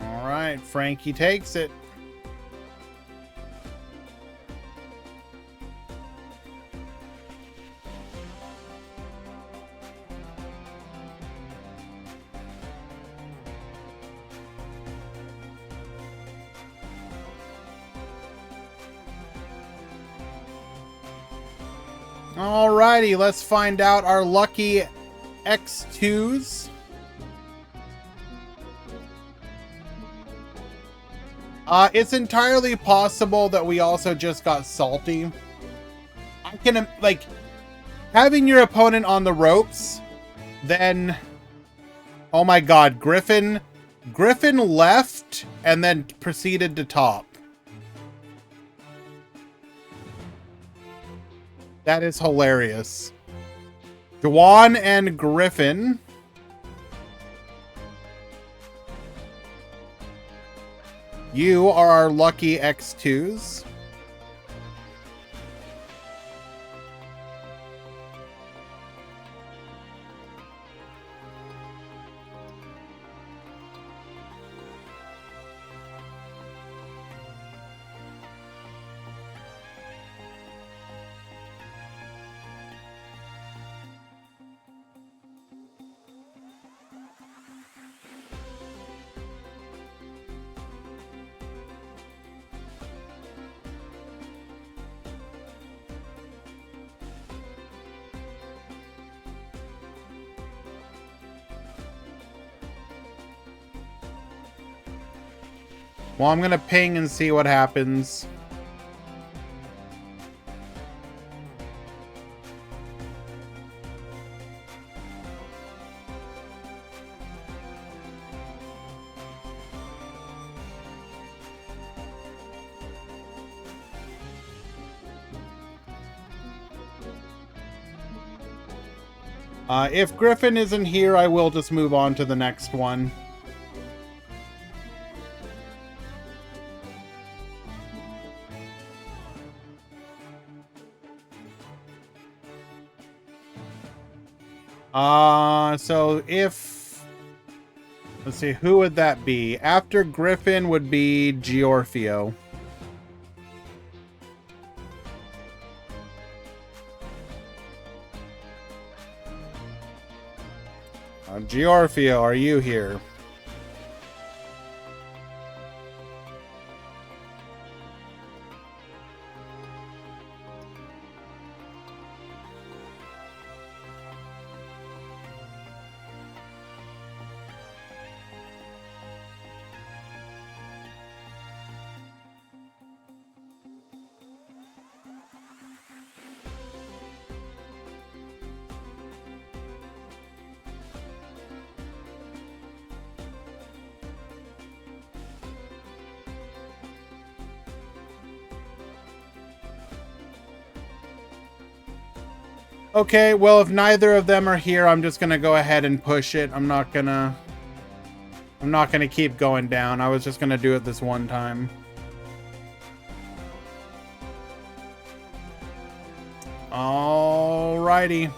All right, Frankie takes it. Alrighty, let's find out our lucky X2s. It's entirely possible that we also just got salty. I can, like, having your opponent on the ropes, then... Oh my god, Griffin left and then proceeded to top. That is hilarious. Juwan and Griffin. You are our lucky X2s. Well, I'm gonna ping and see what happens. If Griffin isn't here, I will just move on to the next one. So if, let's see, who would that be? After Griffin would be Giorfio. Giorfio, are you here? Okay, well, if neither of them are here, I'm just gonna go ahead and push it. I'm not gonna keep going down. I was just gonna do it this one time. Alrighty.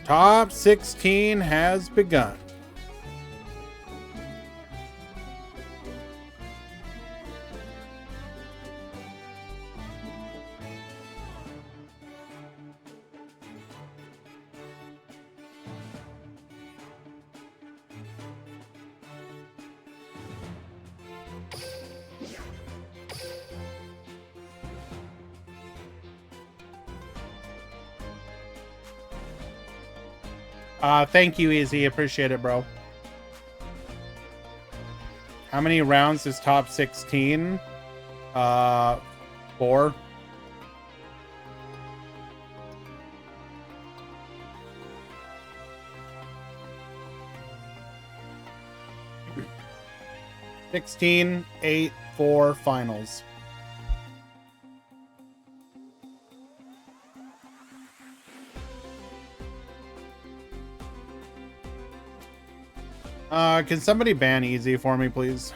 Top 16 has begun. Thank you, Easy. Appreciate it, bro. How many rounds is top 16? 4. $16, 8, 4 finals. Can somebody ban Easy for me, please?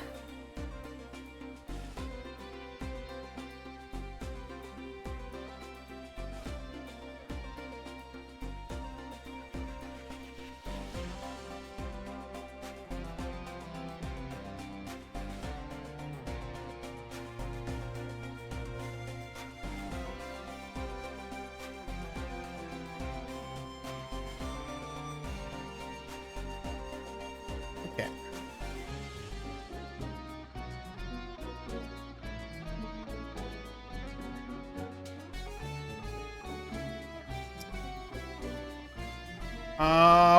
Okay.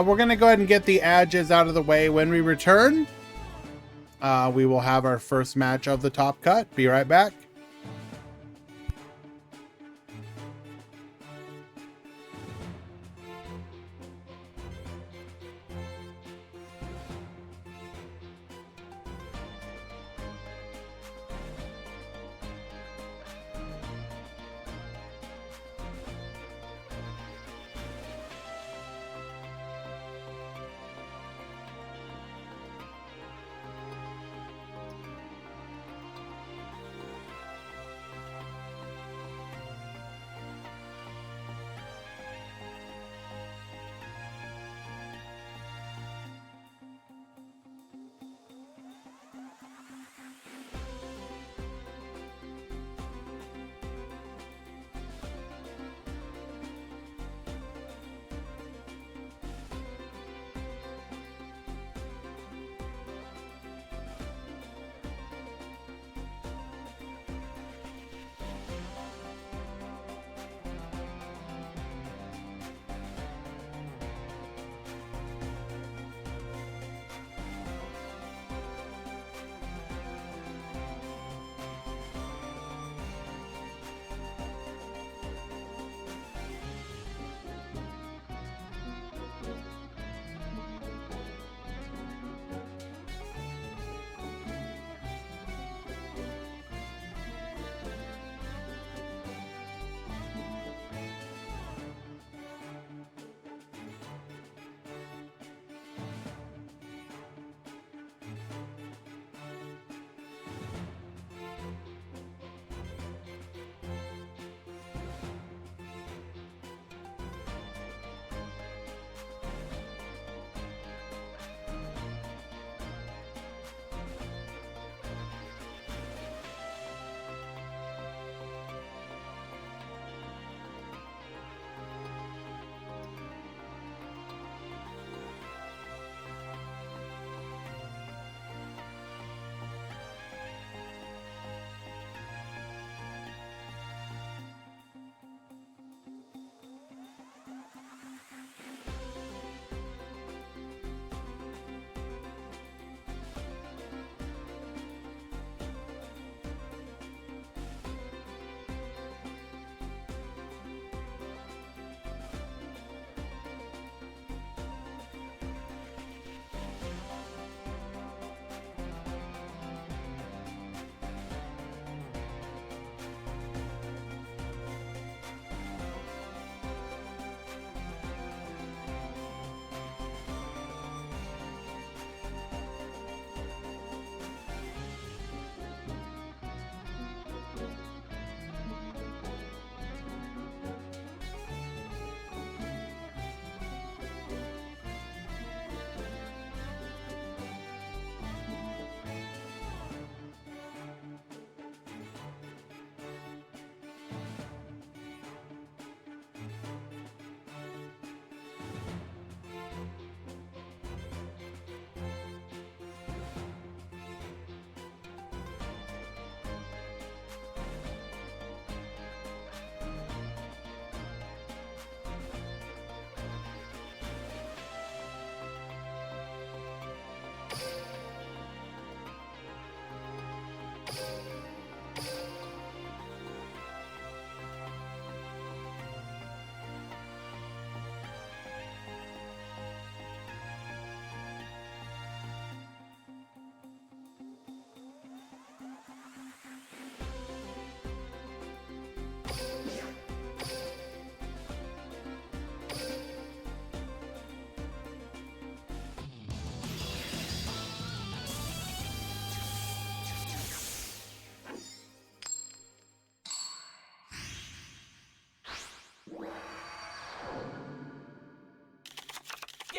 We're gonna go ahead and get the edges out of the way. When we return, we will have our first match of the top cut. Be right back.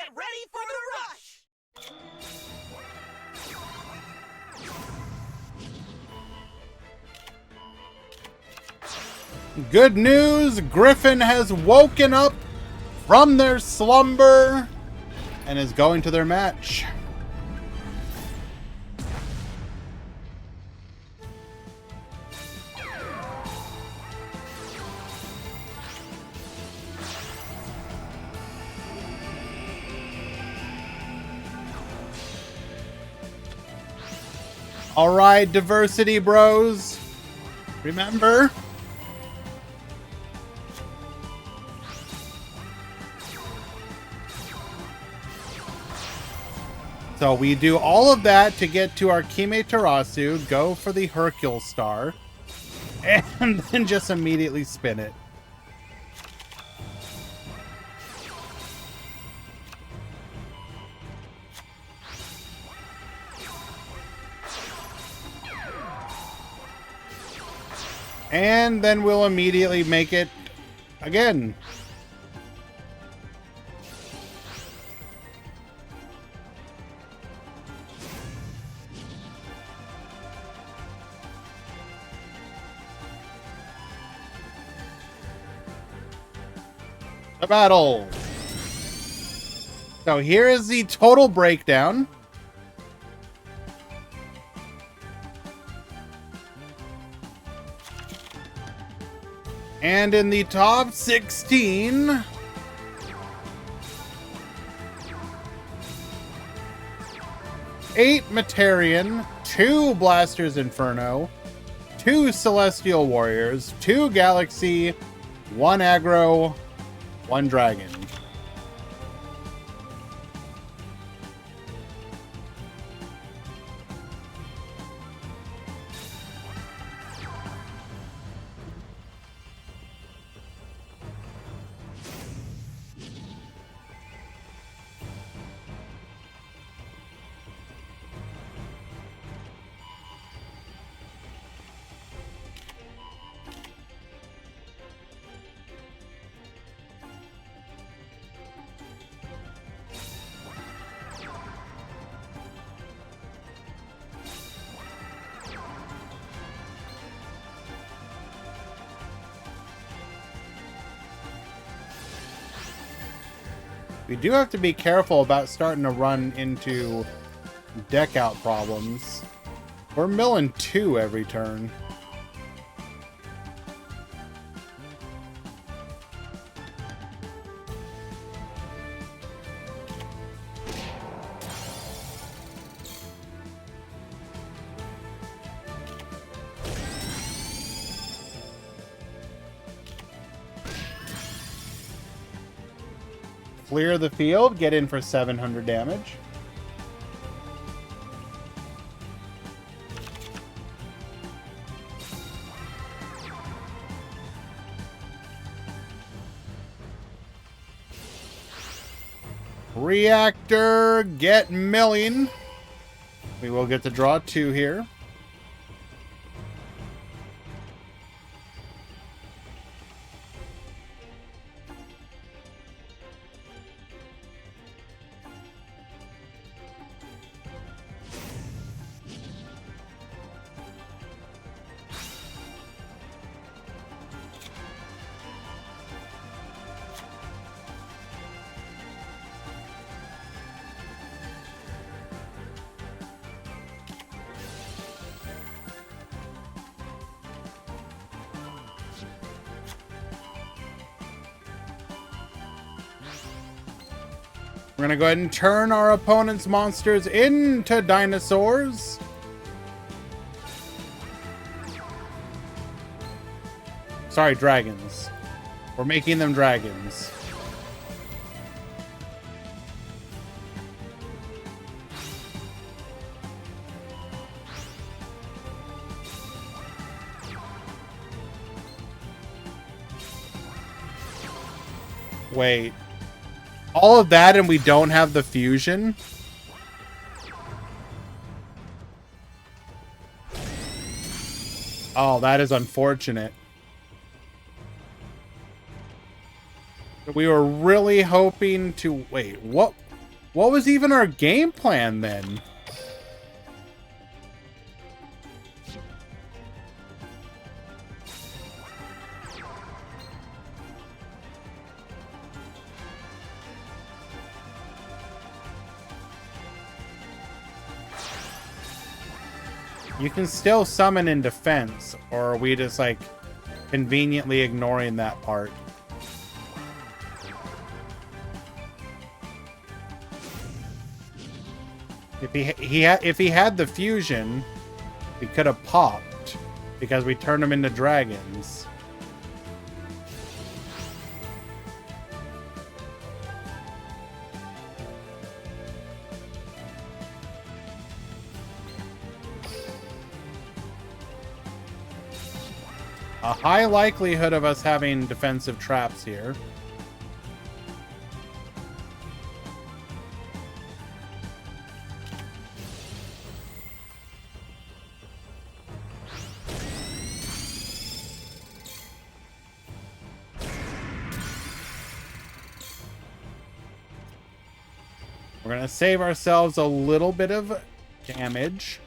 Get ready for the rush! Good news, Griffin has woken up from their slumber and is going to their match. All right, diversity bros. Remember, so we do all of that to get to our Kime Tarasu, go for the Hercule star, and then just immediately spin it. And then we'll immediately make it again. The battle. So here is the total breakdown. And in the top 16, eight Materian, 2 Blasters Inferno, 2 Celestial Warriors, 2 Galaxy, 1 Aggro, 1 Dragon. We do have to be careful about starting to run into deck out problems. We're milling 2 every turn. Clear the field, get in for 700 damage. Reactor, get milling. We will get to draw 2 here. We're going to go ahead and turn our opponent's monsters into dinosaurs. Sorry, dragons. We're making them dragons. Wait. All of that and we don't have the fusion? Oh, that is unfortunate. We were really hoping to... Wait, what? What was even our game plan then? You can still summon in defense, or are we just like conveniently ignoring that part? If he had the fusion, we could have popped because we turned them into dragons. A high likelihood of us having defensive traps here. We're going to save ourselves a little bit of damage.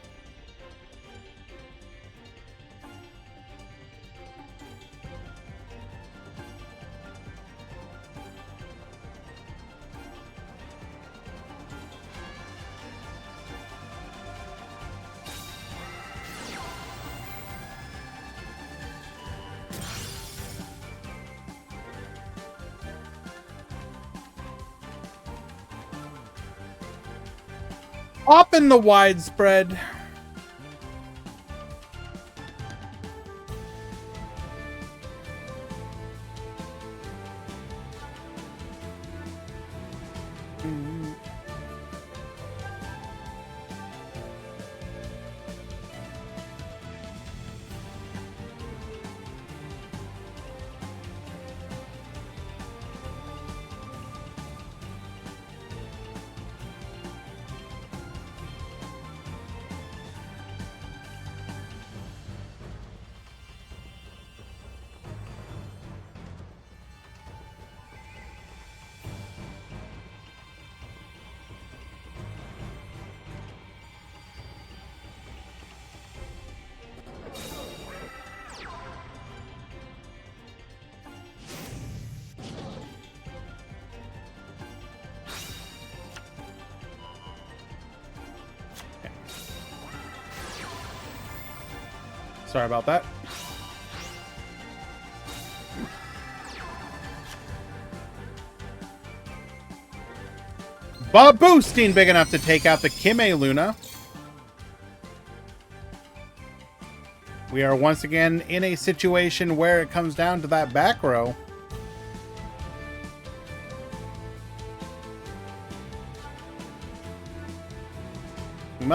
Up in the widespread. Sorry about that. Boosting big enough to take out the Kime Luna. We are once again in a situation where it comes down to that back row. We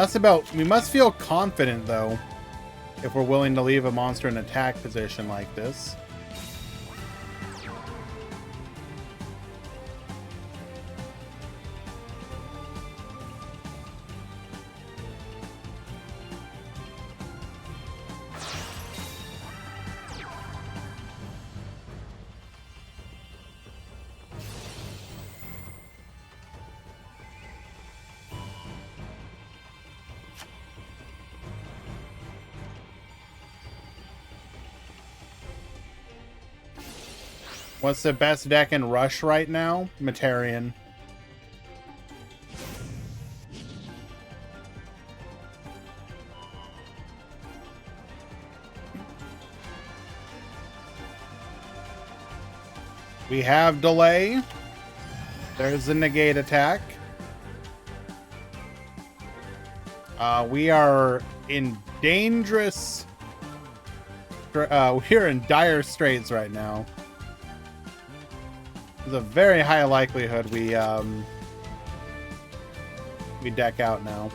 must feel confident though, if we're willing to leave a monster in attack position like this. What's the best deck in Rush right now? Materian. We have delay. There's the negate attack. We are in dangerous... we're in dire straits right now. There's a very high likelihood we deck out now.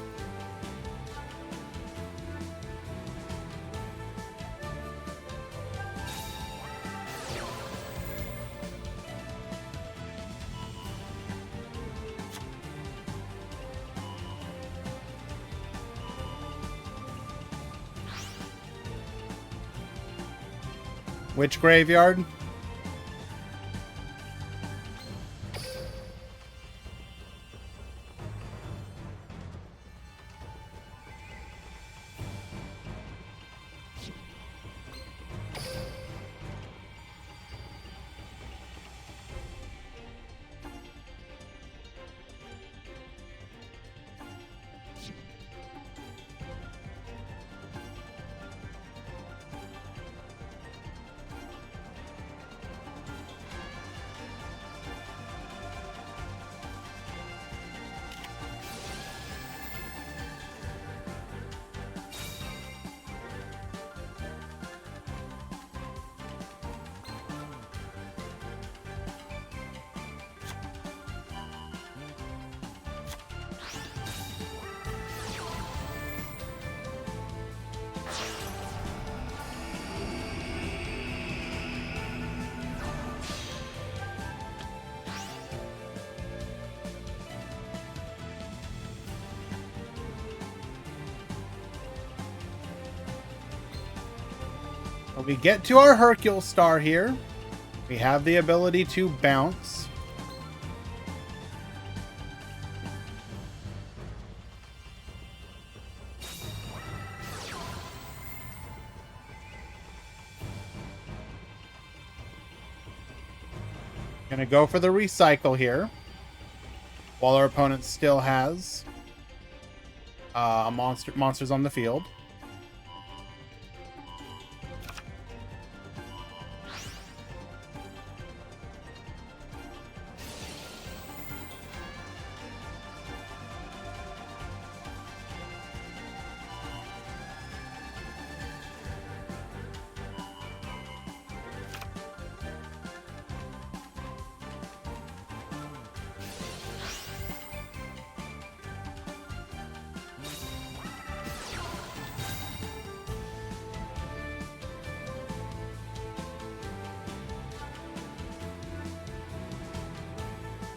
Which graveyard? When we get to our Hercule star here, we have the ability to bounce. Gonna go for the recycle here, while our opponent still has monsters on the field.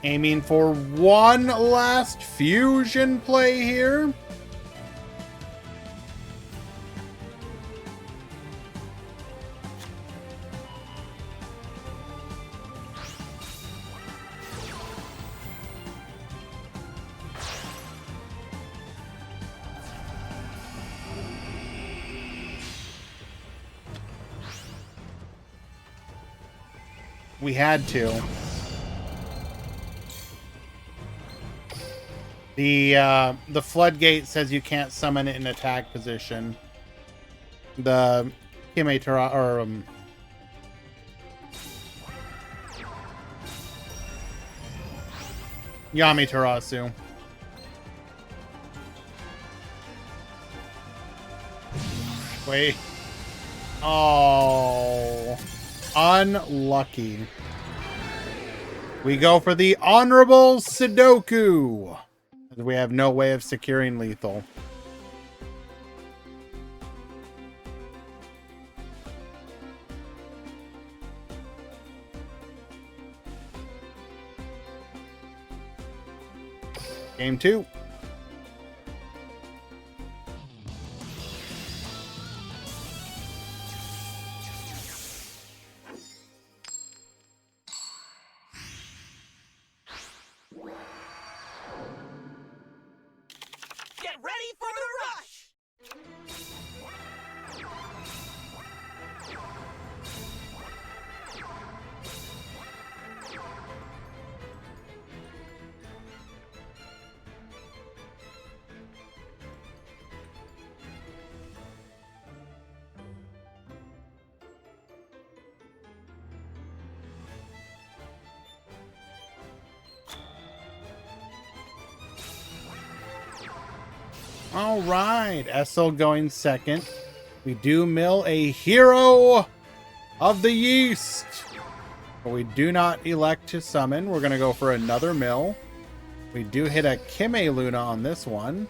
Aiming for one last fusion play here. We had to. The floodgate says you can't summon it in attack position. The Kimetara or Yamitarasu. Wait. Oh, unlucky. We go for the honorable Sudoku. We have no way of securing lethal. Game 2. Get ready for the rush! All right, Essel going second. We do mill a Hero of the Yeast, but we do not elect to summon. We're going to go for another mill. We do hit a Kime Luna on this one.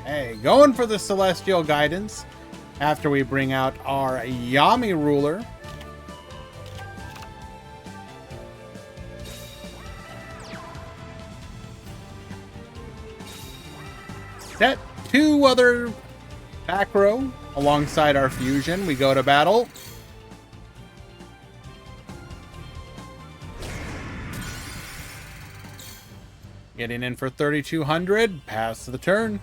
Hey, going for the Celestial Guidance after we bring out our Yami Ruler. Set 2 other back row alongside our fusion. We go to battle. Getting in for 3,200. Pass the turn.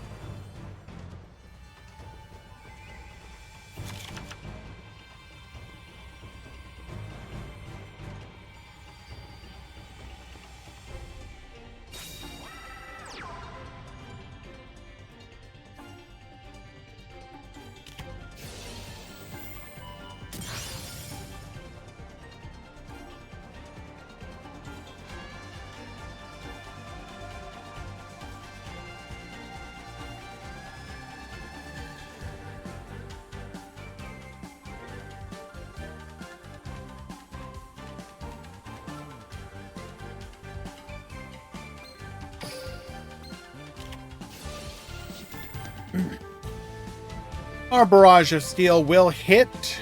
Our Barrage of Steel will hit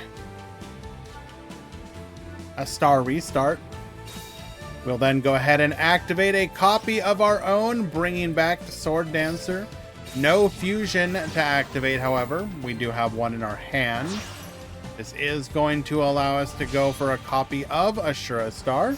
a star restart. We'll then go ahead and activate a copy of our own, bringing back the Sword Dancer. No fusion to activate, however. We do have one in our hand. This is going to allow us to go for a copy of Ashura Star.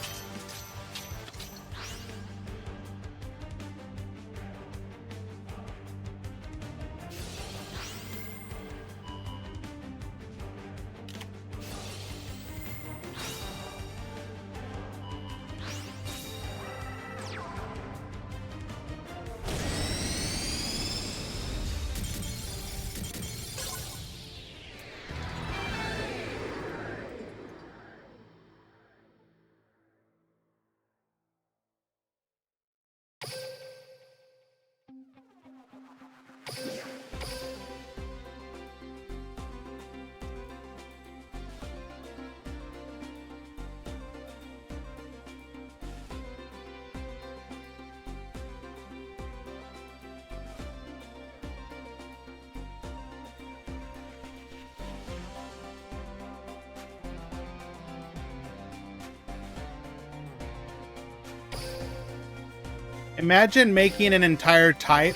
Imagine making an entire type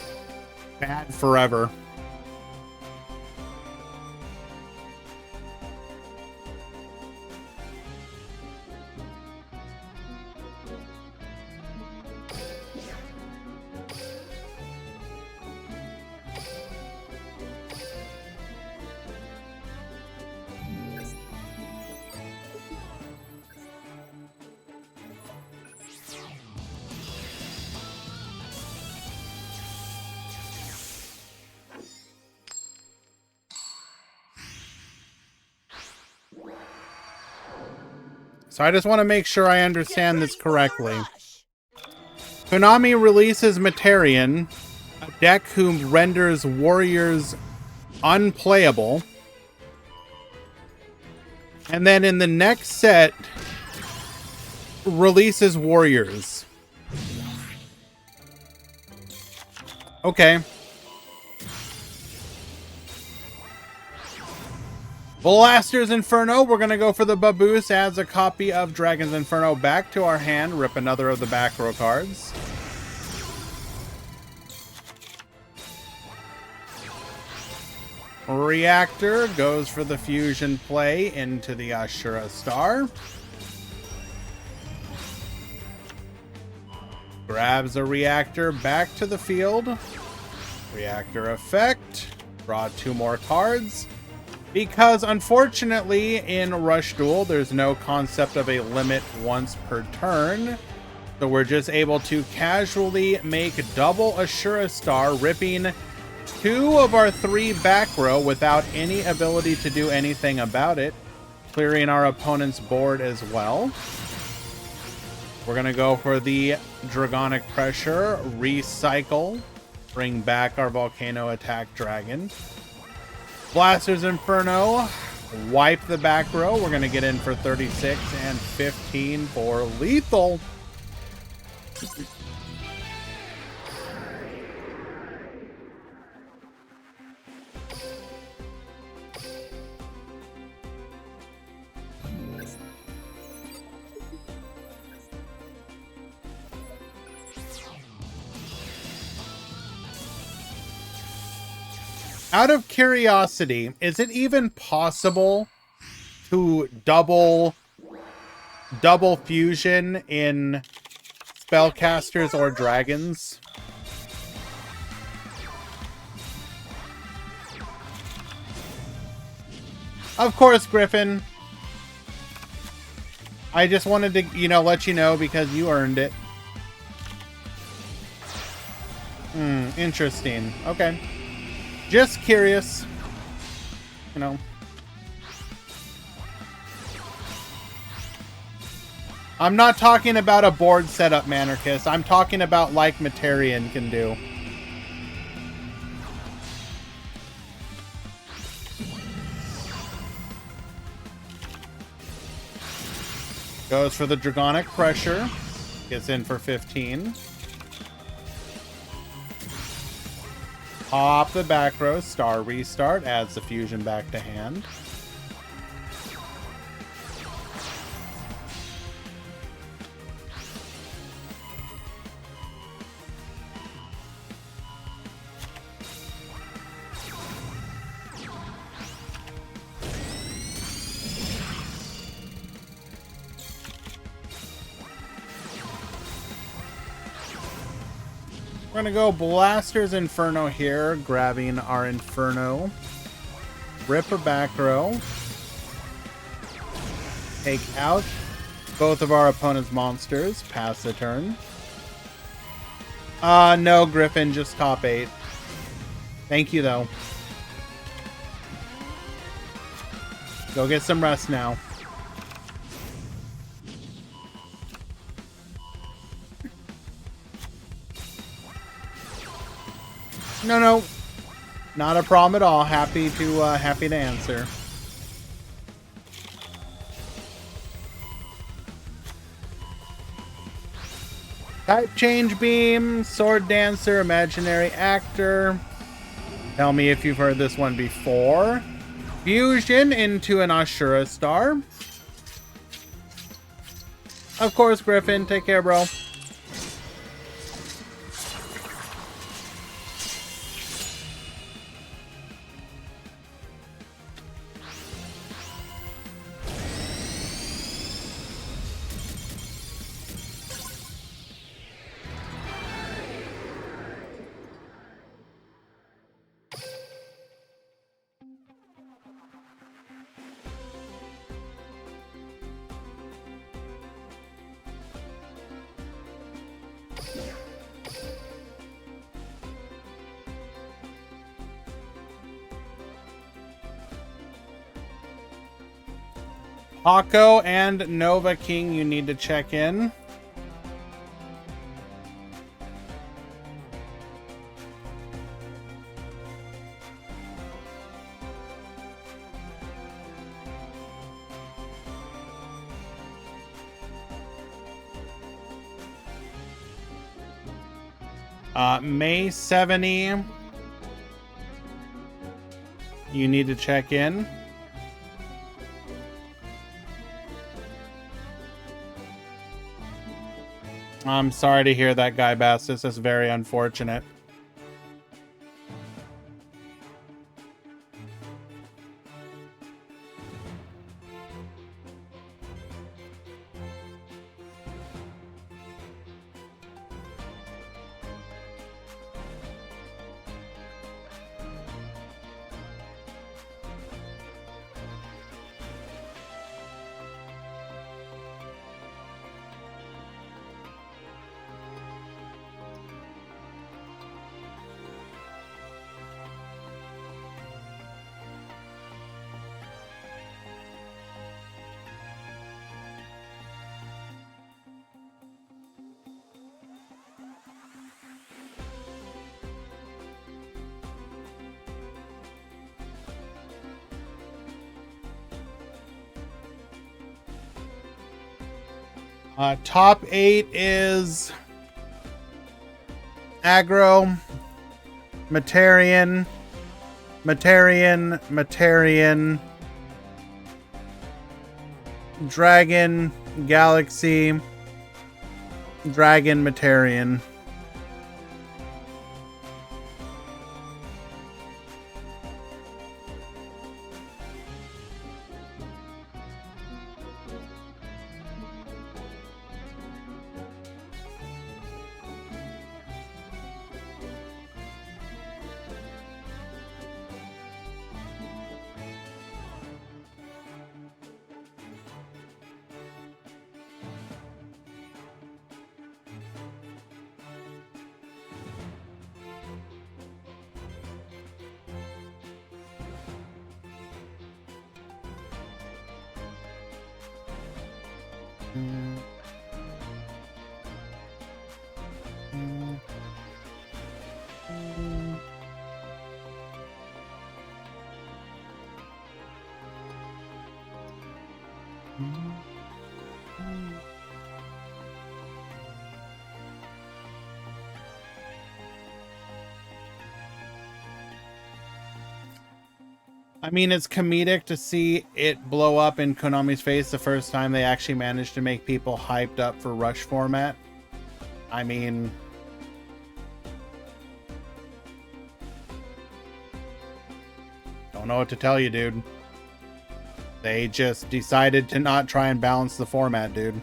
bad forever. So I just want to make sure I understand this correctly. Konami releases Materian, a deck who renders warriors unplayable. And then in the next set, releases warriors. Okay. Blaster's Inferno, we're going to go for the Baboose, adds a copy of Dragon's Inferno back to our hand, rip another of the back row cards. Reactor goes for the fusion play into the Ashura Star. Grabs a reactor back to the field. Reactor effect. Draw 2 more cards. Because, unfortunately, in Rush Duel, there's no concept of a limit once per turn. So we're just able to casually make double Ashura Star, ripping 2 of our 3 back row without any ability to do anything about it. Clearing our opponent's board as well. We're going to go for the Dragonic Pressure, recycle, bring back our Volcano Attack Dragon. Blaster's Inferno, wipe the back row. We're going to get in for 36 and 15 for lethal. Out of curiosity, is it even possible to double fusion in spellcasters or dragons? Of course, Griffin. I just wanted to, let you know because you earned it. Interesting. Okay. Just curious. I'm not talking about a board setup, Manarchist. I'm talking about like Materian can do. Goes for the Dragonic Pressure. Gets in for 15. Pop the back row, star restart, adds the fusion back to hand. We're gonna go Blaster's Inferno here, grabbing our Inferno. Rip a back row. Take out both of our opponent's monsters. Pass the turn. No, Griffin, just top 8. Thank you, though. Go get some rest now. No. Not a problem at all. Happy to answer. Type change beam, sword dancer, imaginary actor. Tell me if you've heard this one before. Fusion into an Ashura star. Of course, Griffin. Take care, bro. Hako and Nova King, you need to check in. May 70, you need to check in. I'm sorry to hear that, Guy Bastis. That's very unfortunate. Top 8 is Aggro, Materian, Dragon, Galaxy, Dragon, Materian. I mean, it's comedic to see it blow up in Konami's face the first time they actually managed to make people hyped up for Rush format. I mean, don't know what to tell you, dude. They just decided to not try and balance the format, dude.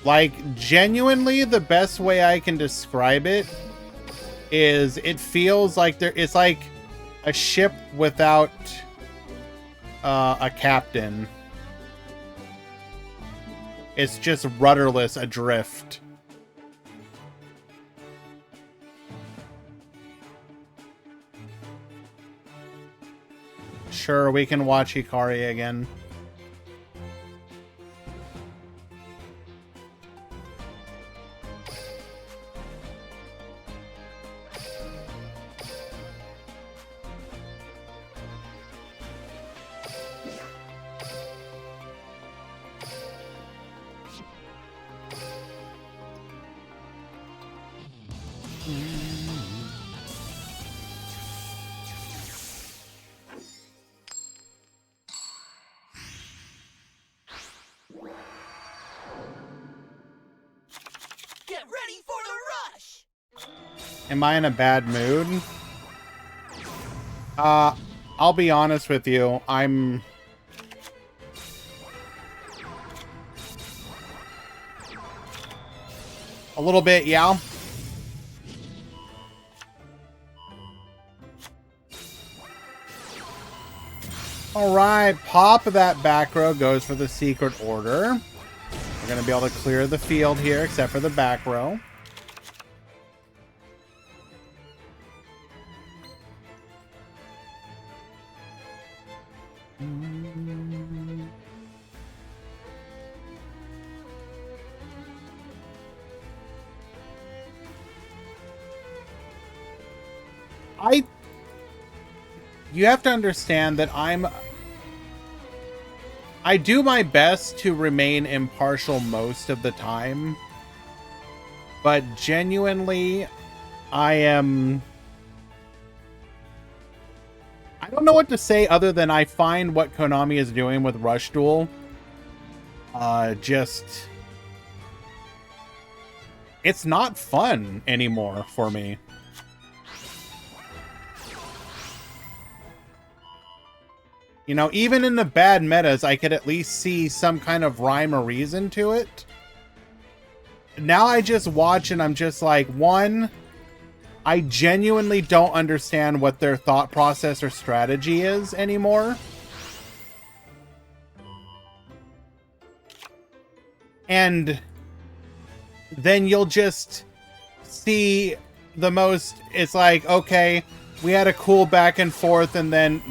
Like, genuinely, the best way I can describe it is it feels like it's like a ship without a captain. It's just rudderless adrift. Sure, we can watch Hikari again. Get ready for the rush! Am I in a bad mood? I'll be honest with you. I'm a little bit, yeah. All right, pop of that back row goes for the secret order. We're going to be able to clear the field here, except for the back row. You have to understand that I do my best to remain impartial most of the time, but genuinely, I don't know what to say other than I find what Konami is doing with Rush Duel, it's not fun anymore for me. You know, even in the bad metas, I could at least see some kind of rhyme or reason to it. Now I just watch and I'm just like, one, I genuinely don't understand what their thought process or strategy is anymore. And then you'll just see the most, it's like, okay, we had a cool back and forth and then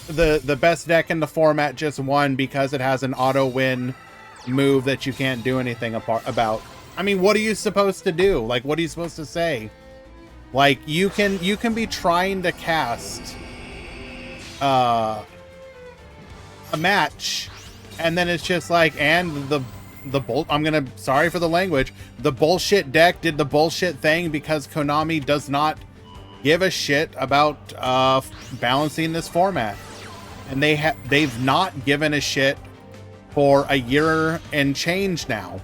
the best deck in the format just won because it has an auto win move that you can't do anything about. I mean, what are you supposed to do? Like, what are you supposed to say? Like, you can be trying to cast a match and then it's just like, and sorry for the language, the bullshit deck did the bullshit thing because Konami does not give a shit about balancing this format. And they've not given a shit for a year and change now.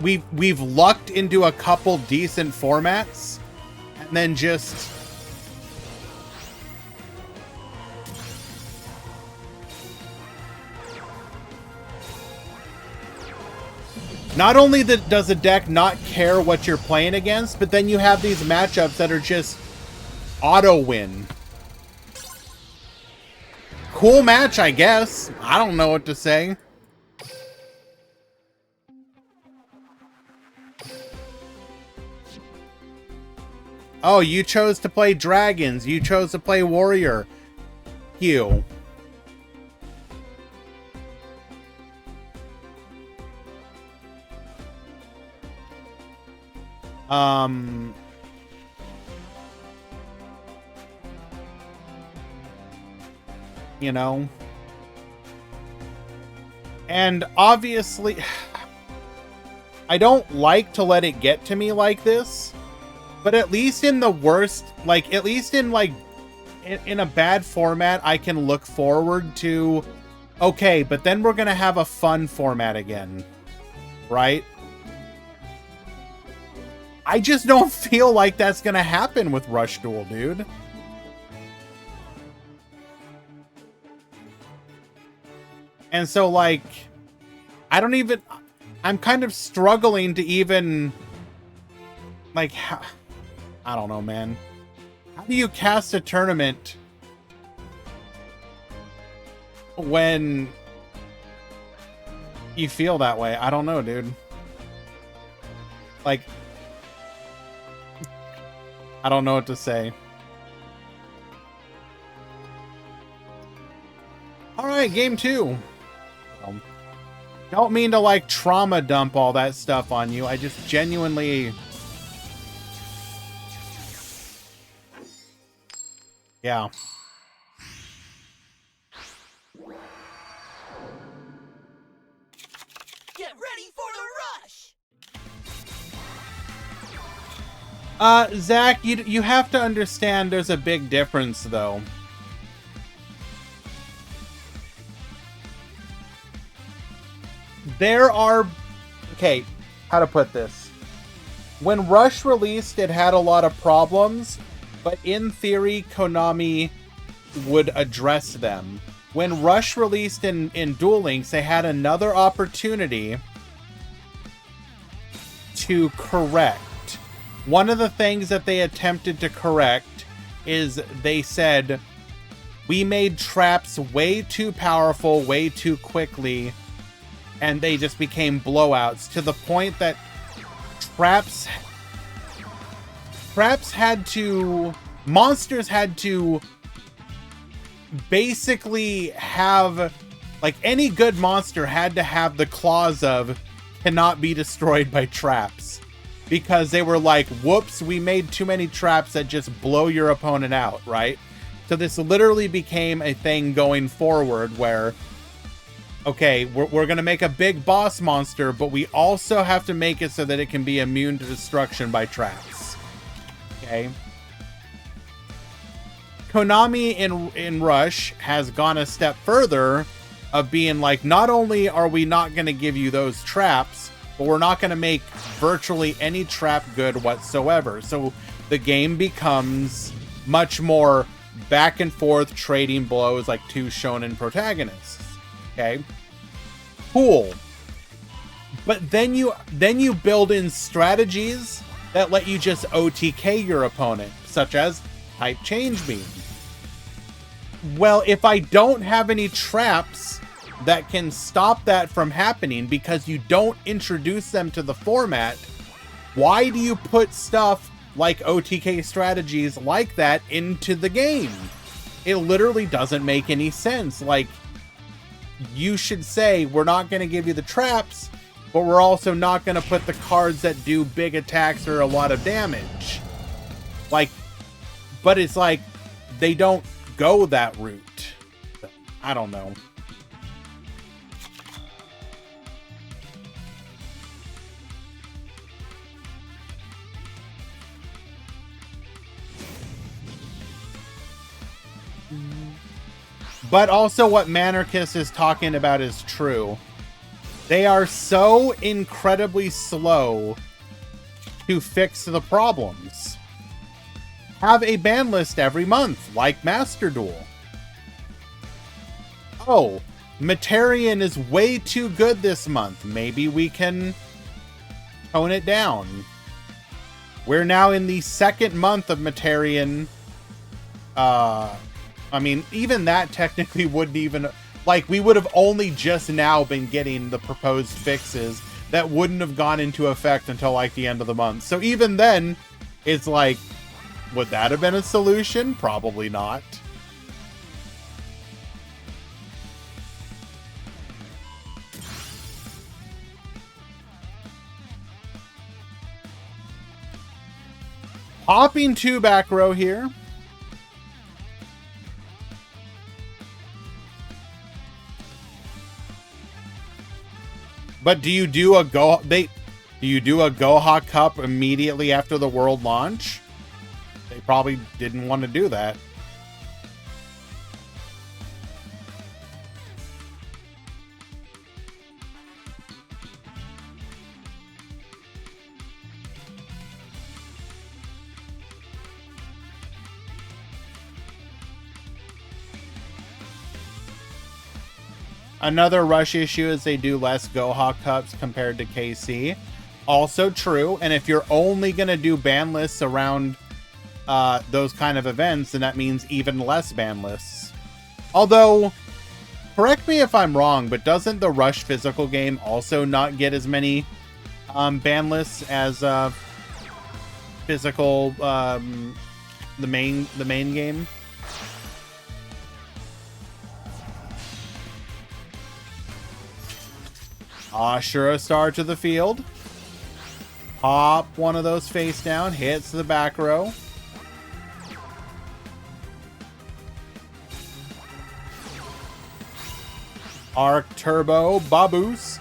We've lucked into a couple decent formats and then just not only does the deck not care what you're playing against, but then you have these matchups that are just auto win. Cool match, I guess. I don't know what to say. Oh, you chose to play dragons. You chose to play warrior. You. Um, you know, and obviously I don't like to let it get to me like this, but at least in the worst, like, at least in like in a bad format, I can look forward to, okay, but then we're gonna have a fun format again, right? I just don't feel like that's gonna happen with Rush Duel, dude. And so, like, I don't even, I'm kind of struggling to even, like, I don't know, man. How do you cast a tournament when you feel that way? I don't know, dude. Like, I don't know what to say. All right, game 2. Don't mean to, like, trauma dump all that stuff on you. I just genuinely... Yeah. Get ready for the rush! Zach, you have to understand there's a big difference, though. There are... Okay, how to put this. When Rush released, it had a lot of problems, but in theory, Konami would address them. When Rush released in Duel Links, they had another opportunity to correct. One of the things that they attempted to correct is they said, we made traps way too powerful, way too quickly, and they just became blowouts to the point that traps had to... Monsters had to basically have... Like, any good monster had to have the clause of cannot be destroyed by traps. Because they were like, whoops, we made too many traps that just blow your opponent out, right? So this literally became a thing going forward where... Okay, we're going to make a big boss monster, but we also have to make it so that it can be immune to destruction by traps. Okay? Konami in Rush has gone a step further of being like, not only are we not going to give you those traps, but we're not going to make virtually any trap good whatsoever. So the game becomes much more back and forth trading blows like two shonen protagonists. Okay, cool. But then you build in strategies that let you just OTK your opponent, such as type change beam. Well, if I don't have any traps that can stop that from happening because you don't introduce them to the format, why do you put stuff like OTK strategies like that into the game? It literally doesn't make any sense. Like, you should say, we're not going to give you the traps, but we're also not going to put the cards that do big attacks or a lot of damage. Like, but it's like, they don't go that route. I don't know. But also what Manarchus is talking about is true. They are so incredibly slow to fix the problems. Have a ban list every month, like Master Duel. Oh, Materian is way too good this month. Maybe we can tone it down. We're now in the second month of Materian. I mean, even that technically wouldn't even... Like, we would have only just now been getting the proposed fixes that wouldn't have gone into effect until, like, the end of the month. So even then, it's like, would that have been a solution? Probably not. Popping 2 back row here. But do you do a Goha Cup immediately after the world launch? They probably didn't want to do that. Another rush issue is they do less Goha Cups compared to KC. Also true, and if you're only going to do ban lists around those kind of events, then that means even less ban lists. Although, correct me if I'm wrong, but doesn't the Rush physical game also not get as many ban lists as physical the main game? Ashura Star to the field. Pop one of those face down. Hits the back row. Arc Turbo Boost.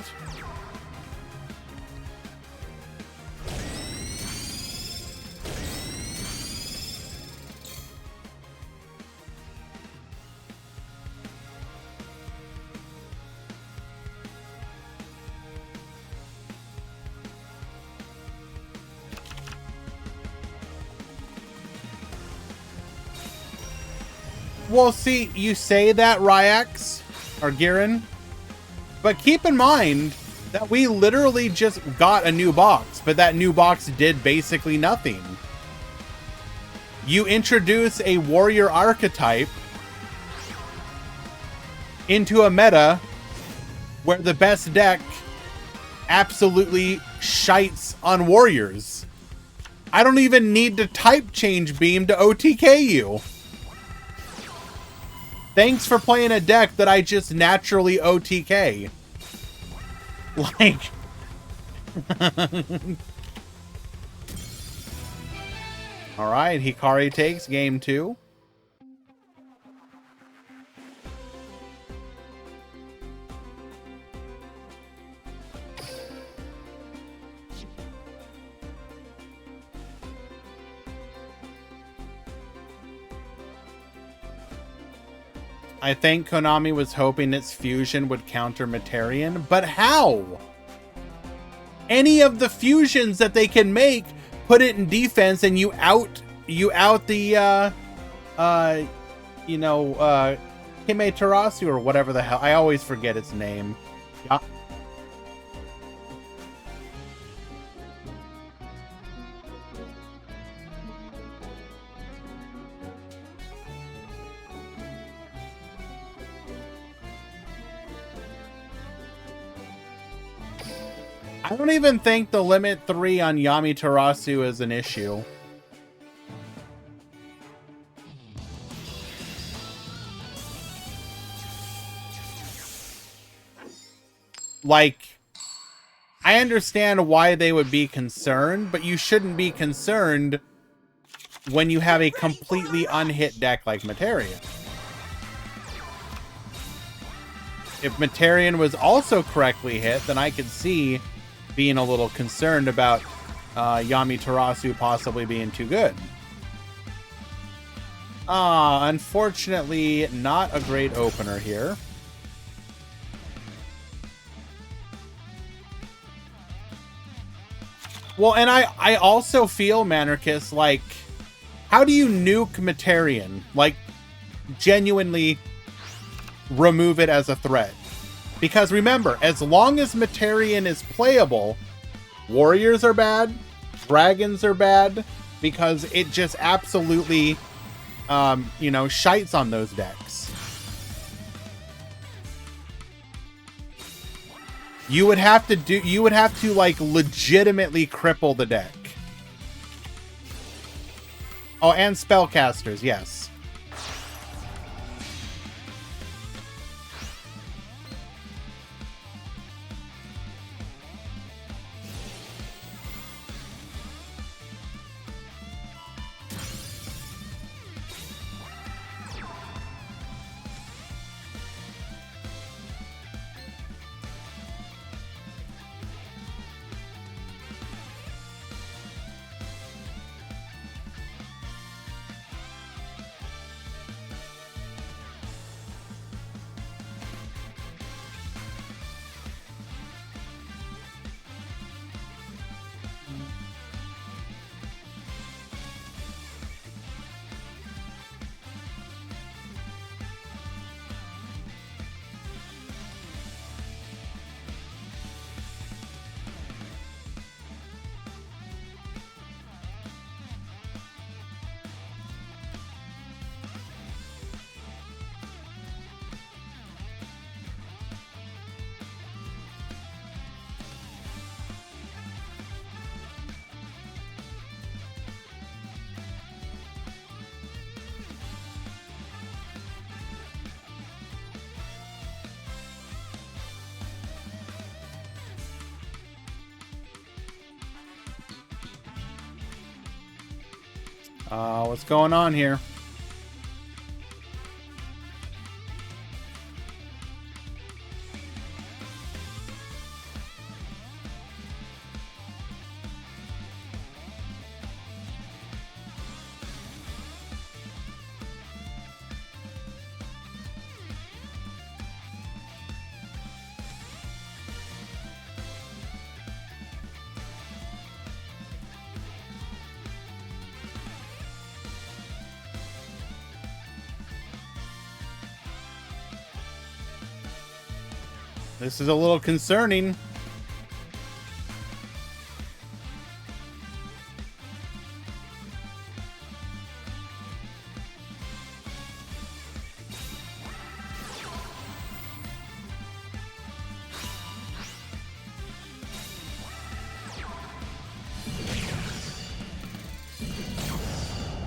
Well, see, you say that, Ryax, or Girin, but keep in mind that we literally just got a new box, but that new box did basically nothing. You introduce a warrior archetype into a meta where the best deck absolutely shites on warriors. I don't even need to type change beam to OTK you. Thanks for playing a deck that I just naturally OTK. Like... Alright, Hikari takes game 2. I think Konami was hoping its fusion would counter Materian, but how? Any of the fusions that they can make, put it in defense, and you out the Hime Terasu or whatever the hell. I always forget its name. Yeah. I don't even think the limit 3 on Yami Terasu is an issue. Like, I understand why they would be concerned, but you shouldn't be concerned when you have a completely unhit deck like Materian. If Materian was also correctly hit, then I could see being a little concerned about Yami Terasu possibly being too good. Unfortunately, not a great opener here. Well, and I also feel, Manarchus, like, how do you nuke Materian? Like, genuinely remove it as a threat. Because remember, as long as Materian is playable, warriors are bad, dragons are bad, because it just absolutely, shites on those decks. You would have to like legitimately cripple the deck. Oh, and spellcasters, yes. What's going on here? This is a little concerning.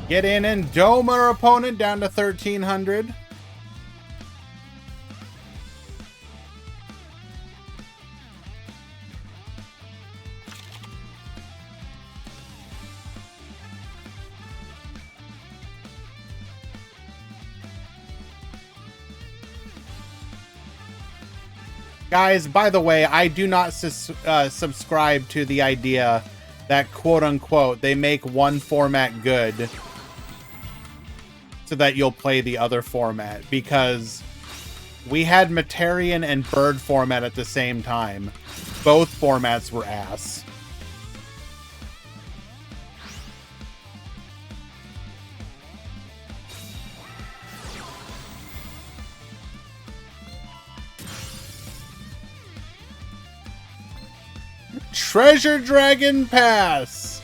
Get in and dome our opponent down to 1300. Guys, by the way, I do not subscribe to the idea that, quote-unquote, they make one format good so that you'll play the other format. Because we had Materian and Bird format at the same time. Both formats were ass. Treasure Dragon Pass!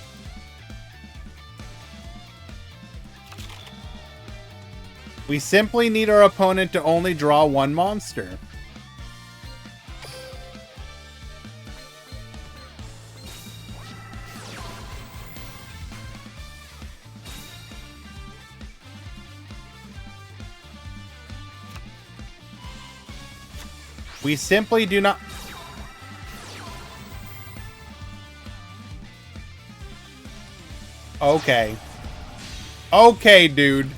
We simply need our opponent to only draw one monster. We simply do not... Okay. Okay, dude.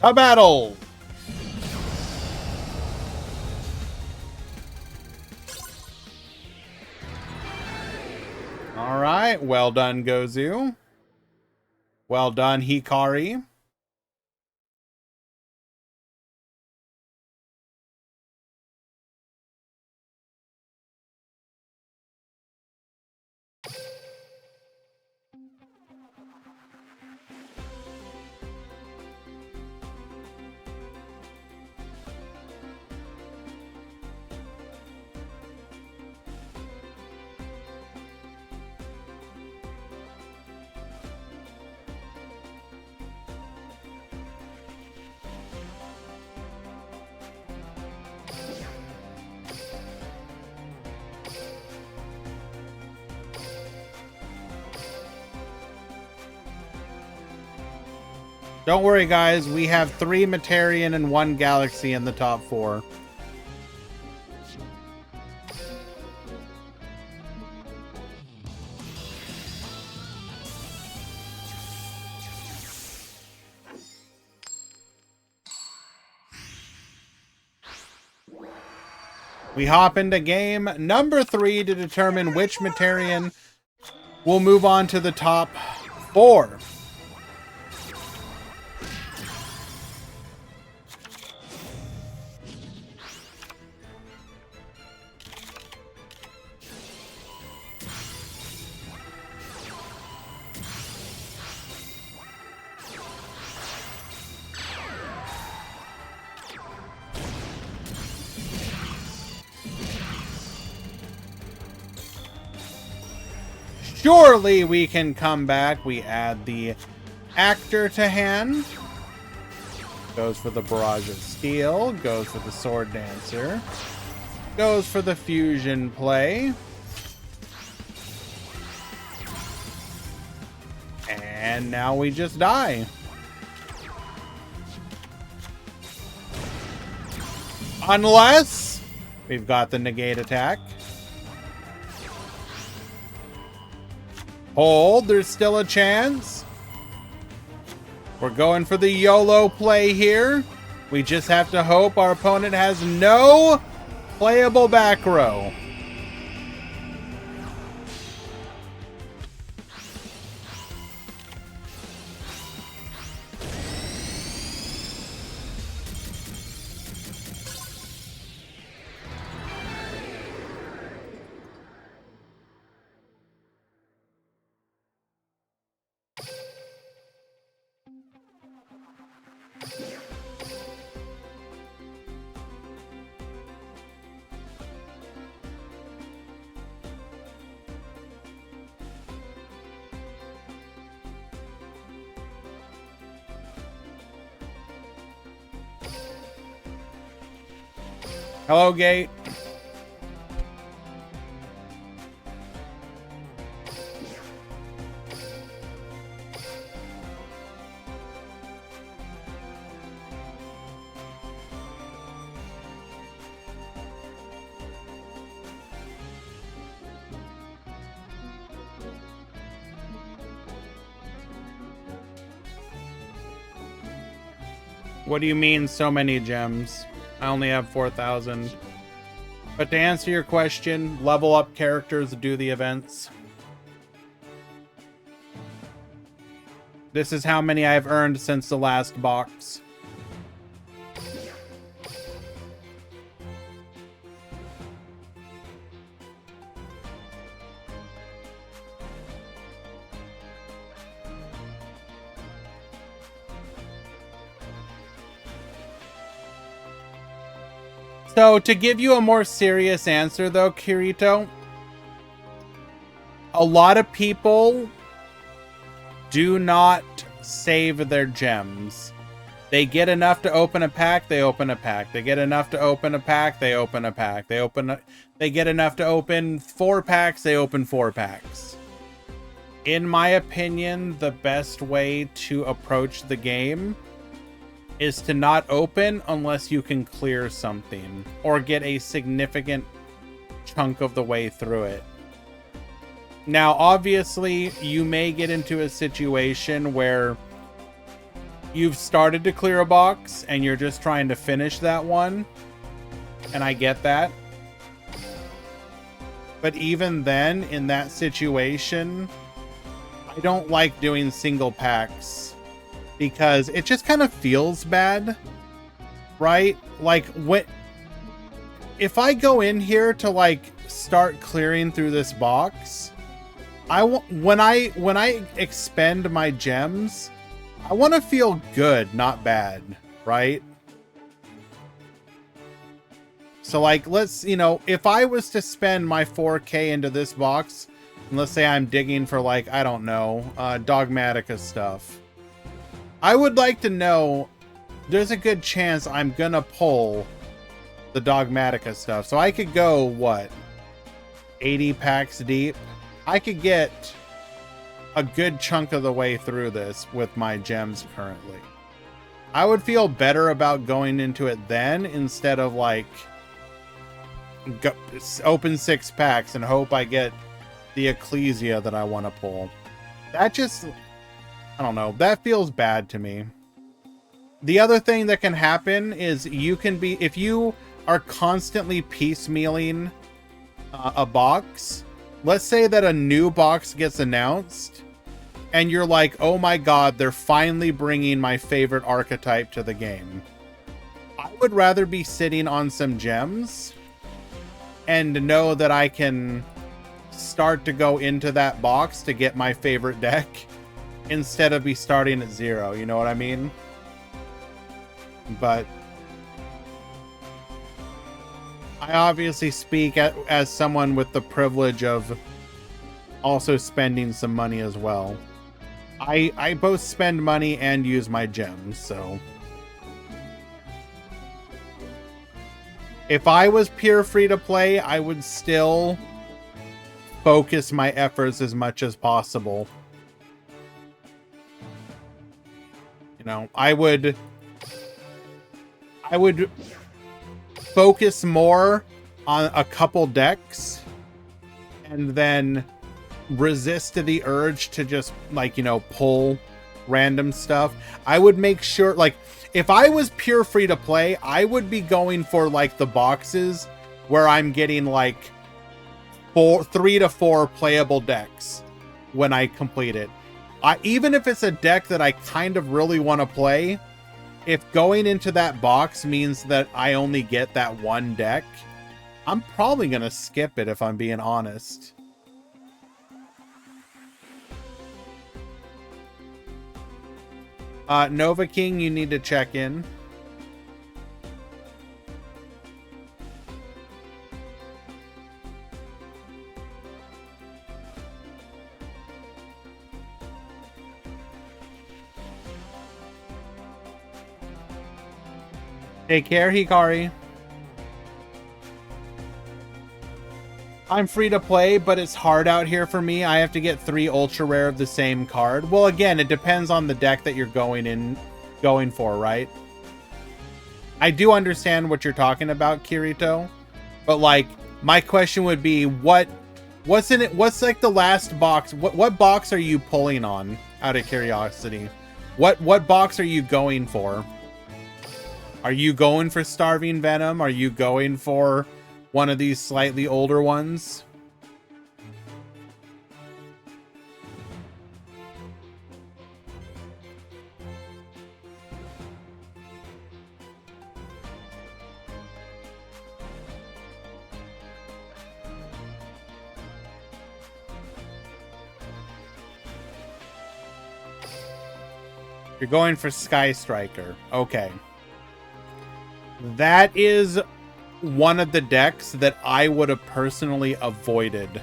A battle! Alright, well done, Gozu. Well done, Hikari. Don't worry, guys. We have 3 Materian and 1 Galaxy in the top 4. We hop into game number 3 to determine which Materian will move on to the top 4. Surely we can come back. We add the actor to hand. Goes for the Barrage of Steel. Goes for the Sword Dancer. Goes for the fusion play. And now we just die. Unless We've got the negate attack. Hold, there's still a chance. We're going for the YOLO play here. We just have to hope our opponent has no playable back row. Hello, Gate. What do you mean so many gems? I only have 4,000. But to answer your question, level up characters, do the events. This is how many I've earned since the last box. So, to give you a more serious answer, though, Kirito, a lot of people do not save their gems. They get enough to open a pack, they open a pack. They get enough to open a pack, they open a pack. They get enough to open 4 packs, they open 4 packs. In my opinion, the best way to approach the game is to not open unless you can clear something or get a significant chunk of the way through it. Now, obviously, you may get into a situation where you've started to clear a box and you're just trying to finish that one, and I get that. But even then, in that situation, I don't like doing single packs, because it just kind of feels bad, right? Like, if I go in here to like start clearing through this box, when I expend my gems, I want to feel good, not bad, right? So like, let's, if I was to spend my 4K into this box, and let's say I'm digging for like, I don't know, Dogmatica stuff, I would like to know there's a good chance I'm gonna pull the Dogmatica stuff. So I could go, what, 80 packs deep? I could get a good chunk of the way through this with my gems currently. I would feel better about going into it then, instead of like open 6 packs and hope I get the Ecclesia that I want to pull. That just, I don't know, that feels bad to me. The other thing that can happen is if you are constantly piecemealing a box, let's say that a new box gets announced and you're like, oh my god, they're finally bringing my favorite archetype to the game. I would rather be sitting on some gems and know that I can start to go into that box to get my favorite deck, instead of be starting at 0, you know what I mean? But I obviously speak as someone with the privilege of also spending some money as well. I both spend money and use my gems, so if I was pure free to play, I would still focus my efforts as much as possible. I would focus more on a couple decks and then resist to the urge to just, like, you know, pull random stuff. I would make sure, like, if I was pure free to play, I would be going for, like, the boxes where I'm getting, like, 3 to 4 playable decks when I complete it. Even if it's a deck that I kind of really want to play, if going into that box means that I only get that one deck, I'm probably going to skip it if I'm being honest. Nova King, you need to check in. Take care, Hikari. I'm free to play, but it's hard out here for me. I have to get 3 ultra rare of the same card. Well, again, it depends on the deck that you're going for, right? I do understand what you're talking about, Kirito, but like my question would be, what's in it? What's like the last box? What box are you pulling on? Out of curiosity, what box are you going for? Are you going for Starving Venom? Are you going for one of these slightly older ones? You're going for Sky Striker. Okay. That is one of the decks that I would have personally avoided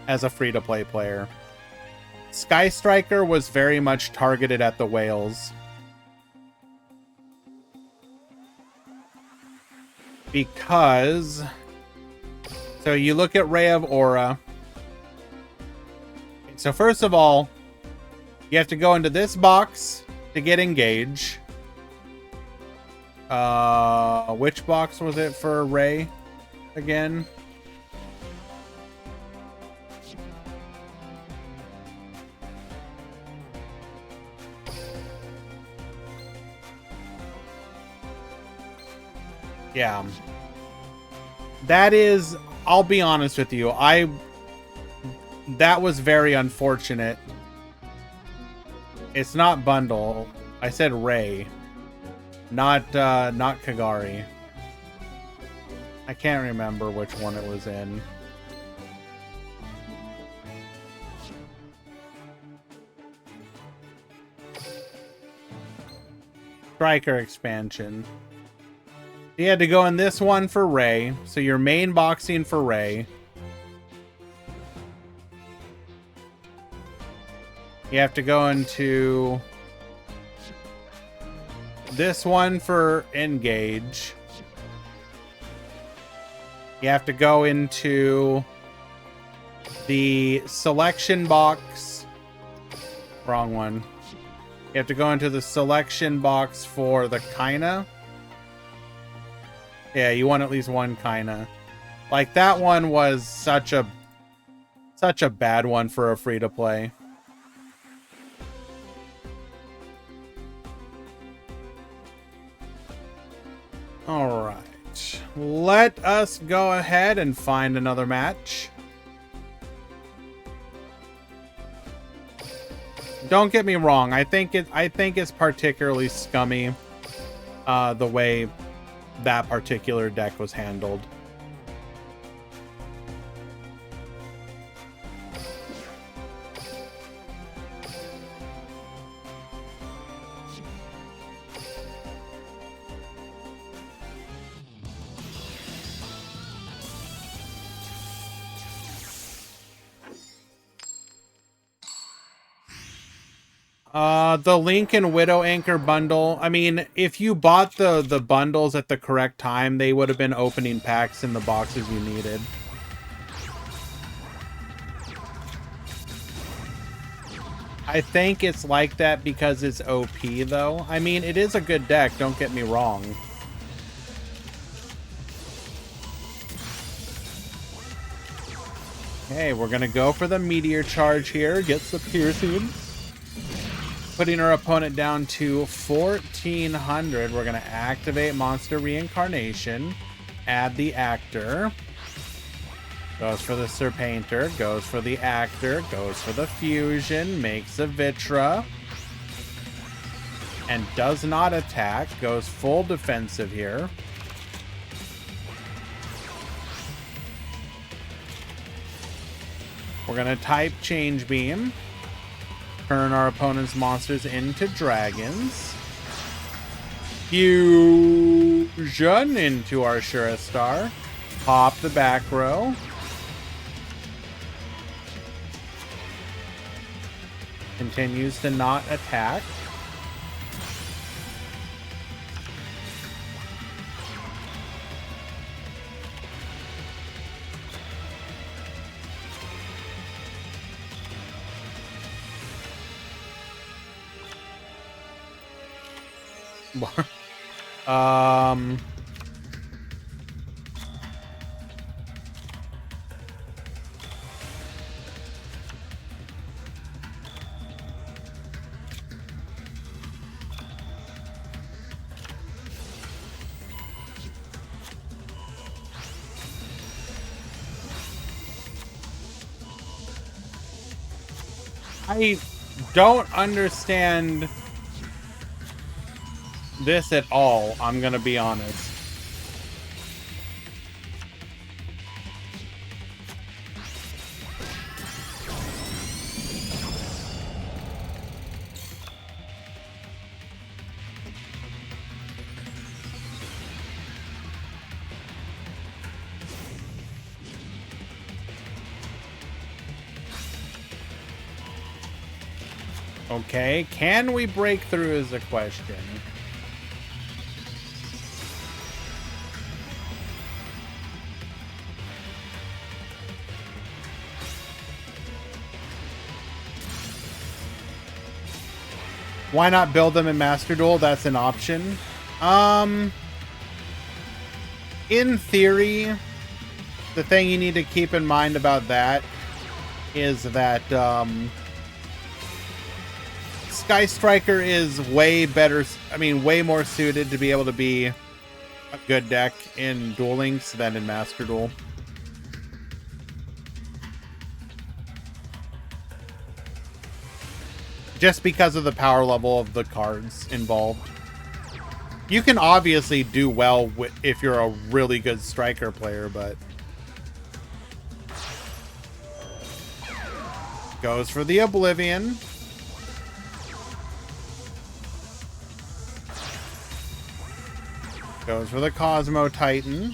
as a free-to-play player. Sky Striker was very much targeted at the whales. Because... So you look at Ray of Aura. So first of all, you have to go into this box to get Engage. Which box was it for Ray again? Yeah. That is, I'll be honest with you, that was very unfortunate. It's not bundle. I said Ray. Not Kagari. I can't remember which one it was in. Striker expansion. You had to go in this one for Ray. So you're main boxing for Ray. You have to go into this one for Engage. You have to go into the selection box. Wrong one. You have to go into the selection box for the Kaina. Yeah, you want at least one Kaina. Like, that one was such a bad one for a free-to-play. All right, let us go ahead and find another match. Don't get me wrong. I think it's particularly scummy, the way that particular deck was handled. The Link and Widow Anchor bundle. I mean, if you bought the bundles at the correct time, they would have been opening packs in the boxes you needed. I think it's like that because it's OP, though. I mean, it is a good deck, don't get me wrong. Okay, we're gonna go for the meteor charge here. Gets the piercing. Putting our opponent down to 1400. We're gonna activate monster reincarnation. Add the actor. Goes for the Serpainter. Goes for the actor. Goes for the fusion. Makes a Vitra. And does not attack. Goes full defensive here. We're going to type Change Beam. Turn our opponent's monsters into dragons. Fusion into our Star. Pop the back row. Continues to not attack. I don't understand this at all, I'm gonna be honest. Okay, can we break through is a question. Why not build them in Master Duel? That's an option. In theory, the thing you need to keep in mind about that is that Sky Striker is way better, I mean, way more suited to be able to be a good deck in Duel Links than in Master Duel. Just because of the power level of the cards involved. You can obviously do well if you're a really good striker player, but... Goes for the Oblivion. Goes for the Cosmo Titan.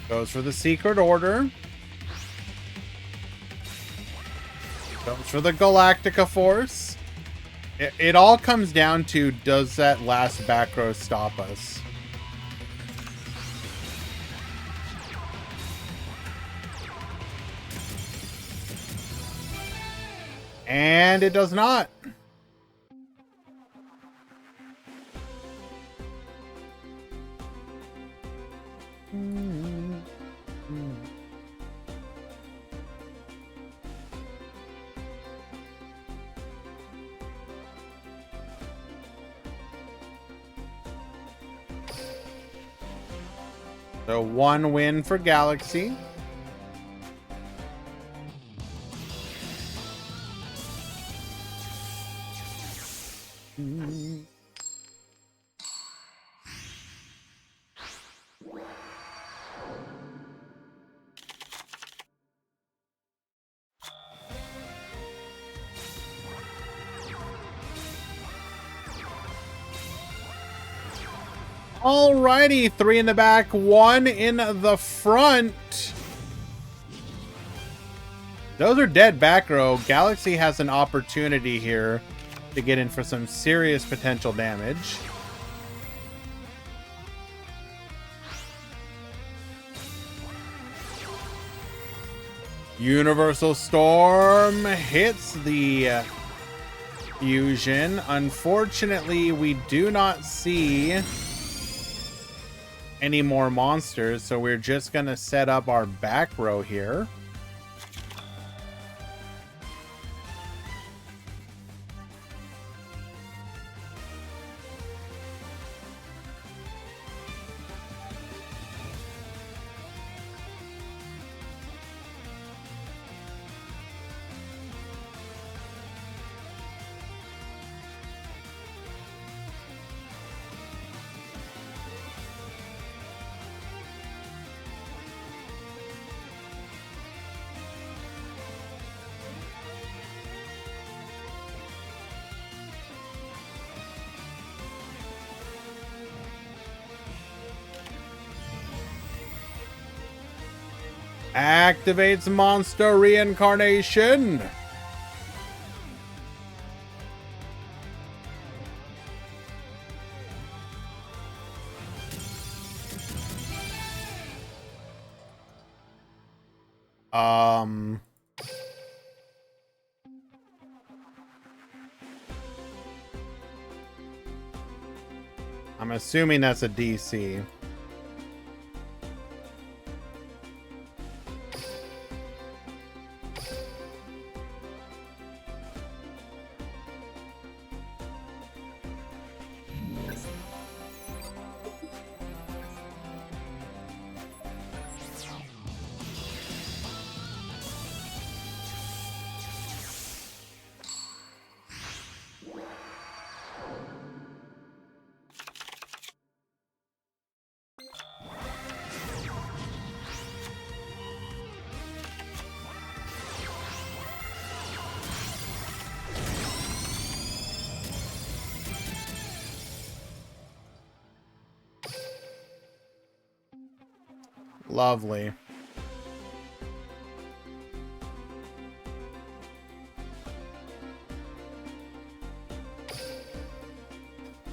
Goes for the Secret Order. Goes for the Galactica Force. It all comes down to, does that last back row stop us? And it does not. So 1 win for Galaxy. Alrighty, 3 in the back, 1 in the front. Those are dead back row. Galaxy has an opportunity here to get in for some serious potential damage. Universal Storm hits the fusion. Unfortunately, we do not see any more monsters, so we're just gonna set up our back row here. Activates monster reincarnation. I'm assuming that's a DC. Lovely.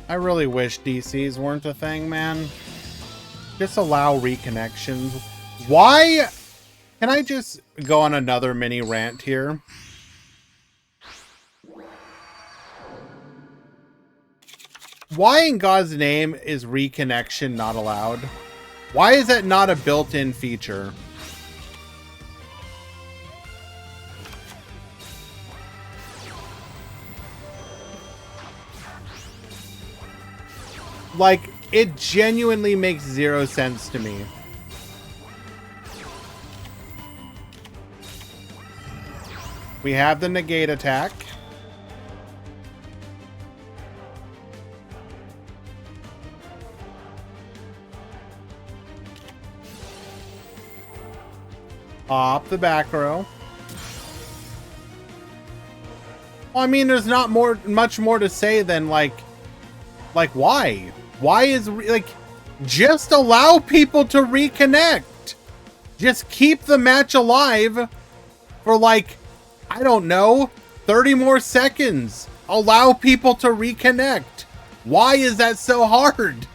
I really wish DCs weren't a thing, man. Just allow reconnections. Why? Can I just go on another mini rant here? Why in God's name is reconnection not allowed? Why is that not a built-in feature? Like, it genuinely makes zero sense to me. We have the negate attack. Pop the back row. Well, I mean, there's not much more to say than like why? Why is just allow people to reconnect. Just keep the match alive for like, I don't know, 30 more seconds. Allow people to reconnect. Why is that so hard?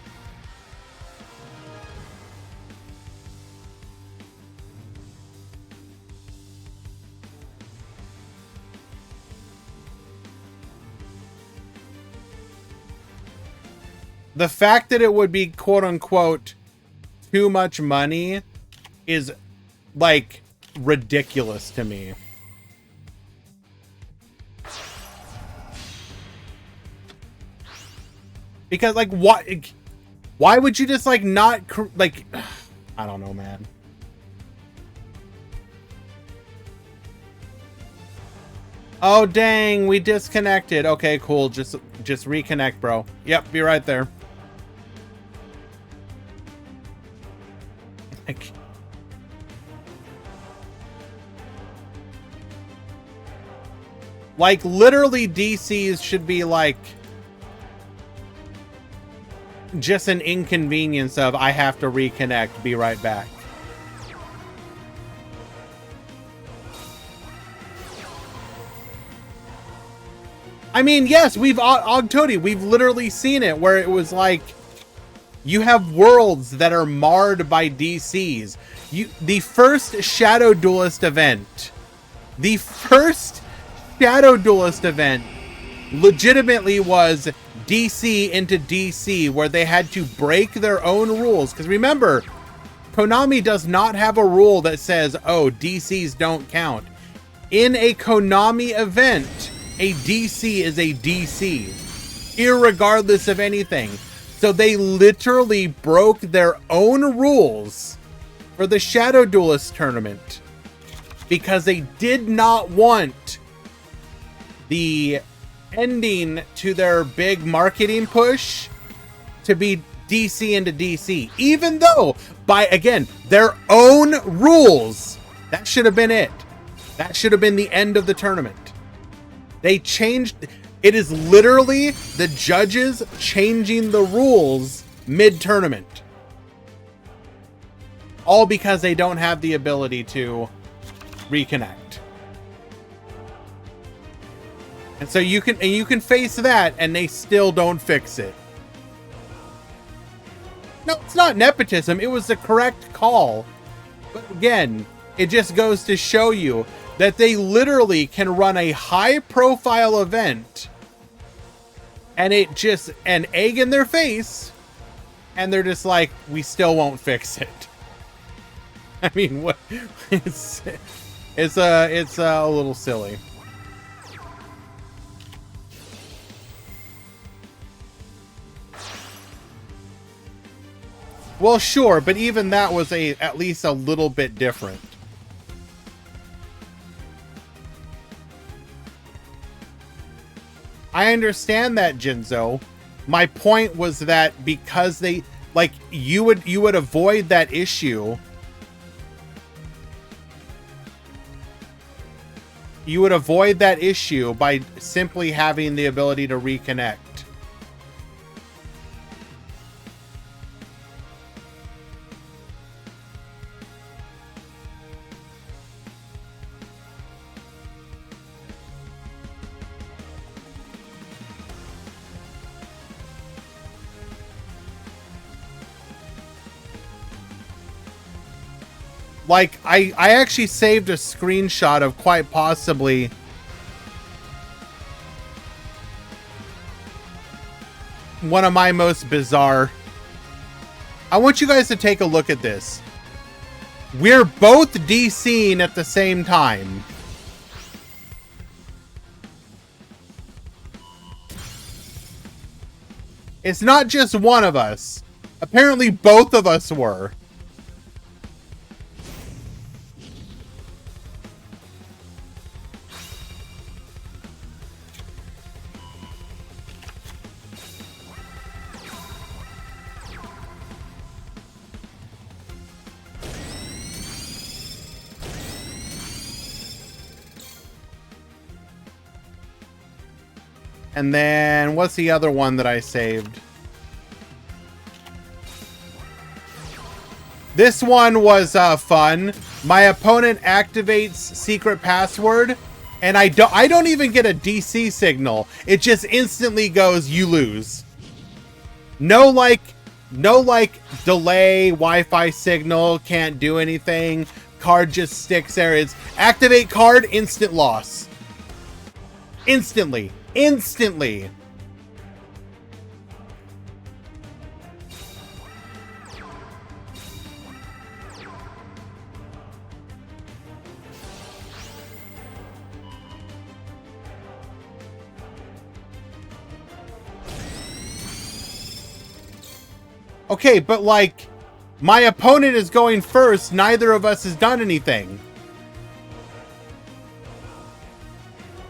The fact that it would be quote unquote too much money is like ridiculous to me. Because like why would you just like not like I don't know, man. Oh dang, we disconnected. Okay, cool. Just reconnect, bro. Yep, be right there. Like literally DCs should be like just an inconvenience of I have to reconnect, be right back. I mean, yes, we've Ogtodi, we've literally seen it where it was like you have worlds that are marred by DCs. The first Shadow Duelist event legitimately was DC into DC, where they had to break their own rules. Because remember, Konami does not have a rule that says, oh, DCs don't count. In a Konami event, a DC is a DC, irregardless of anything. So they literally broke their own rules for the Shadow Duelist tournament because they did not want the ending to their big marketing push to be DC into DC, even though by, again, their own rules, that should have been it. That should have been the end of the tournament. They changed. It is literally the judges changing the rules mid-tournament. All because they don't have the ability to reconnect. And so you can face that and they still don't fix it. No, it's not nepotism. It was the correct call. But again, it just goes to show you that they literally can run a high-profile event and it just an egg in their face, and they're just like, we still won't fix it. I mean, what? It's a little silly. Well, sure, but even that was at least a little bit different. I understand that, Jinzo. My point was that because they, like, you would avoid that issue. You would avoid that issue by simply having the ability to reconnect. Like, I actually saved a screenshot of quite possibly one of my most bizarre. I want you guys to take a look at this. We're both DCing at the same time. It's not just one of us. Apparently both of us were. And then, what's the other one that I saved? This one was fun. My opponent activates secret password, and I don't even get a DC signal. It just instantly goes, you lose. No delay, Wi-Fi signal, can't do anything. Card just sticks there. It's activate card, instant loss. Instantly. Instantly. Okay, but like, my opponent is going first. Neither of us has done anything.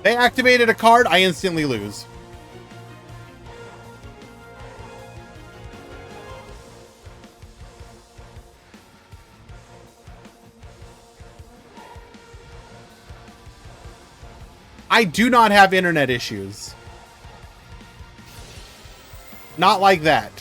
They activated a card, I instantly lose. I do not have internet issues. Not like that.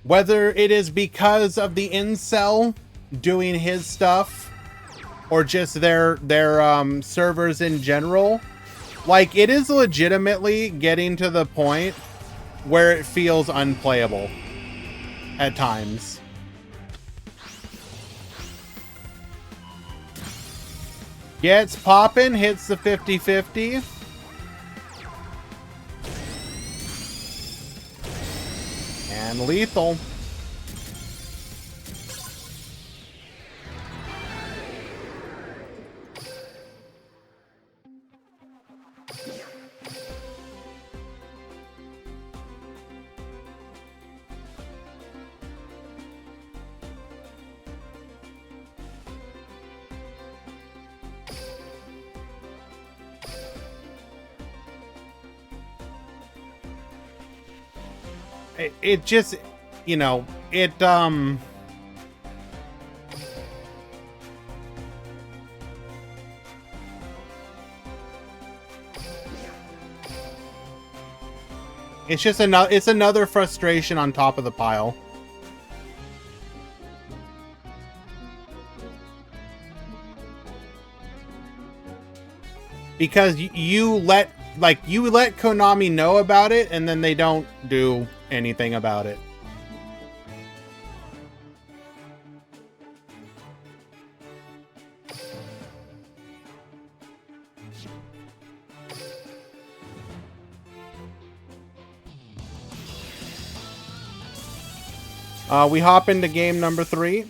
Whether it is because of the incel doing his stuff, or just their servers in general. Like, it is legitimately getting to the point where it feels unplayable at times. Gets poppin', hits the 50-50. And lethal. It just, you know, it it's just another frustration on top of the pile. Because you let Konami know about it, and then they don't do anything about it. We hop into game number 3.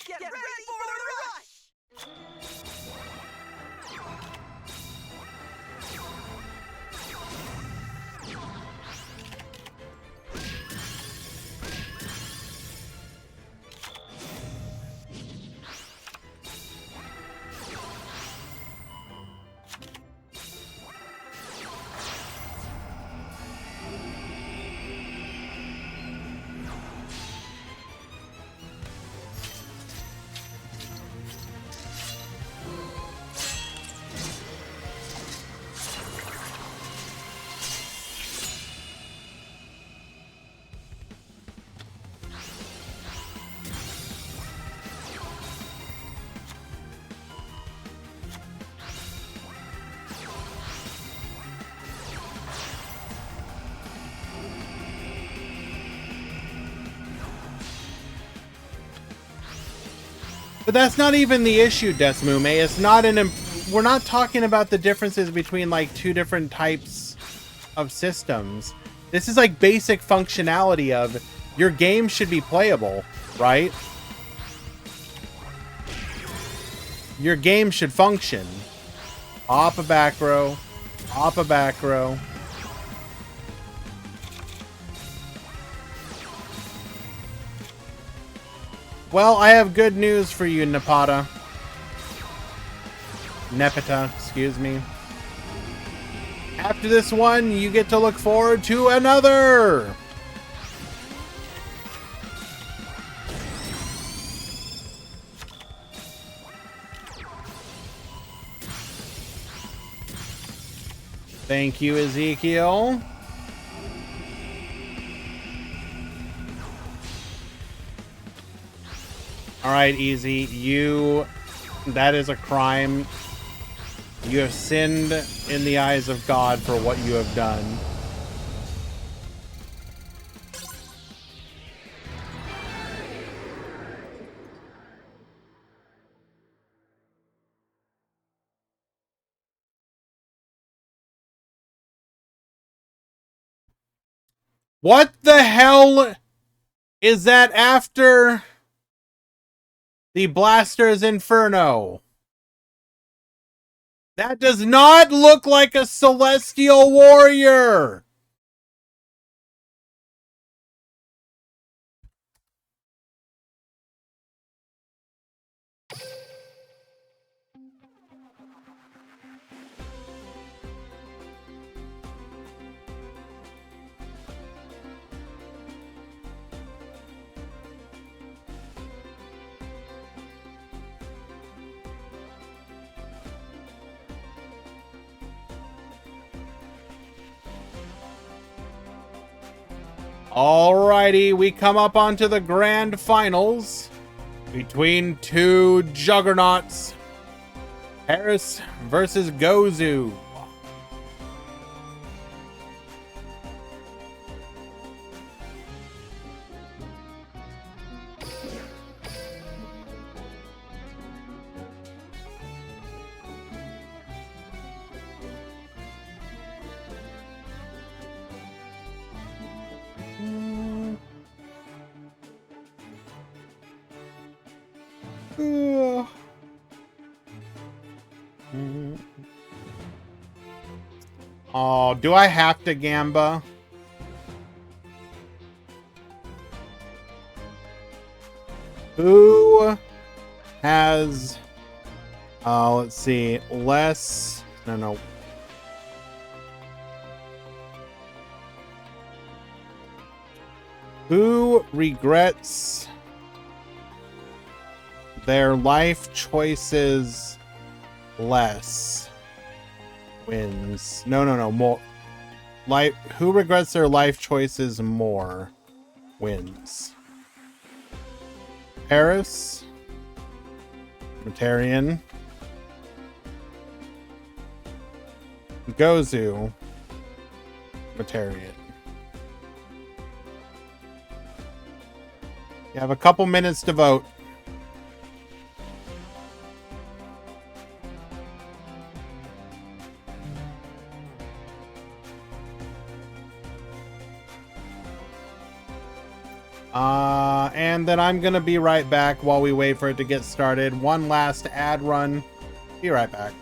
Get ready for the rush! But that's not even the issue, Desmume. It's not we're not talking about the differences between like two different types of systems. This is like basic functionality of your game should be playable, right? Your game should function. Op a back row. Op a back row. Well, I have good news for you, Nepeta, excuse me. After this one, you get to look forward to another! Thank you, Ezekiel. Alright, Easy. That is a crime. You have sinned in the eyes of God for what you have done. What the hell is that after the Blaster's Inferno? That does not look like a Celestial Warrior! Alrighty, we come up onto the grand finals between two juggernauts. Paris versus Gozu. Oh, do I have to Gamba? Who has, let's see, less, no. Who regrets their life choices less wins? No, more. Who regrets their life choices more wins? Paris, Materian, Gozu, Materian. You have a couple minutes to vote. And then I'm gonna be right back while we wait for it to get started. One last ad run. Be right back.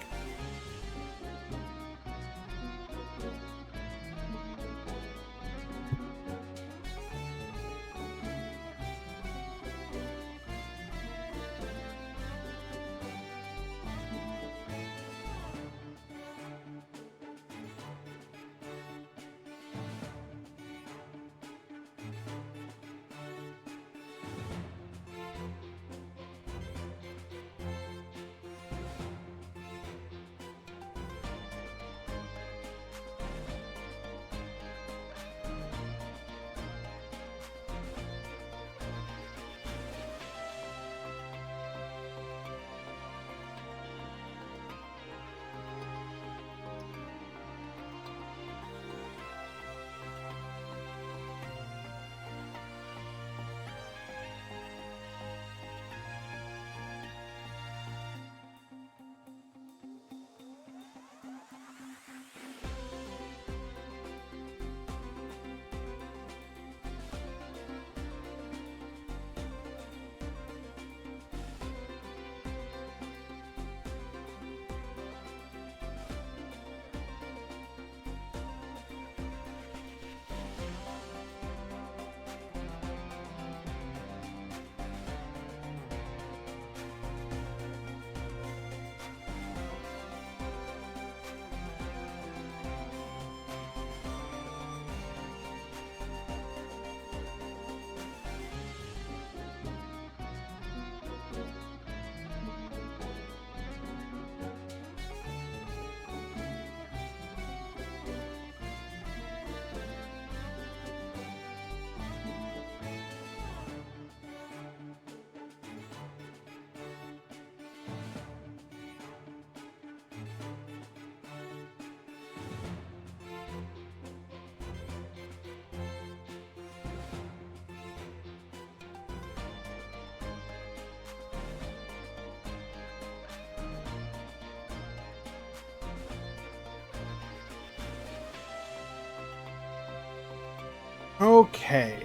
Okay.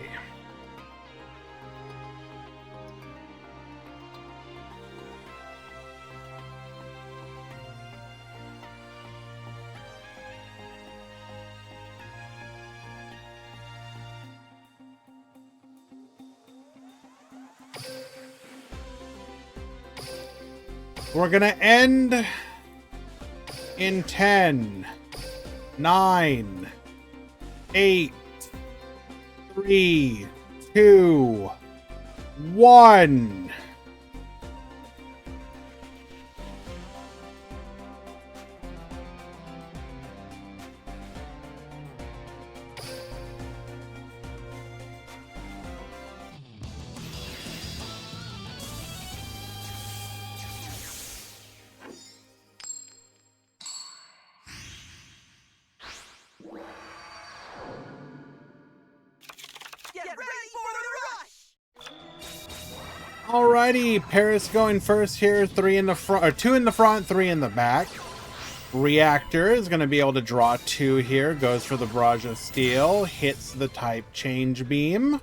We're gonna end in 10, 9, 8, 3, 2, 1. Alrighty, Paris going first here. 3 in the front, or 2 in the front, 3 in the back. Reactor is going to be able to draw 2 here. Goes for the Barrage of Steel. Hits the type change beam.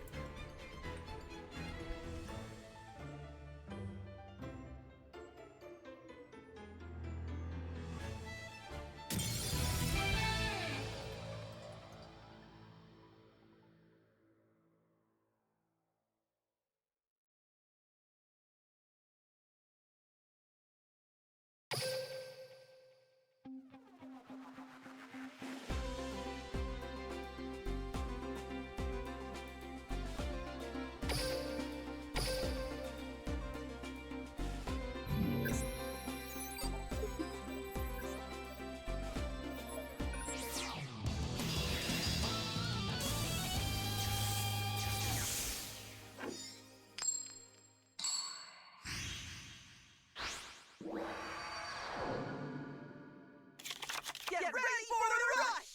Get ready for the rush!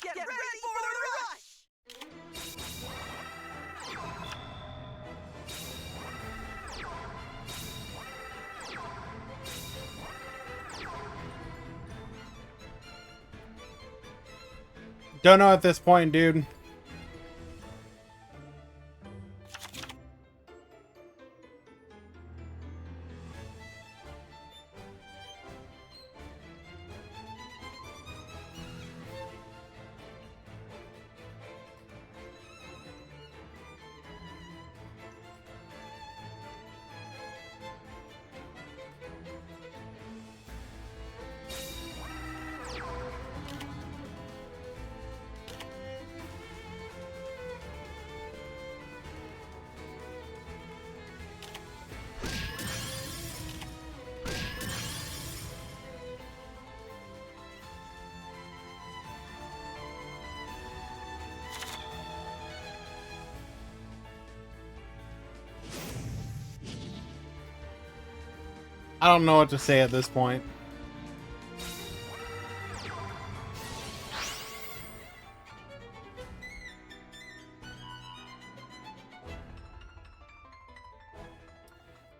Get ready for the rush! Don't know at this point, dude. I don't know what to say at this point.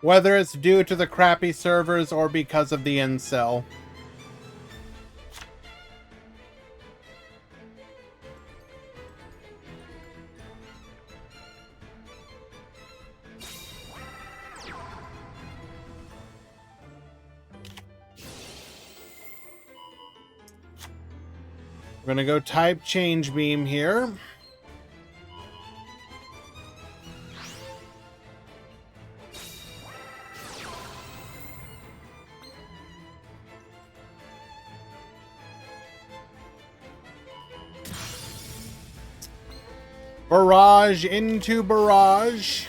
Whether it's due to the crappy servers or because of the incel. We're gonna go type change beam here. Barrage into barrage.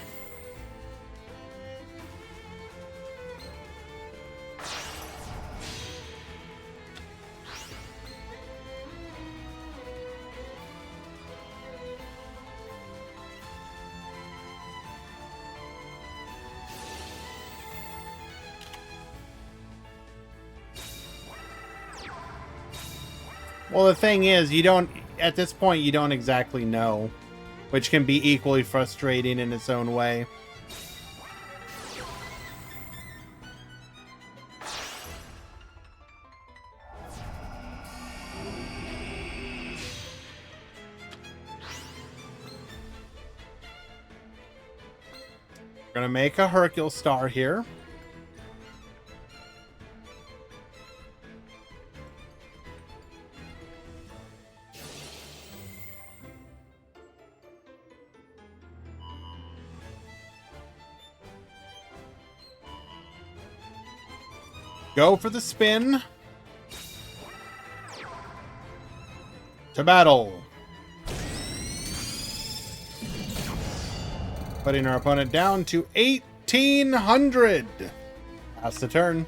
Well, the thing is, you don't, at this point, you don't exactly know, which can be equally frustrating in its own way. We're gonna make a Hercule star here. Go for the spin. To battle. Putting our opponent down to 1,800. Pass the turn.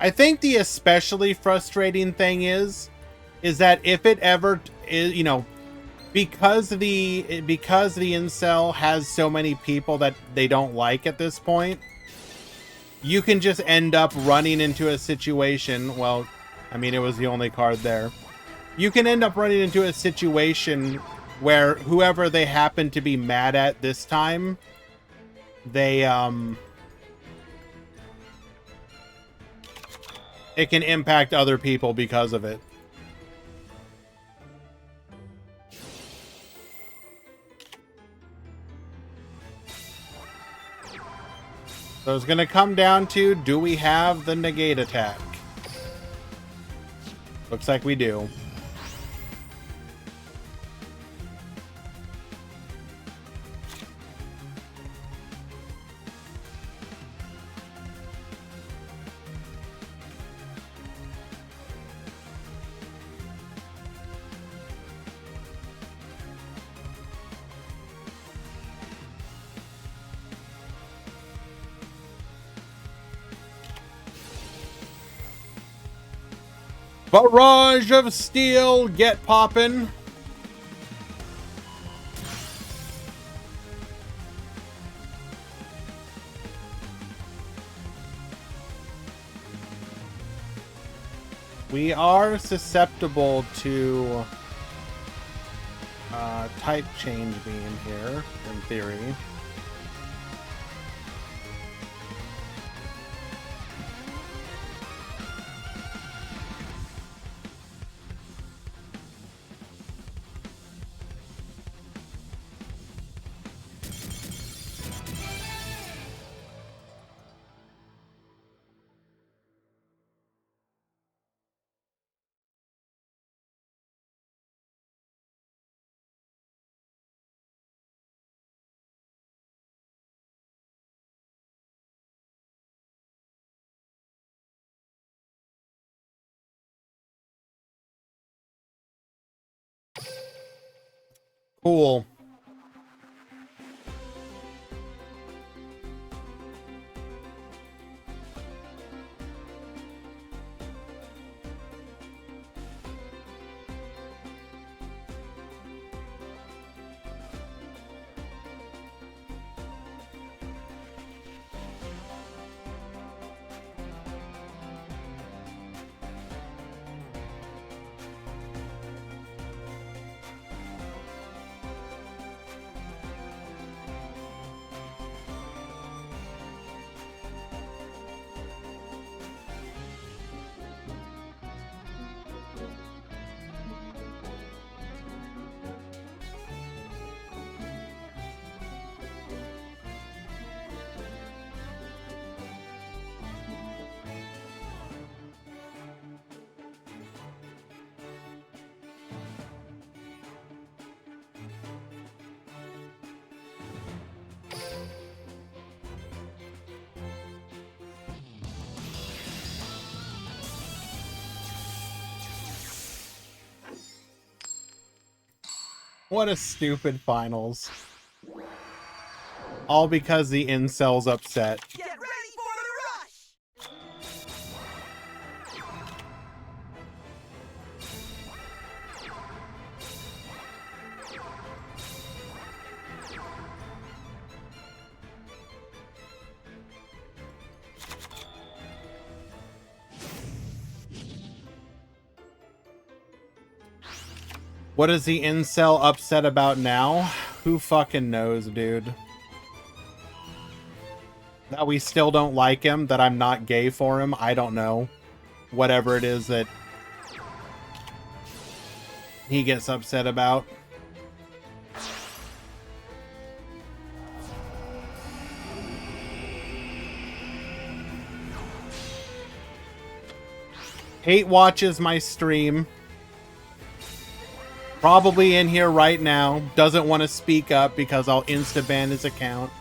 I think the especially frustrating thing is that if it ever is, you know, because the incel has so many people that they don't like at this point, you can just end up running into a situation. Well, I mean, it was the only card there. You can end up running into a situation where whoever they happen to be mad at this time, they it can impact other people because of it. So it's going to come down to, do we have the negate attack? Looks like we do. Barrage of steel, get poppin'. We are susceptible to type change being here, in theory. Cool. What a stupid finals. All because the incel's upset. Get ready for the rush! What is the incel upset about now? Who fucking knows, dude? That we still don't like him, that I'm not gay for him, I don't know. Whatever it is that he gets upset about. Hate watches my stream. Probably in here right now. Doesn't want to speak up because I'll insta-ban his account.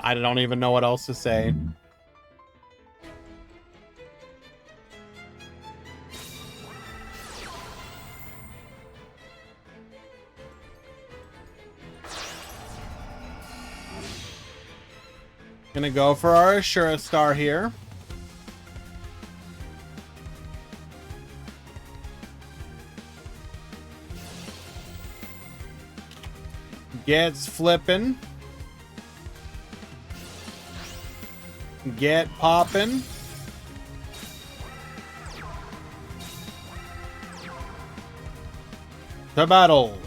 I don't even know what else to say. Gonna go for our Ashura Star here. Gets flipping. Get popping. To battle.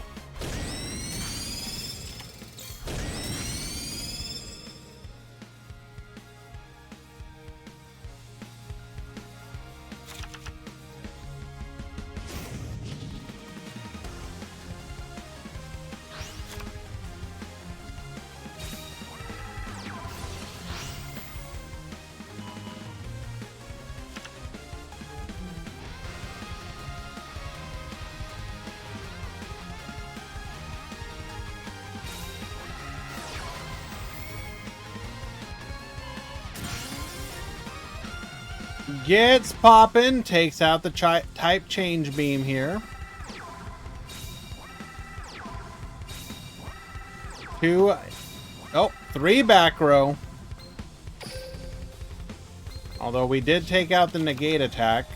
Gets poppin', takes out the type change beam here. 3 back row. Although we did take out the negate attack.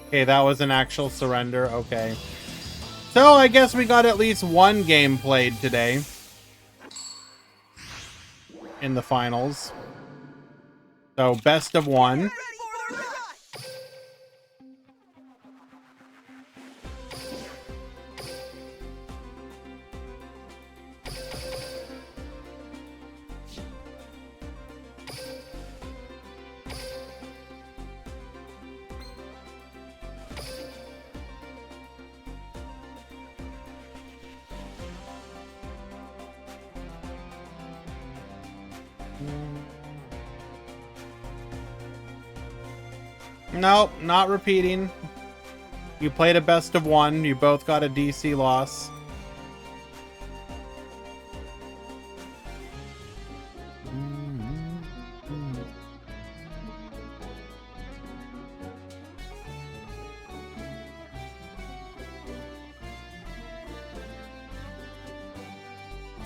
Okay, that was an actual surrender. Okay. So, I guess we got at least one game played today. In the finals. So, best of one. Get ready for the rush! Nope, not repeating. You played a best of one. You both got a DC loss.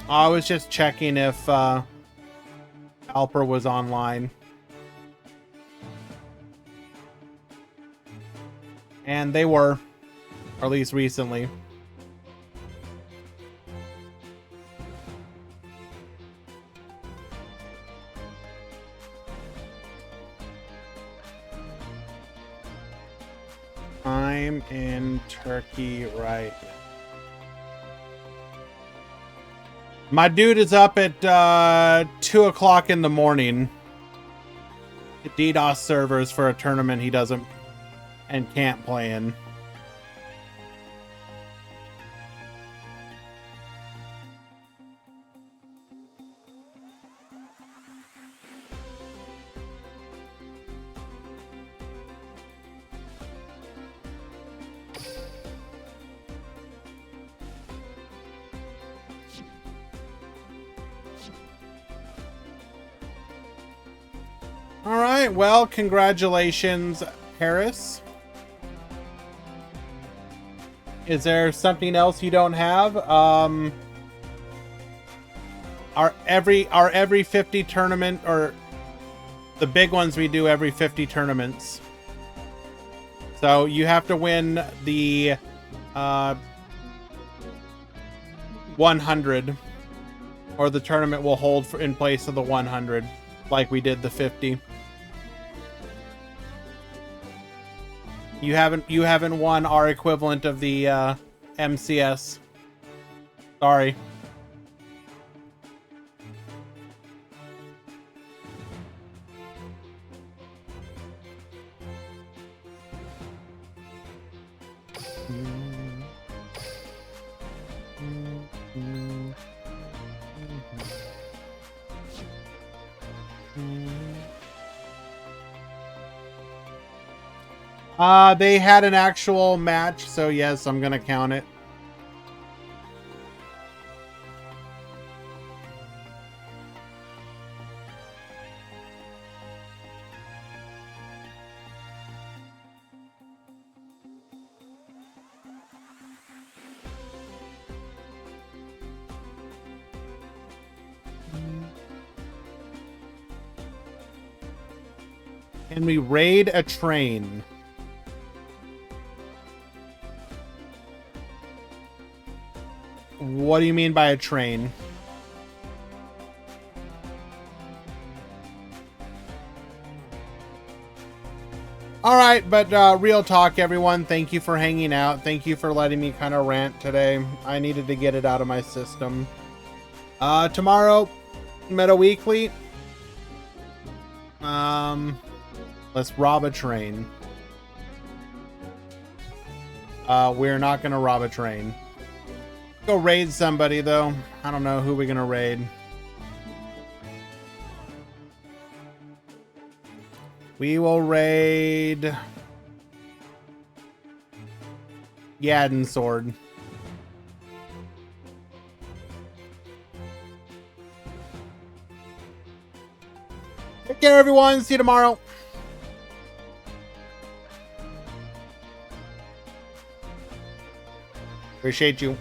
I was just checking if Alper was online. And they were, or at least recently. I'm in Turkey right now. My dude is up at 2 o'clock in the morning. DDoS servers for a tournament he doesn't and can't play in. All right. Well, congratulations, Harris. Is there something else you don't have? Our every 50 tournament, or the big ones we do every 50 tournaments. So you have to win the 100, or the tournament will hold in place of the 100, like we did the 50. You haven't won our equivalent of the MCS. Sorry. They had an actual match, so yes, I'm gonna count it. Can we raid a train? What do you mean by a train? All right, but real talk, everyone. Thank you for hanging out. Thank you for letting me kind of rant today. I needed to get it out of my system. Tomorrow, Meta Weekly. Let's rob a train. We're not gonna rob a train. Go raid somebody, though. I don't know who we're gonna raid. We will raid Yadin Sword. Take care, everyone. See you tomorrow. Appreciate you.